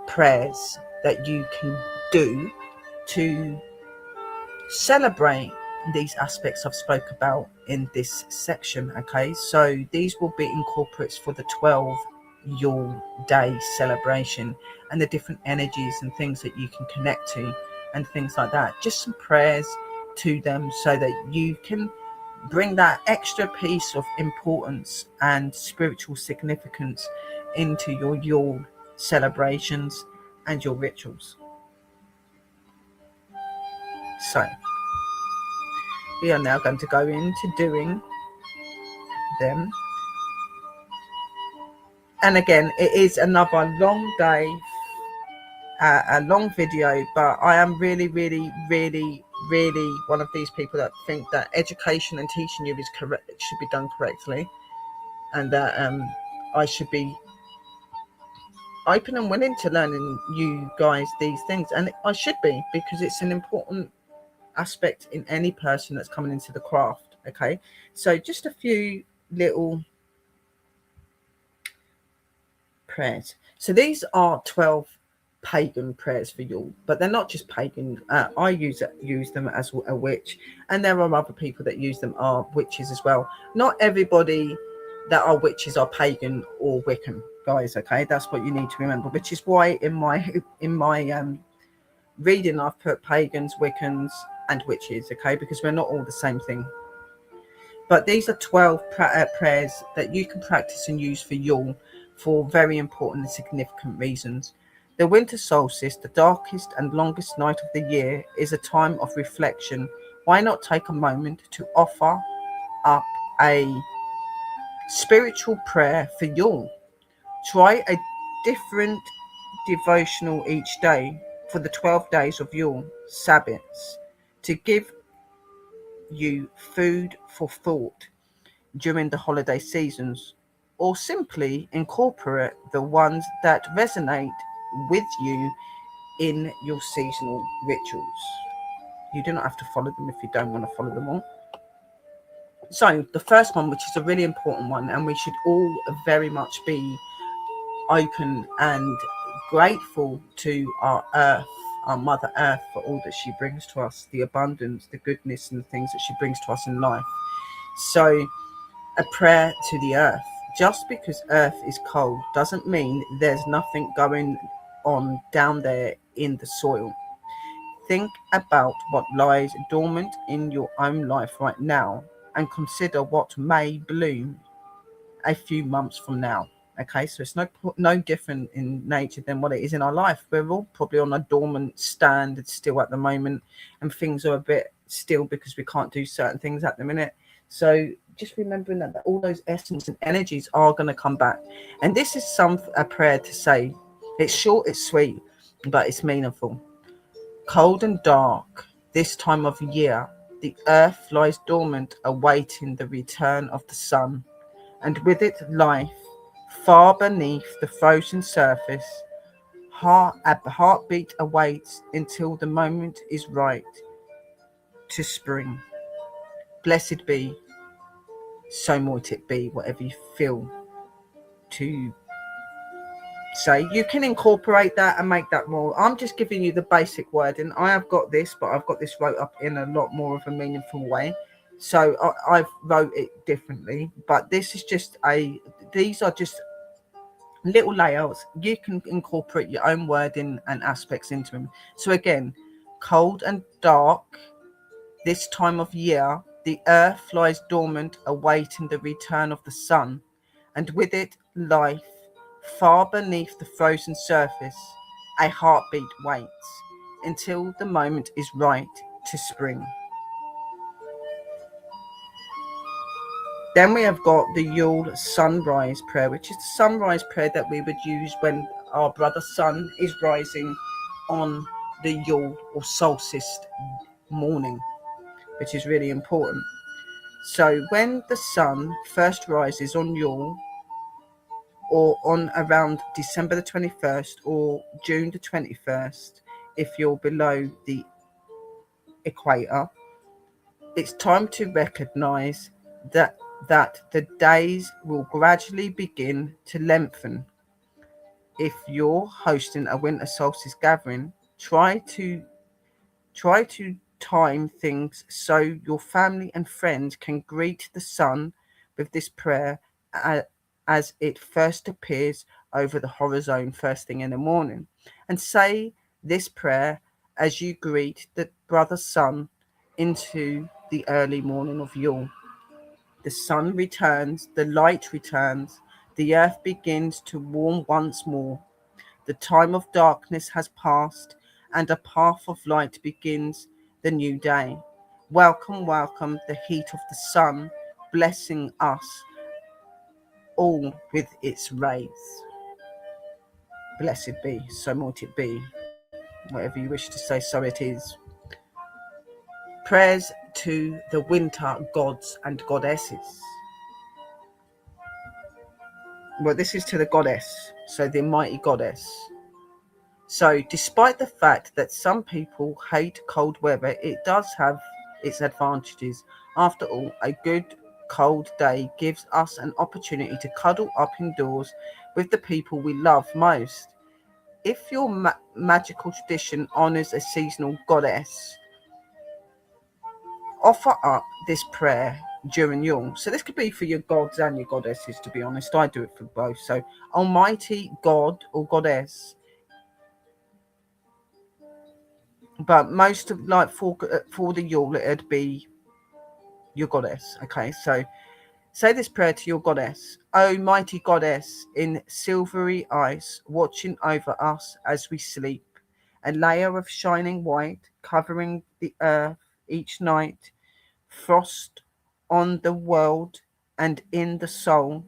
Speaker 1: prayers that you can do to celebrate these aspects I've spoke about in this section. Okay, so these will be incorporates for the 12 Yule day celebration and the different energies and things that you can connect to and things like that. Just some prayers to them so that you can bring that extra piece of importance and spiritual significance into your Yule celebrations and your rituals. So we are now going to go into doing them. And again, it is another long day, a long video, but I am really one of these people that think that education and teaching you is correct, should be done correctly, and that I should be open and willing to learning you guys these things, and I should be, because it's an important aspect in any person that's coming into the craft. Okay, so just a few little prayers. So these are 12 pagan prayers for Yule, but they're not just pagan. I use them as a witch, and there are other people that use them are witches as well. Not everybody that are witches are pagan or Wiccan, guys. Okay, that's what you need to remember, which is why in my reading I've put pagans, Wiccans, and witches. Okay, because we're not all the same thing. But these are 12 prayers that you can practice and use for Yule for very important and significant reasons. The winter solstice, the darkest and longest night of the year, is a time of reflection. Why not take a moment to offer up a Spiritual prayer for Yule. Try a different devotional each day for the 12 days of Yule Sabbaths to give you food for thought during the holiday seasons, or simply incorporate the ones that resonate with you in your seasonal rituals. You do not have to follow them if you don't want to follow them all. So, the first one, which is a really important one, and we should all very much be open and grateful to our earth, our Mother Earth, for all that she brings to us, the abundance, the goodness, and the things that she brings to us in life. So, a prayer to the earth. Just because earth is cold doesn't mean there's nothing going on down there in the soil. Think about what lies dormant in your own life right now and consider what may bloom a few months from now. Okay, so it's no different in nature than what it is in our life. We're all probably on a dormant stand still at the moment, and things are a bit still because we can't do certain things at the minute. So just remembering that all those essence and energies are going to come back. And this is a prayer to say. It's short, it's sweet, but it's meaningful. Cold and dark this time of year, the earth lies dormant, awaiting the return of the sun, and with it life far beneath the frozen surface. A heartbeat awaits until the moment is right to spring. Blessed be, so might it be, whatever you feel to say. You can incorporate that and make that more. I'm just giving you the basic wording. I have got this, but I've got this wrote up in a lot more of a meaningful way. So I've wrote it differently, but this is just these are just little layouts. You can incorporate your own wording and aspects into them. So again, cold and dark this time of year, the earth lies dormant, awaiting the return of the sun, and with it life far beneath the frozen surface. A heartbeat waits until the moment is right to spring. Then we have got the Yule sunrise prayer, which is the sunrise prayer that we would use when our brother sun is rising on the Yule or solstice morning, which is really important. So when the sun first rises on Yule, or on around December the 21st or June the 21st, if you're below the equator, it's time to recognize that the days will gradually begin to lengthen. If you're hosting a winter solstice gathering, try to time things so your family and friends can greet the sun with this prayer as it first appears over the horizon first thing in the morning. And say this prayer as you greet the brother sun into the early morning of Yule. The sun returns, the light returns, the earth begins to warm once more. The time of darkness has passed, and a path of light begins the new day. Welcome, welcome, the heat of the sun, blessing us all with its rays. Blessed be, so might it be. Whatever you wish to say, so it is. Prayers to the winter gods and goddesses. Well, this is to the goddess, so the mighty goddess. So, despite the fact that some people hate cold weather, it does have its advantages. After all, a good cold day gives us an opportunity to cuddle up indoors with the people we love most. If your magical tradition honors a seasonal goddess, offer up this prayer during Yule. So this could be for your gods and your goddesses, to be honest. I do it for both. So, Almighty God or Goddess, but most of like for the Yule it'd be your goddess. Okay, so say this prayer to your goddess. Oh mighty goddess in silvery ice, watching over us as we sleep, a layer of shining white covering the earth each night, frost on the world and in the soul.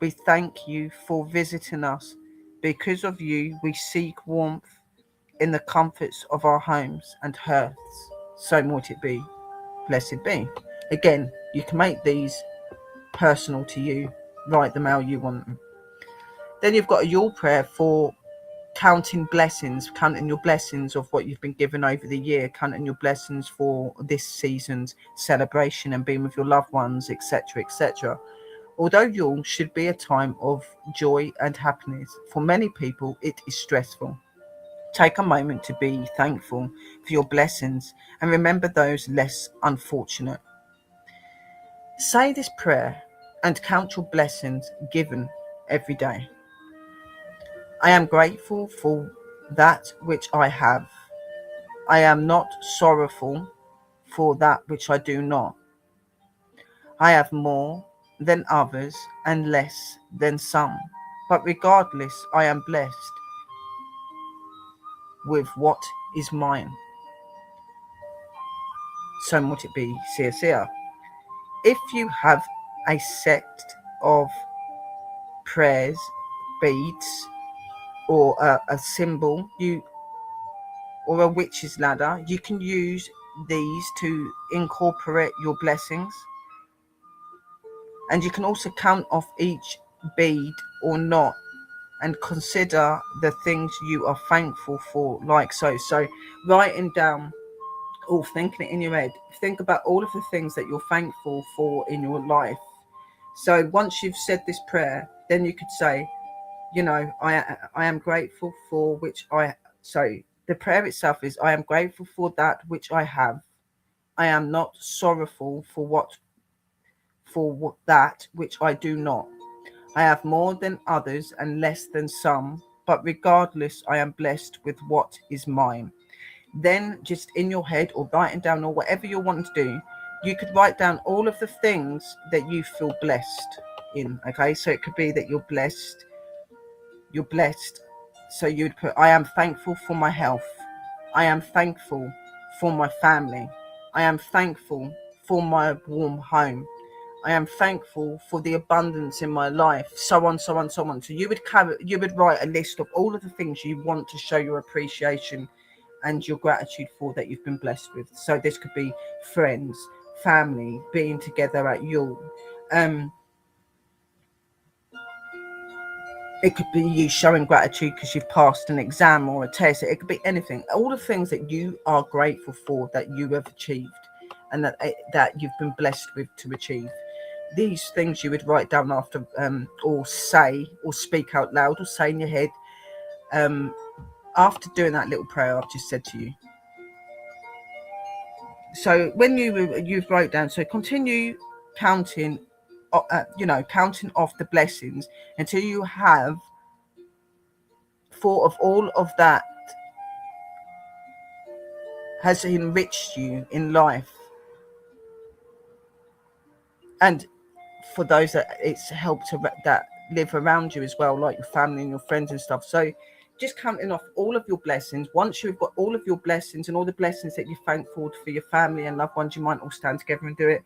Speaker 1: We thank you for visiting us. Because of you, we seek warmth in the comforts of our homes and hearths. So might it be. Blessed be. Again, you can make these personal to you. Write them how you want them. Then you've got a Yule prayer for counting blessings, counting your blessings of what you've been given over the year, counting your blessings for this season's celebration and being with your loved ones, etc., etc. Although Yule should be a time of joy and happiness, for many people it is stressful. Take a moment to be thankful for your blessings and remember those less unfortunate. Say this prayer and count your blessings given every day. I am grateful for that which I have. I am not sorrowful for that which I do not. I have more than others and less than some. But regardless, I am blessed with what is mine. So might it be, CSR. If you have a set of prayers, beads, or a symbol, or a witch's ladder, you can use these to incorporate your blessings. And you can also count off each bead or not and consider the things you are thankful for, like so. So writing down or thinking it in your head, think about all of the things that you're thankful for in your life. So once you've said this prayer, then you could say, I am grateful for which I, so the prayer itself is, I am grateful for that which I have. I am not sorrowful for that which I do not. I have more than others and less than some, but regardless, I am blessed with what is mine. Then, just in your head or writing down or whatever you're wanting to do, you could write down all of the things that you feel blessed in. Okay, so it could be that you're blessed. So you would put, I am thankful for my health. I am thankful for my family. I am thankful for my warm home. I am thankful for the abundance in my life, so on, so on, so on. So you would write a list of all of the things you want to show your appreciation and your gratitude for that you've been blessed with. So this could be friends, family, being together at Yule. It could be you showing gratitude because you've passed an exam or a test. It could be anything. All the things that you are grateful for that you have achieved and that you've been blessed with to achieve. These things you would write down after, or say, or speak out loud, or say in your head, after doing that little prayer I've just said to you. So when you've wrote down, so continue counting, counting off the blessings until you have thought of all of that has enriched you in life, and for those that it's helped to that live around you as well, like your family and your friends and stuff. So just counting off all of your blessings. Once you've got all of your blessings and all the blessings that you're thankful for your family and loved ones, you might all stand together and do it.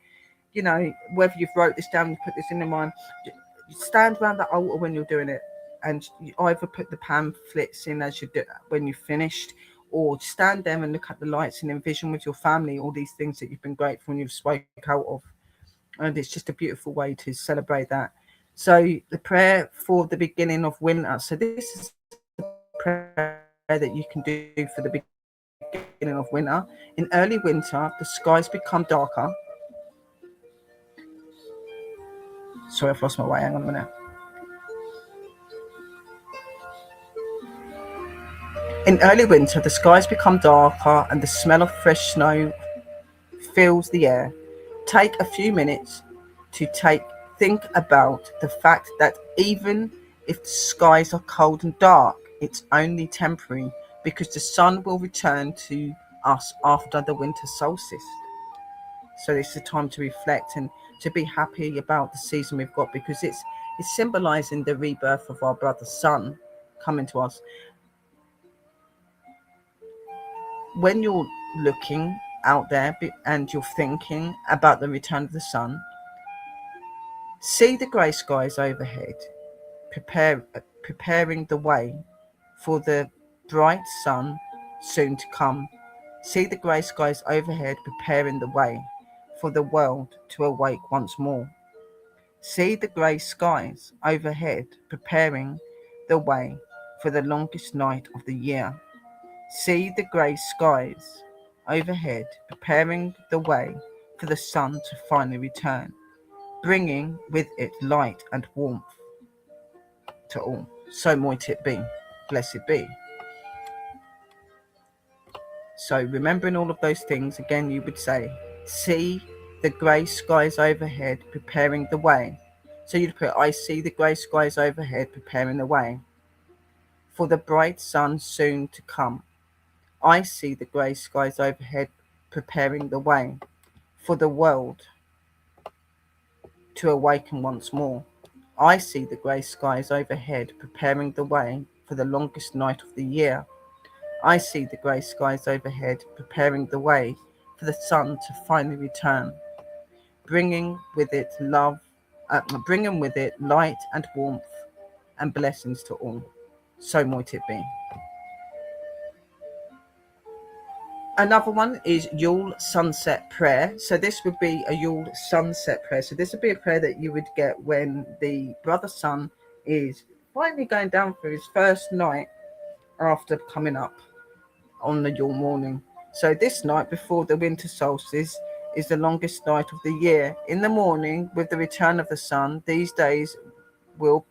Speaker 1: Whether you've wrote this down, you put this in your mind, you stand around the altar when you're doing it, and you either put the pamphlets in as you do when you've finished, or stand there and look at the lights and envision with your family all these things that you've been grateful and you've spoke out of. And it's just a beautiful way to celebrate that. So the prayer for the beginning of winter. So this is the prayer that you can do for the beginning of winter. In early winter, the skies become darker. Sorry, I've lost my way. Hang on a minute. In early winter, the skies become darker and the smell of fresh snow fills the air. Take a few minutes to think about the fact that even if the skies are cold and dark, it's only temporary because the sun will return to us after the winter solstice. So it's a time to reflect and to be happy about the season we've got, because it's symbolizing the rebirth of our brother sun coming to us. When you're looking out there and you're thinking about the return of the sun, See the grey skies overhead, preparing the way for the bright sun soon to come. See the grey skies overhead, preparing the way for the world to awake once more. See the grey skies overhead, preparing the way for the longest night of the year. See the grey skies overhead, preparing the way for the sun to finally return, bringing with it light and warmth to all. So might it be. Blessed be. So remembering all of those things, again you would say, see the grey skies overhead, preparing the way. So you'd put, I see the grey skies overhead, preparing the way for the bright sun soon to come. I see the grey skies overhead, preparing the way for the world to awaken once more. I see the grey skies overhead, preparing the way for the longest night of the year. I see the grey skies overhead, preparing the way for the sun to finally return, bringing with it light and warmth and blessings to all. So might it be. Another one is Yule sunset prayer. So this would be a Yule sunset prayer. So this would be a prayer that you would get when the brother sun is finally going down for his first night after coming up on the Yule morning. So this night before the winter solstice is the longest night of the year. In the morning, with the return of the sun, these days will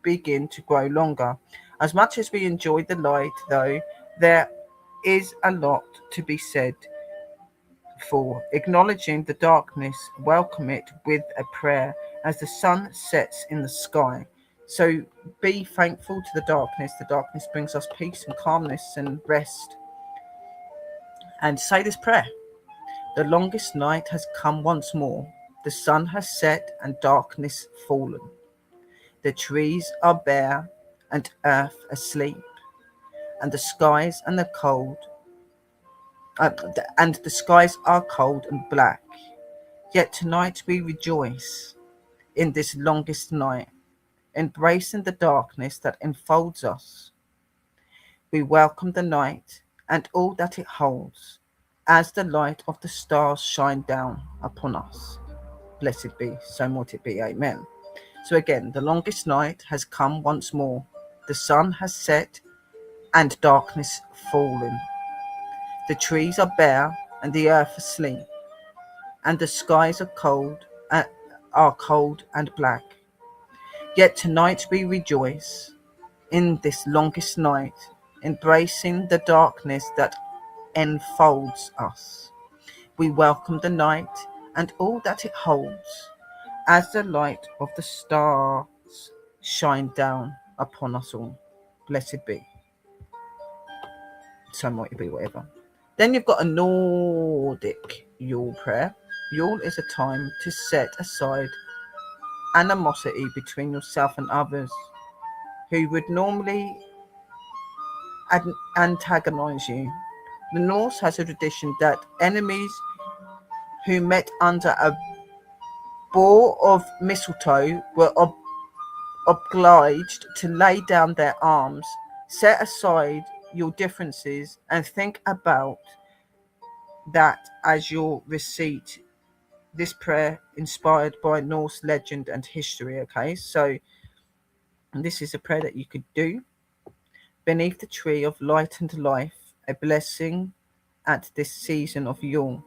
Speaker 1: begin to grow longer. As much as we enjoy the light, though, there is a lot to be said for acknowledging the darkness. Welcome it with a prayer as the sun sets in the sky. So be thankful to the darkness. The darkness brings us peace and calmness and rest. And say this prayer. The longest night has come once more. The sun has set and darkness fallen. The trees are bare and earth asleep, and the skies and the skies are cold and black. Yet tonight we rejoice in this longest night, embracing the darkness that enfolds us. We welcome the night and all that it holds, as the light of the stars shine down upon us. Blessed be, so might it be. Amen. So again, the longest night has come once more. The sun has set and darkness fallen. The trees are bare and the earth asleep, and the skies are cold and black. Yet tonight we rejoice in this longest night, embracing the darkness that enfolds us. We welcome the night and all that it holds, as the light of the stars shine down upon us all. Blessed be. So might it be, whatever. Then you've got a Nordic Yule prayer. Yule is a time to set aside animosity between yourself and others who would normally antagonize you. The Norse has a tradition that enemies who met under a bough of mistletoe were obliged to lay down their arms. Set aside your differences and think about that as your receipt. This prayer inspired by Norse legend and history. Okay, so this is a prayer that you could do beneath the tree of light and life, a blessing at this season of Yule.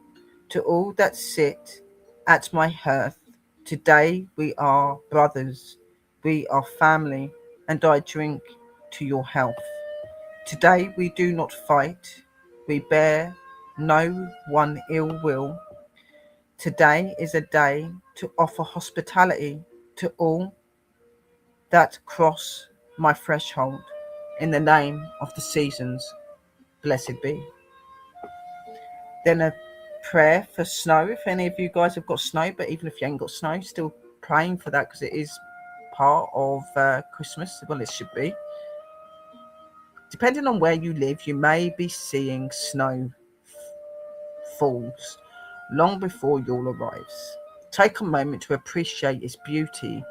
Speaker 1: To all that sit at my hearth, today we are brothers, we are family, and I drink to your health. Today we do not fight, we bear no one ill will. Today is a day to offer hospitality to all that cross my threshold. In the name of the seasons, blessed be. Then a prayer for snow. If any of you guys have got snow, but even if you ain't got snow, still praying for that because it is part of Christmas. Well, it should be. Depending on where you live, you may be seeing snow falls long before Yule arrives. Take a moment to appreciate its beauty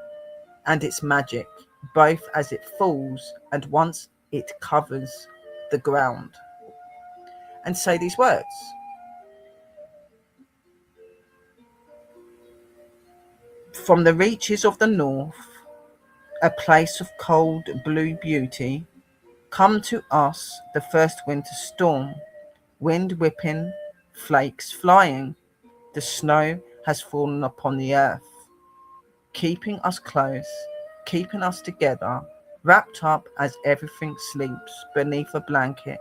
Speaker 1: and its magic, both as it falls and once it covers the ground. And say these words. From the reaches of the north, a place of cold blue beauty, come to us the first winter storm, wind whipping, flakes flying. The snow has fallen upon the earth, keeping us close, keeping us together, wrapped up as everything sleeps beneath a blanket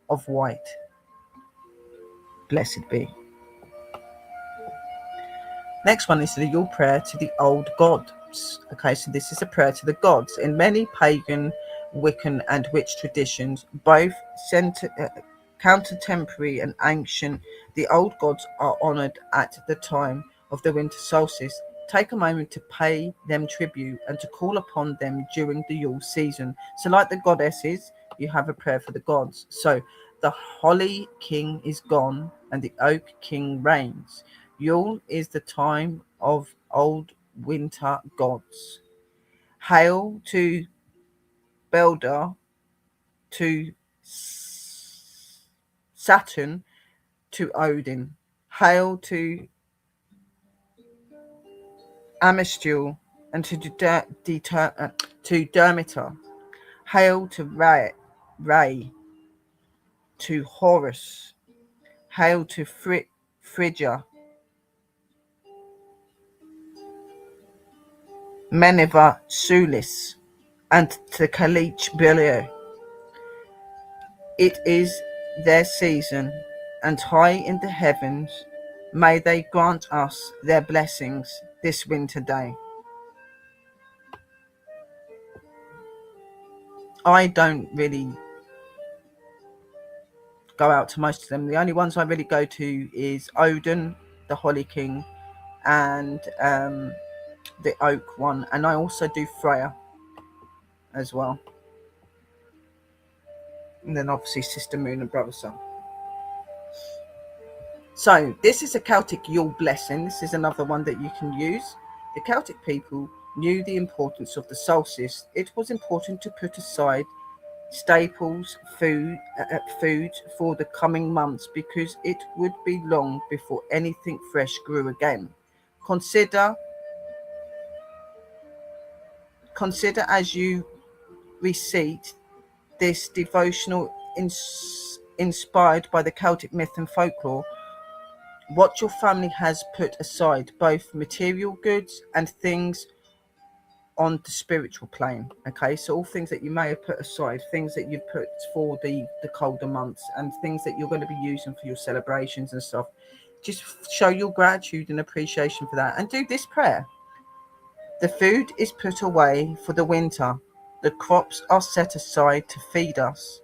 Speaker 1: of white. Blessed be. Next one is the Yule prayer to the old gods. Okay, so this is a prayer to the gods. In many pagan, Wiccan, and witch traditions, both contemporary and ancient, the old gods are honoured at the time of the winter solstice. Take a moment to pay them tribute and to call upon them during the Yule season. So, like the goddesses, you have a prayer for the gods. So, the holly king is gone and the oak king reigns. Yule is the time of old winter gods. Hail to Belder, to Saturn, to Odin. Hail to Amistul and to Demeter. Hail to Ray, to Horus. Hail to Phrygia, Meneva Sulis, and to Kalich Bilio. It is their season, and high in the heavens may they grant us their blessings this winter day. I don't really go out to most of them. The only ones I really go to is Odin, the Holly King, and the Oak one, and I also do Freya as well. And then obviously Sister Moon and Brother Sun. So this is a Celtic Yule blessing. This is another one that you can use. The Celtic people knew the importance of the solstice. It was important to put aside staples, food for the coming months because it would be long before anything fresh grew again. Consider as you recite this devotional inspired by the Celtic myth and folklore what your family has put aside, both material goods and things on the spiritual plane. Okay, so all things that you may have put aside, things that you've put for the colder months, and things that you're going to be using for your celebrations and stuff. Just show your gratitude and appreciation for that, and do this prayer. The food is put away for the winter. The crops are set aside to feed us.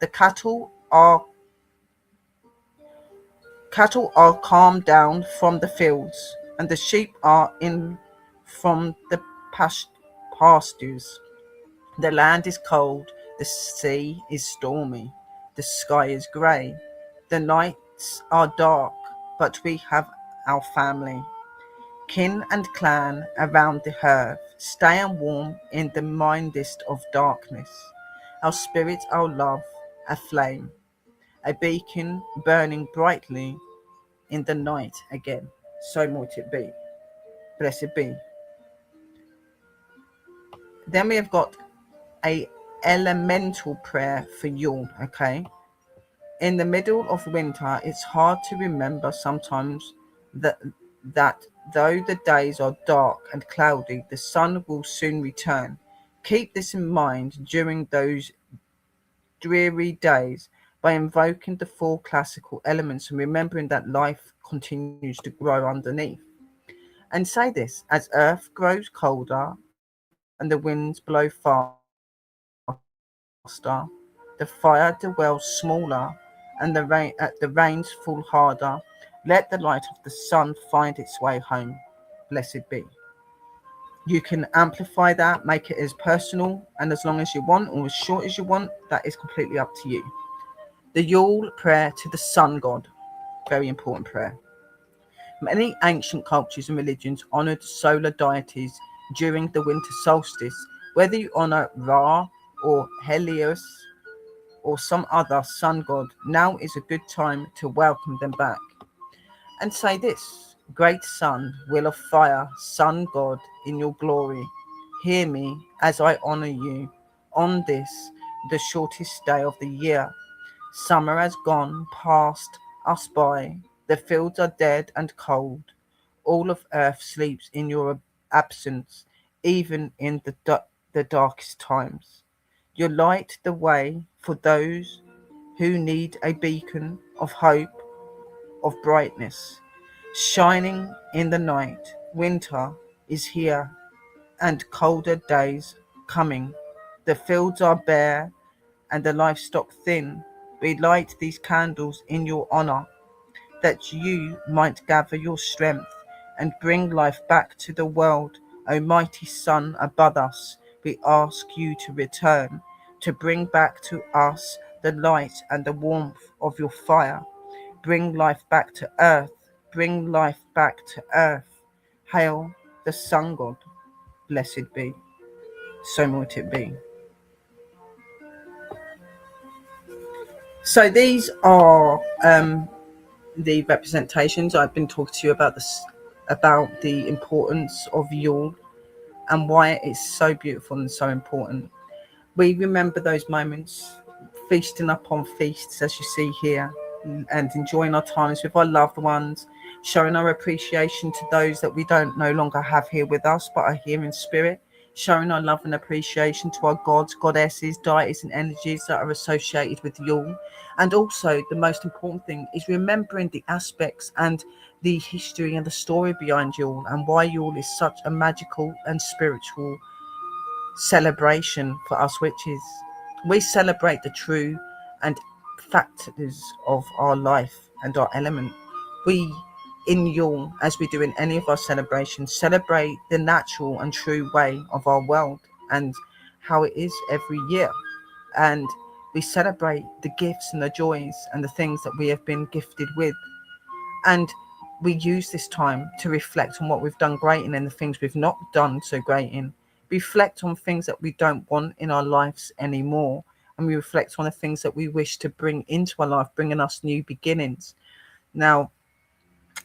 Speaker 1: The cattle are calmed down from the fields, and the sheep are in from the pastures. The land is cold, the sea is stormy, the sky is grey, the nights are dark, but we have our family. Kin and clan around the hearth, staying warm in the mindest of darkness. Our spirit, our love, a flame, a beacon burning brightly in the night again. So might it be. Blessed be. Then we have got a elemental prayer for Yule, okay? In the middle of winter, it's hard to remember sometimes that though the days are dark and cloudy, the sun will soon return. Keep this in mind during those dreary days by invoking the four classical elements and remembering that life continues to grow underneath. And say this, as earth grows colder and the winds blow faster, the fire dwells smaller and the rains fall harder, let the light of the sun find its way home. Blessed be. You can amplify that, make it as personal and as long as you want, or as short as you want. That is completely up to you. The Yule prayer to the sun god. Very important prayer. Many ancient cultures and religions honored solar deities during the winter solstice. Whether you honor Ra or Helios or some other sun god, now is a good time to welcome them back. And say this: Great sun, will of fire, sun god, in your glory, hear me as I honor you on this, the shortest day of the year. Summer has gone past us by, the fields are dead and cold. All of earth sleeps in your absence, even in the darkest times. You light the way for those who need a beacon of hope, of brightness, shining in the night. Winter is here and colder days coming. The fields are bare and the livestock thin. We light these candles in your honor, that you might gather your strength and bring life back to the world. O mighty sun above us, we ask you to return, to bring back to us the light and the warmth of your fire. Bring life back to earth, bring life back to earth. Hail the sun god, blessed be. So might it be. So these are the representations. I've been talking to you about this, about the importance of Yule and why it's so beautiful and so important. We remember those moments, feasting up on feasts, as you see here, and enjoying our times with our loved ones, showing our appreciation to those that we don't no longer have here with us but are here in spirit, showing our love and appreciation to our gods, goddesses, deities and energies that are associated with Yule. And also the most important thing is remembering the aspects and the history and the story behind Yule, and why Yule is such a magical and spiritual celebration for us witches. We celebrate the true and factors of our life and our element. We, in Yule, as we do in any of our celebrations, celebrate the natural and true way of our world and how it is every year. And we celebrate the gifts and the joys and the things that we have been gifted with. And we use this time to reflect on what we've done great in and the things we've not done so great in. Reflect on things that we don't want in our lives anymore, and we reflect on the things that we wish to bring into our life, bringing us new beginnings. Now,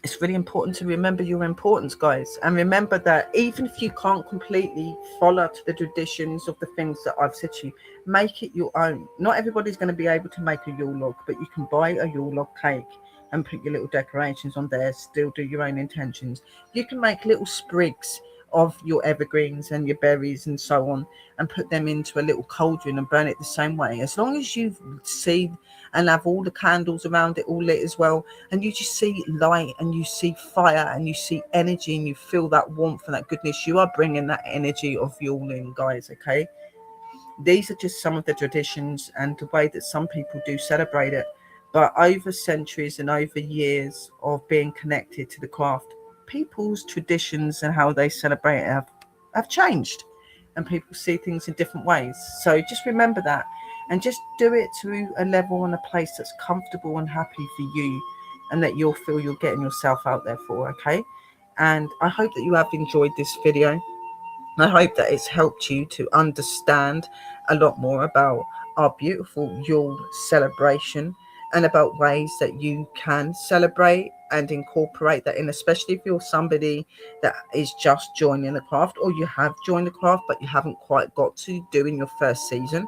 Speaker 1: it's really important to remember your importance, guys, and remember that even if you can't completely follow to the traditions of the things that I've said to you, make it your own. Not everybody's going to be able to make a Yule log, but you can buy a Yule log cake and put your little decorations on there, still do your own intentions. You can make little sprigs of your evergreens and your berries and so on, and put them into a little cauldron and burn it the same way. As long as you see and have all the candles around it all lit as well, and you just see light and you see fire and you see energy and you feel that warmth and that goodness, you are bringing that energy of Yule in, guys. Okay, these are just some of the traditions and the way that some people do celebrate it. But over centuries and over years of being connected to the craft, people's traditions and how they celebrate it have changed, and people see things in different ways. So just remember that, and just do it to a level and a place that's comfortable and happy for you, and that you'll feel you're getting yourself out there for. Okay, and I hope that you have enjoyed this video. I hope that it's helped you to understand a lot more about our beautiful Yule celebration, and about ways that you can celebrate and incorporate that in, especially if you're somebody that is just joining the craft, or you have joined the craft but you haven't quite got to doing your first season.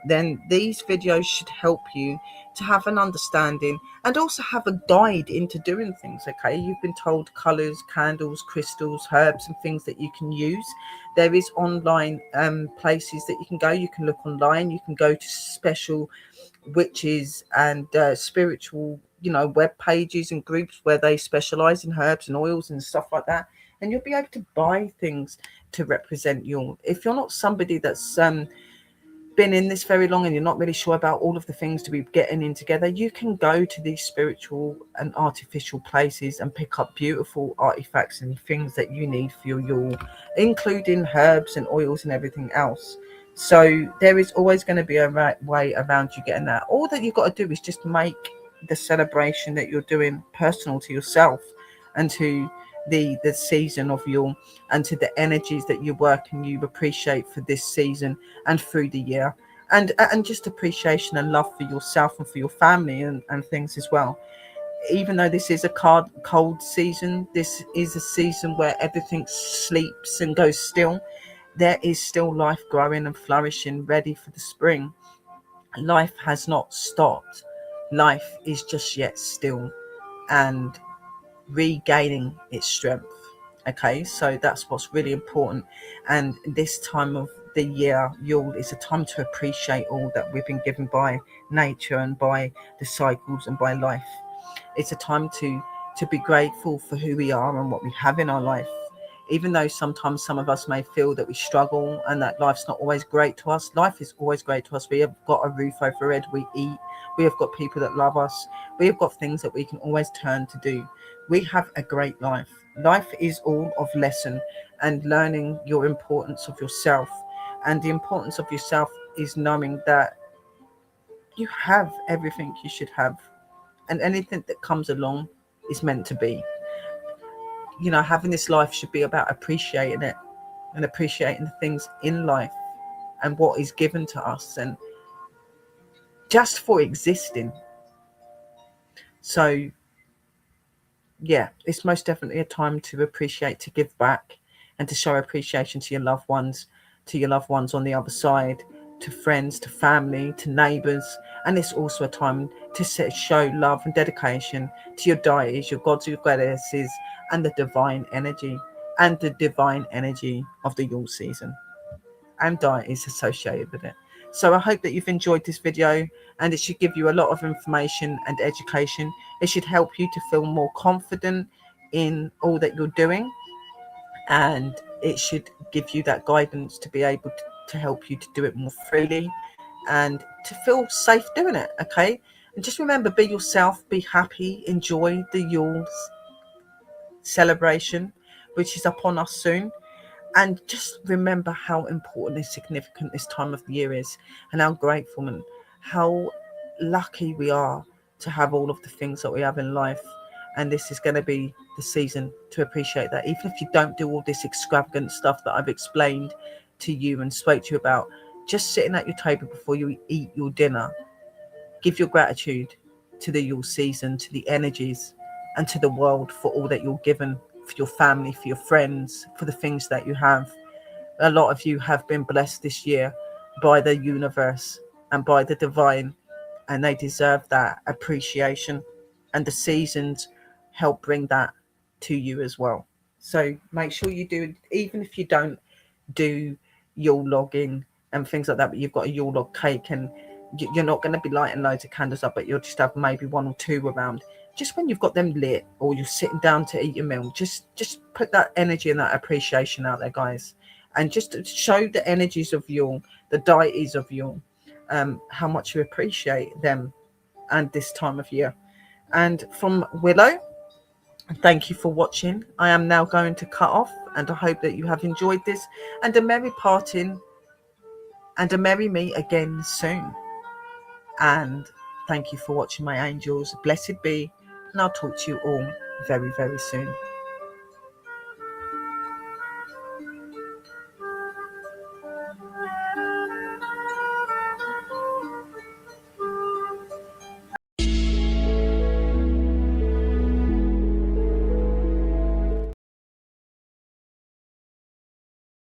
Speaker 1: Then these videos should help you to have an understanding and also have a guide into doing things. Okay, you've been told colors, candles, crystals, herbs and things that you can use. There is online places that you can go. You can look online, you can go to special witches and spiritual, web pages and groups where they specialize in herbs and oils and stuff like that, and you'll be able to buy things to represent you. If you're not somebody that's been in this very long and you're not really sure about all of the things to be getting in together, you can go to these spiritual and artificial places and pick up beautiful artifacts and things that you need for your Yule, including herbs and oils and everything else. So there is always going to be a right way around you getting that. All that you've got to do is just make the celebration that you're doing personal to yourself, and to the season of Yule, and to the energies that you work and you appreciate for this season and through the year, and just appreciation and love for yourself and for your family and things as well. Even though this is a cold season, this is a season where everything sleeps and goes still. There is still life growing and flourishing, ready for the spring. Life has not stopped. Life is just yet still and regaining its strength. Okay, so that's what's really important. And this time of the year, Yule, is a time to appreciate all that we've been given by nature and by the cycles and by life. It's a time to be grateful for who we are and what we have in our life. Even though sometimes some of us may feel that we struggle and that life's not always great to us, life is always great to us. We have got a roof over our head, we eat, we have got people that love us, we have got things that we can always turn to do. We have a great life. Life is all of lesson and learning your importance of yourself. And the importance of yourself is knowing that you have everything you should have, and anything that comes along is meant to be. Having this life should be about appreciating it and appreciating the things in life and what is given to us, and just for existing. So yeah, it's most definitely a time to appreciate, to give back, and to show appreciation to your loved ones, on the other side, to friends, to family, to neighbours. And it's also a time to show love and dedication to your deities, your gods, your goddesses, and the divine energy, of the Yule season, and deities associated with it. So I hope that you've enjoyed this video, and it should give you a lot of information and education. It should help you to feel more confident in all that you're doing, and it should give you that guidance to be able to help you to do it more freely and to feel safe doing it. Okay, and just remember, be yourself, be happy, enjoy the Yule celebration, which is upon us soon. And just remember how important and significant this time of the year is, and how grateful and how lucky we are to have all of the things that we have in life. And this is going to be the season to appreciate that. Even if you don't do all this extravagant stuff that I've explained to you and spoke to you about, just sitting at your table before you eat your dinner, give your gratitude to the Yule season, to the energies, and to the world for all that you're given, for your family, for your friends, for the things that you have. A lot of you have been blessed this year by the universe and by the divine, and they deserve that appreciation, and the seasons help bring that to you as well. So make sure you do, even if you don't do Yule logging and things like that, but you've got a Yule log cake, and you're not going to be lighting loads of candles up, but you'll just have maybe one or two around. Just when you've got them lit, or you're sitting down to eat your meal, just put that energy and that appreciation out there, guys, and just to show the energies of Yule, the deities of Yule, how much you appreciate them and this time of year. And from Willow, thank you for watching. I am now going to cut off, and I hope that you have enjoyed this, and a merry parting and a merry meet again soon. And thank you for watching, my angels. Blessed be, and I'll talk to you all very, very soon.